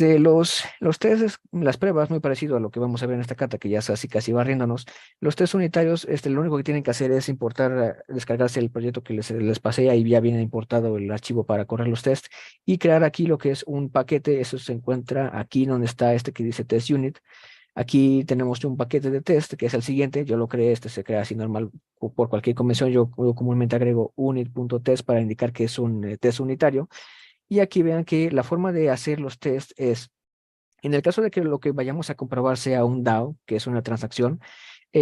tests, las pruebas, muy parecido a lo que vamos a ver en esta cata, que ya es así casi barriéndonos. Los tests unitarios, lo único que tienen que hacer es descargarse el proyecto que les pasé, ahí ya viene importado el archivo para correr los tests, y crear aquí lo que es un paquete. Eso se encuentra aquí donde está que dice test unit. Aquí tenemos un paquete de test, que es el siguiente. Yo lo creé, se crea así normal por cualquier convención. Yo comúnmente agrego unit.test para indicar que es un test unitario. Y aquí vean que la forma de hacer los tests es, en el caso de que lo que vayamos a comprobar sea un DAO, que es una transacción,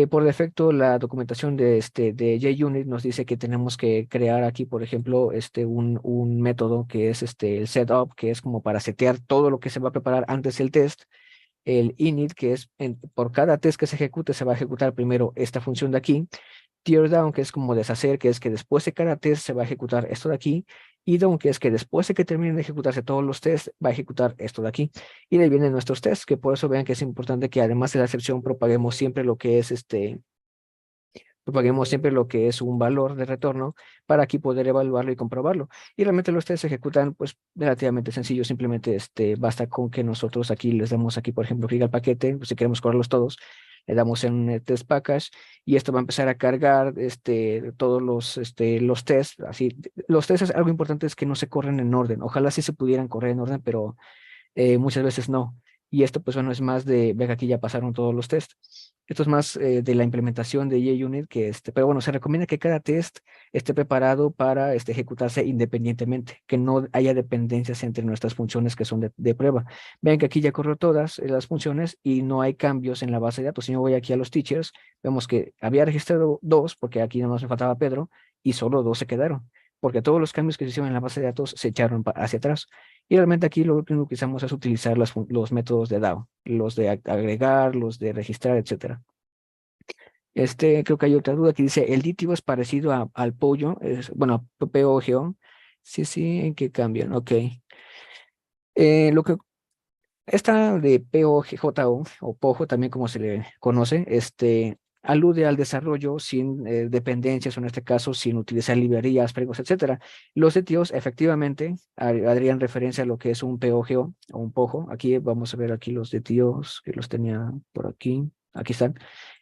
por defecto la documentación de JUnit nos dice que tenemos que crear aquí, por ejemplo, un método que es el setup, que es como para setear todo lo que se va a preparar antes del test. el init, que es por cada test que se ejecute, se va a ejecutar primero esta función de aquí, tear down, que es como deshacer, que es que después de cada test se va a ejecutar esto de aquí, y down, que es que después de que terminen de ejecutarse todos los tests, va a ejecutar esto de aquí. Y de ahí vienen nuestros tests, que por eso vean que es importante que además de la excepción propaguemos siempre lo que es propaguemos siempre lo que es un valor de retorno para aquí poder evaluarlo y comprobarlo. Y realmente los tests se ejecutan pues relativamente sencillo, simplemente basta con que nosotros aquí les damos aquí, por ejemplo, clic al paquete, pues, si queremos correrlos todos, le damos en test package y esto va a empezar a cargar todos los tests. Así, los tests, algo importante es que no se corren en orden. Ojalá sí se pudieran correr en orden, pero muchas veces no. Y esto, pues bueno, es más de, ve que aquí ya pasaron todos los tests. Esto es más de la implementación de JUnit, pero bueno, se recomienda que cada test esté preparado para ejecutarse independientemente, que no haya dependencias entre nuestras funciones que son de prueba. Vean que aquí ya corrió todas las funciones y no hay cambios en la base de datos. Si yo voy aquí a los teachers, vemos que había registrado 2, porque aquí no nos faltaba Pedro, y solo 2 se quedaron, porque todos los cambios que se hicieron en la base de datos se echaron hacia atrás. Y realmente aquí lo único que usamos es utilizar los métodos de DAO, los de agregar, los de registrar, etcétera. Creo que hay otra duda que dice, ¿el DTO es parecido al pollo? Bueno, POGO. Sí, sí, ¿en qué cambian? Ok. Lo que esta de POGJO o POJO, también como se le conoce, alude al desarrollo sin dependencias, o en este caso sin utilizar librerías, frameworks, etcétera. Los sitios efectivamente harían referencia a lo que es un POGO o un POJO. Aquí vamos a ver aquí los sitios que los tenía por aquí. Aquí están.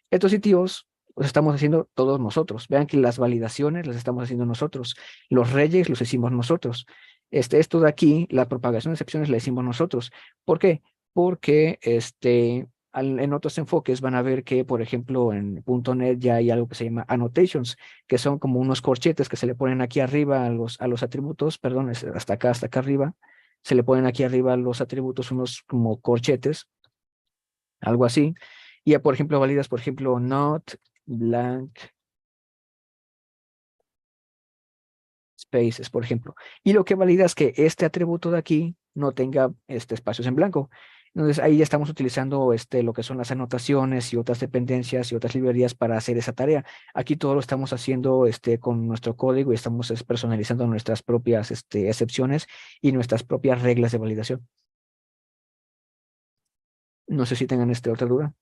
Estos sitios los estamos haciendo todos nosotros. Vean que las validaciones las estamos haciendo nosotros. Los reyes los hicimos nosotros. Esto de aquí, la propagación de excepciones la hicimos nosotros. ¿Por qué? Porque en otros enfoques van a ver que, por ejemplo, en .NET ya hay algo que se llama annotations, que son como unos corchetes que se le ponen aquí arriba a los atributos, perdón, hasta acá arriba, se le ponen aquí arriba a los atributos unos como corchetes, algo así. Y ya, por ejemplo, validas, por ejemplo, not blank spaces, por ejemplo. Y lo que valida es que este atributo de aquí no tenga espacios en blanco. Entonces ahí ya estamos utilizando lo que son las anotaciones y otras dependencias y otras librerías para hacer esa tarea. Aquí todo lo estamos haciendo con nuestro código y estamos personalizando nuestras propias excepciones y nuestras propias reglas de validación. No sé si tengan otra duda.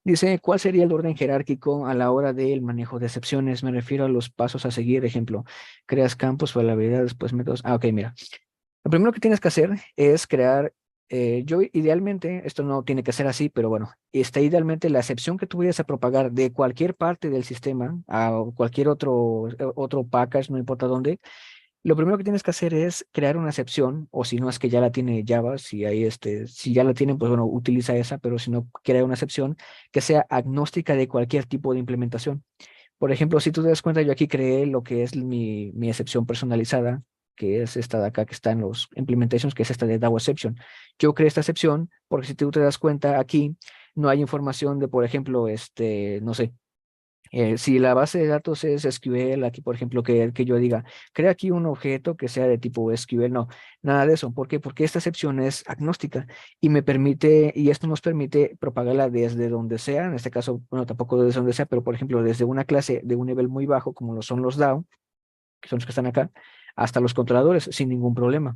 Dice, ¿cuál sería el orden jerárquico a la hora del manejo de excepciones? Me refiero a los pasos a seguir. Ejemplo, creas campos, probabilidades, después métodos. Ok, mira. Lo primero que tienes que hacer es crear, yo idealmente, esto no tiene que ser así, pero bueno, idealmente la excepción que tú vayas a propagar de cualquier parte del sistema a cualquier otro package, no importa dónde, lo primero que tienes que hacer es crear una excepción, o si no es que ya la tiene Java, si ya la tienen, pues bueno, utiliza esa, pero si no, crea una excepción que sea agnóstica de cualquier tipo de implementación. Por ejemplo, si tú te das cuenta, yo aquí creé lo que es mi excepción personalizada, que es esta de acá que está en los implementations, que es esta de DAO exception. Yo creé esta excepción porque si tú te das cuenta aquí, no hay información de, por ejemplo, no sé, si la base de datos es SQL, aquí por ejemplo que yo diga, crea aquí un objeto que sea de tipo SQL, no, nada de eso. ¿Por qué? Porque esta excepción es agnóstica y y esto nos permite propagarla desde donde sea, en este caso, bueno, tampoco desde donde sea, pero por ejemplo desde una clase de un nivel muy bajo, como lo son los DAO, que son los que están acá, hasta los controladores, sin ningún problema.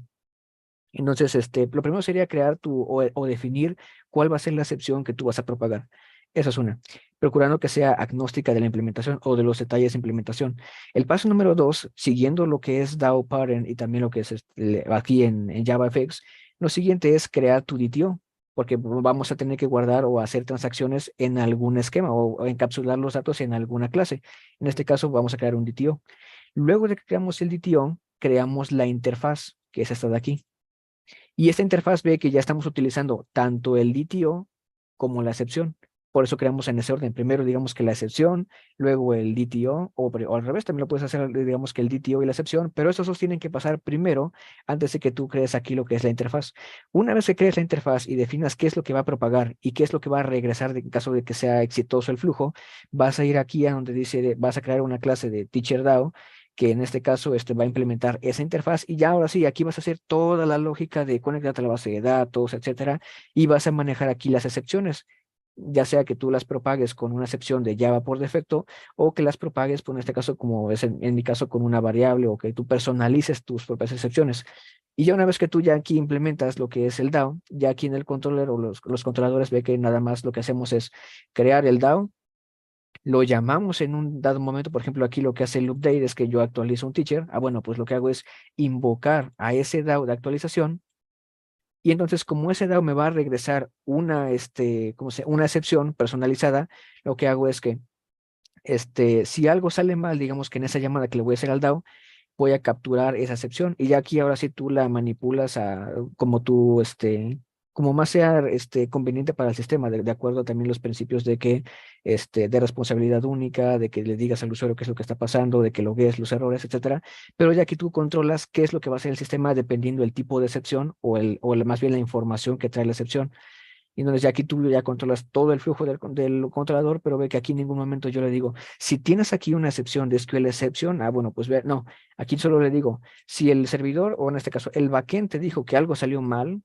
Entonces, lo primero sería crear o definir cuál va a ser la excepción que tú vas a propagar. Esa es una. Procurando que sea agnóstica de la implementación o de los detalles de implementación. El paso número 2, siguiendo lo que es DAO parent y también lo que es aquí en JavaFX, lo siguiente es crear tu DTO, porque vamos a tener que guardar o hacer transacciones en algún esquema o encapsular los datos en alguna clase. En este caso, vamos a crear un DTO. Luego de que creamos el DTO, creamos la interfaz, que es esta de aquí. Y esta interfaz ve que ya estamos utilizando tanto el DTO como la excepción. Por eso creamos en ese orden. Primero, digamos que la excepción, luego el DTO, o al revés, también lo puedes hacer, digamos que el DTO y la excepción, pero estos dos tienen que pasar primero antes de que tú crees aquí lo que es la interfaz. Una vez que crees la interfaz y definas qué es lo que va a propagar y qué es lo que va a regresar en caso de que sea exitoso el flujo, vas a ir aquí a donde dice, vas a crear una clase de TeacherDAO, que en este caso va a implementar esa interfaz y ya ahora sí, aquí vas a hacer toda la lógica de conectarte a la base de datos, etcétera, y vas a manejar aquí las excepciones, ya sea que tú las propagues con una excepción de Java por defecto o que las propagues, pues en este caso, como es en mi caso, con una variable o que tú personalices tus propias excepciones. Y ya una vez que tú ya aquí implementas lo que es el DAO, ya aquí en el controller o los controladores ve que nada más lo que hacemos es crear el DAO, lo llamamos en un dado momento, por ejemplo, aquí lo que hace el update es que yo actualizo un teacher, bueno, pues lo que hago es invocar a ese DAO de actualización y entonces, como ese DAO me va a regresar una excepción personalizada, lo que hago es que, si algo sale mal, digamos que en esa llamada que le voy a hacer al DAO, voy a capturar esa excepción y ya aquí ahora sí tú la manipulas como tú, como más sea, conveniente para el sistema, de acuerdo también los principios de que, de responsabilidad única, de que le digas al usuario qué es lo que está pasando, de que loguees los errores, etcétera. Pero ya aquí tú controlas qué es lo que va a hacer el sistema dependiendo del tipo de excepción más bien la información que trae la excepción. Y entonces ya aquí tú ya controlas todo el flujo del controlador, pero ve que aquí en ningún momento yo le digo, si tienes aquí una excepción de SQL exception, bueno, pues ve, no, aquí solo le digo, si el servidor, o en este caso el backend te dijo que algo salió mal,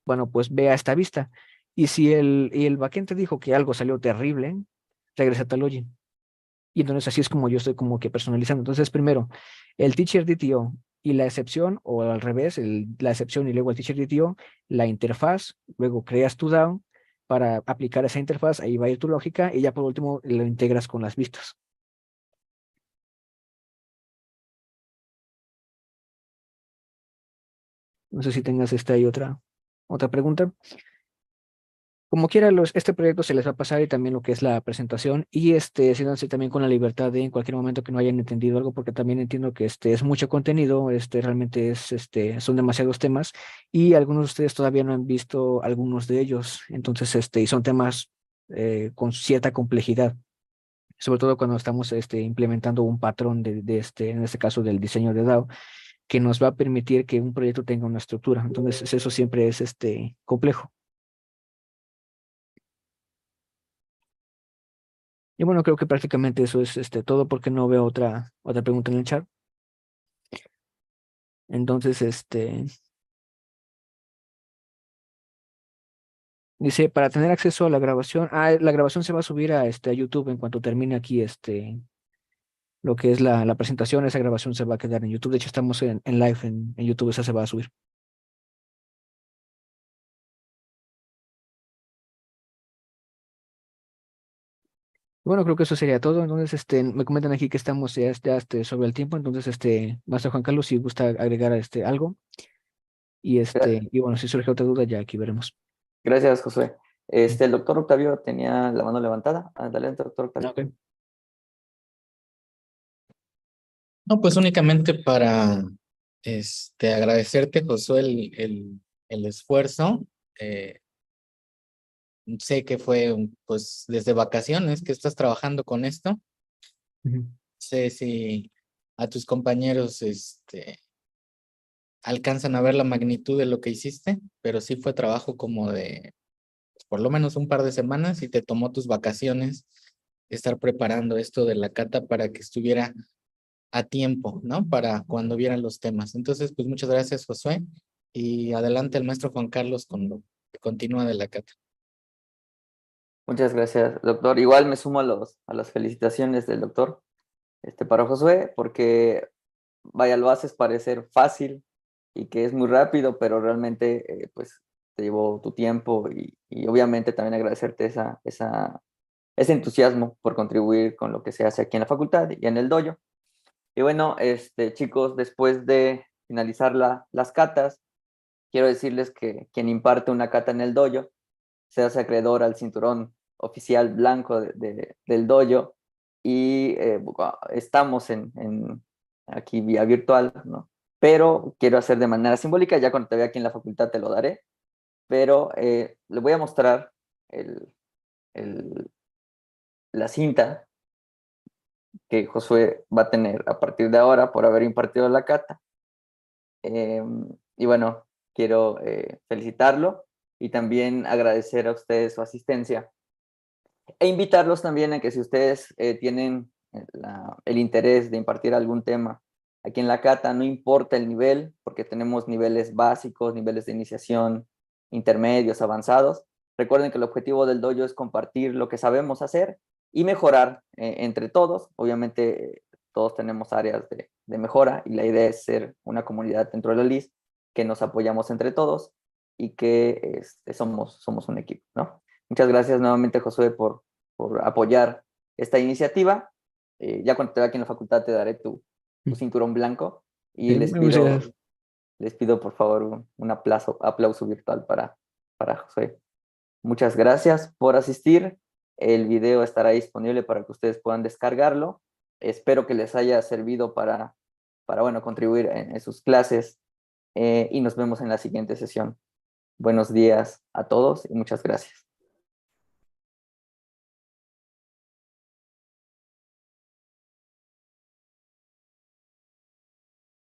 bueno, pues ve a esta vista. Y si el backend te dijo que algo salió terrible, regresa al login. Y entonces así es como yo estoy como que personalizando. Entonces, primero, el teacher DTO y la excepción, o al revés, la excepción y luego el teacher DTO, la interfaz, luego creas tu DAO para aplicar esa interfaz, ahí va a ir tu lógica, y ya por último lo integras con las vistas. No sé si tengas ahí otra pregunta. Como quiera, este proyecto se les va a pasar y también lo que es la presentación y siéntanse también con la libertad de en cualquier momento que no hayan entendido algo, porque también entiendo que es mucho contenido, realmente son demasiados temas y algunos de ustedes todavía no han visto algunos de ellos, entonces, y son temas con cierta complejidad, sobre todo cuando estamos implementando un patrón en este caso del diseño de DAO, que nos va a permitir que un proyecto tenga una estructura. Entonces, eso siempre es complejo. Y bueno, creo que prácticamente eso es todo porque no veo otra pregunta en el chat. Entonces, dice, para tener acceso a la grabación, la grabación se va a subir a YouTube en cuanto termine aquí lo que es la presentación, esa grabación se va a quedar en YouTube. De hecho, estamos en live en YouTube, esa se va a subir. Bueno, creo que eso sería todo. Entonces, me comentan aquí que estamos ya sobre el tiempo. Entonces, Maestro Juan Carlos, si gusta agregar algo. Y bueno, si surge otra duda, ya aquí veremos. Gracias, Josué. El doctor Octavio tenía la mano levantada. Adelante, doctor Octavio. Ok. No, pues únicamente para agradecerte, Josué, el esfuerzo. Eh, Sé que fue pues desde vacaciones que estás trabajando con esto. Ujú. Sé si a tus compañeros alcanzan a ver la magnitud de lo que hiciste, pero sí fue trabajo como de por lo menos un par de semanas y te tomó tus vacaciones estar preparando esto de la cata para que estuviera a tiempo, ¿no? Para cuando vieran los temas. Entonces, pues muchas gracias, Josué. Y adelante el maestro Juan Carlos con lo que continúa de la cata. Muchas gracias, doctor. Igual me sumo a las felicitaciones del doctor para Josué, porque vaya, lo haces parecer fácil y que es muy rápido, pero realmente pues te llevó tu tiempo y obviamente también agradecerte ese entusiasmo por contribuir con lo que se hace aquí en la facultad y en el dojo. Y bueno, chicos, después de finalizar las catas, quiero decirles que quien imparte una cata en el dojo se hace acreedor al cinturón oficial blanco del dojo y estamos aquí vía virtual, ¿no? Pero quiero hacer de manera simbólica, ya cuando te vea aquí en la facultad te lo daré, pero le voy a mostrar el, la cinta que Josué va a tener a partir de ahora por haber impartido la cata. Y bueno, quiero felicitarlo y también agradecer a ustedes su asistencia e invitarlos también a que si ustedes tienen el interés de impartir algún tema aquí en la cata, no importa el nivel, porque tenemos niveles básicos, niveles de iniciación, intermedios, avanzados. Recuerden que el objetivo del dojo es compartir lo que sabemos hacer y mejorar entre todos. Obviamente todos tenemos áreas de mejora y la idea es ser una comunidad dentro de la LIS que nos apoyamos entre todos y que somos un equipo, ¿no? Muchas gracias nuevamente, Josué, por apoyar esta iniciativa. Ya cuando te vea aquí en la facultad te daré tu cinturón blanco y les pido por favor un aplauso virtual para Josué. Muchas gracias por asistir. El video estará disponible para que ustedes puedan descargarlo. Espero que les haya servido para bueno, contribuir en sus clases y nos vemos en la siguiente sesión. Buenos días a todos y muchas gracias.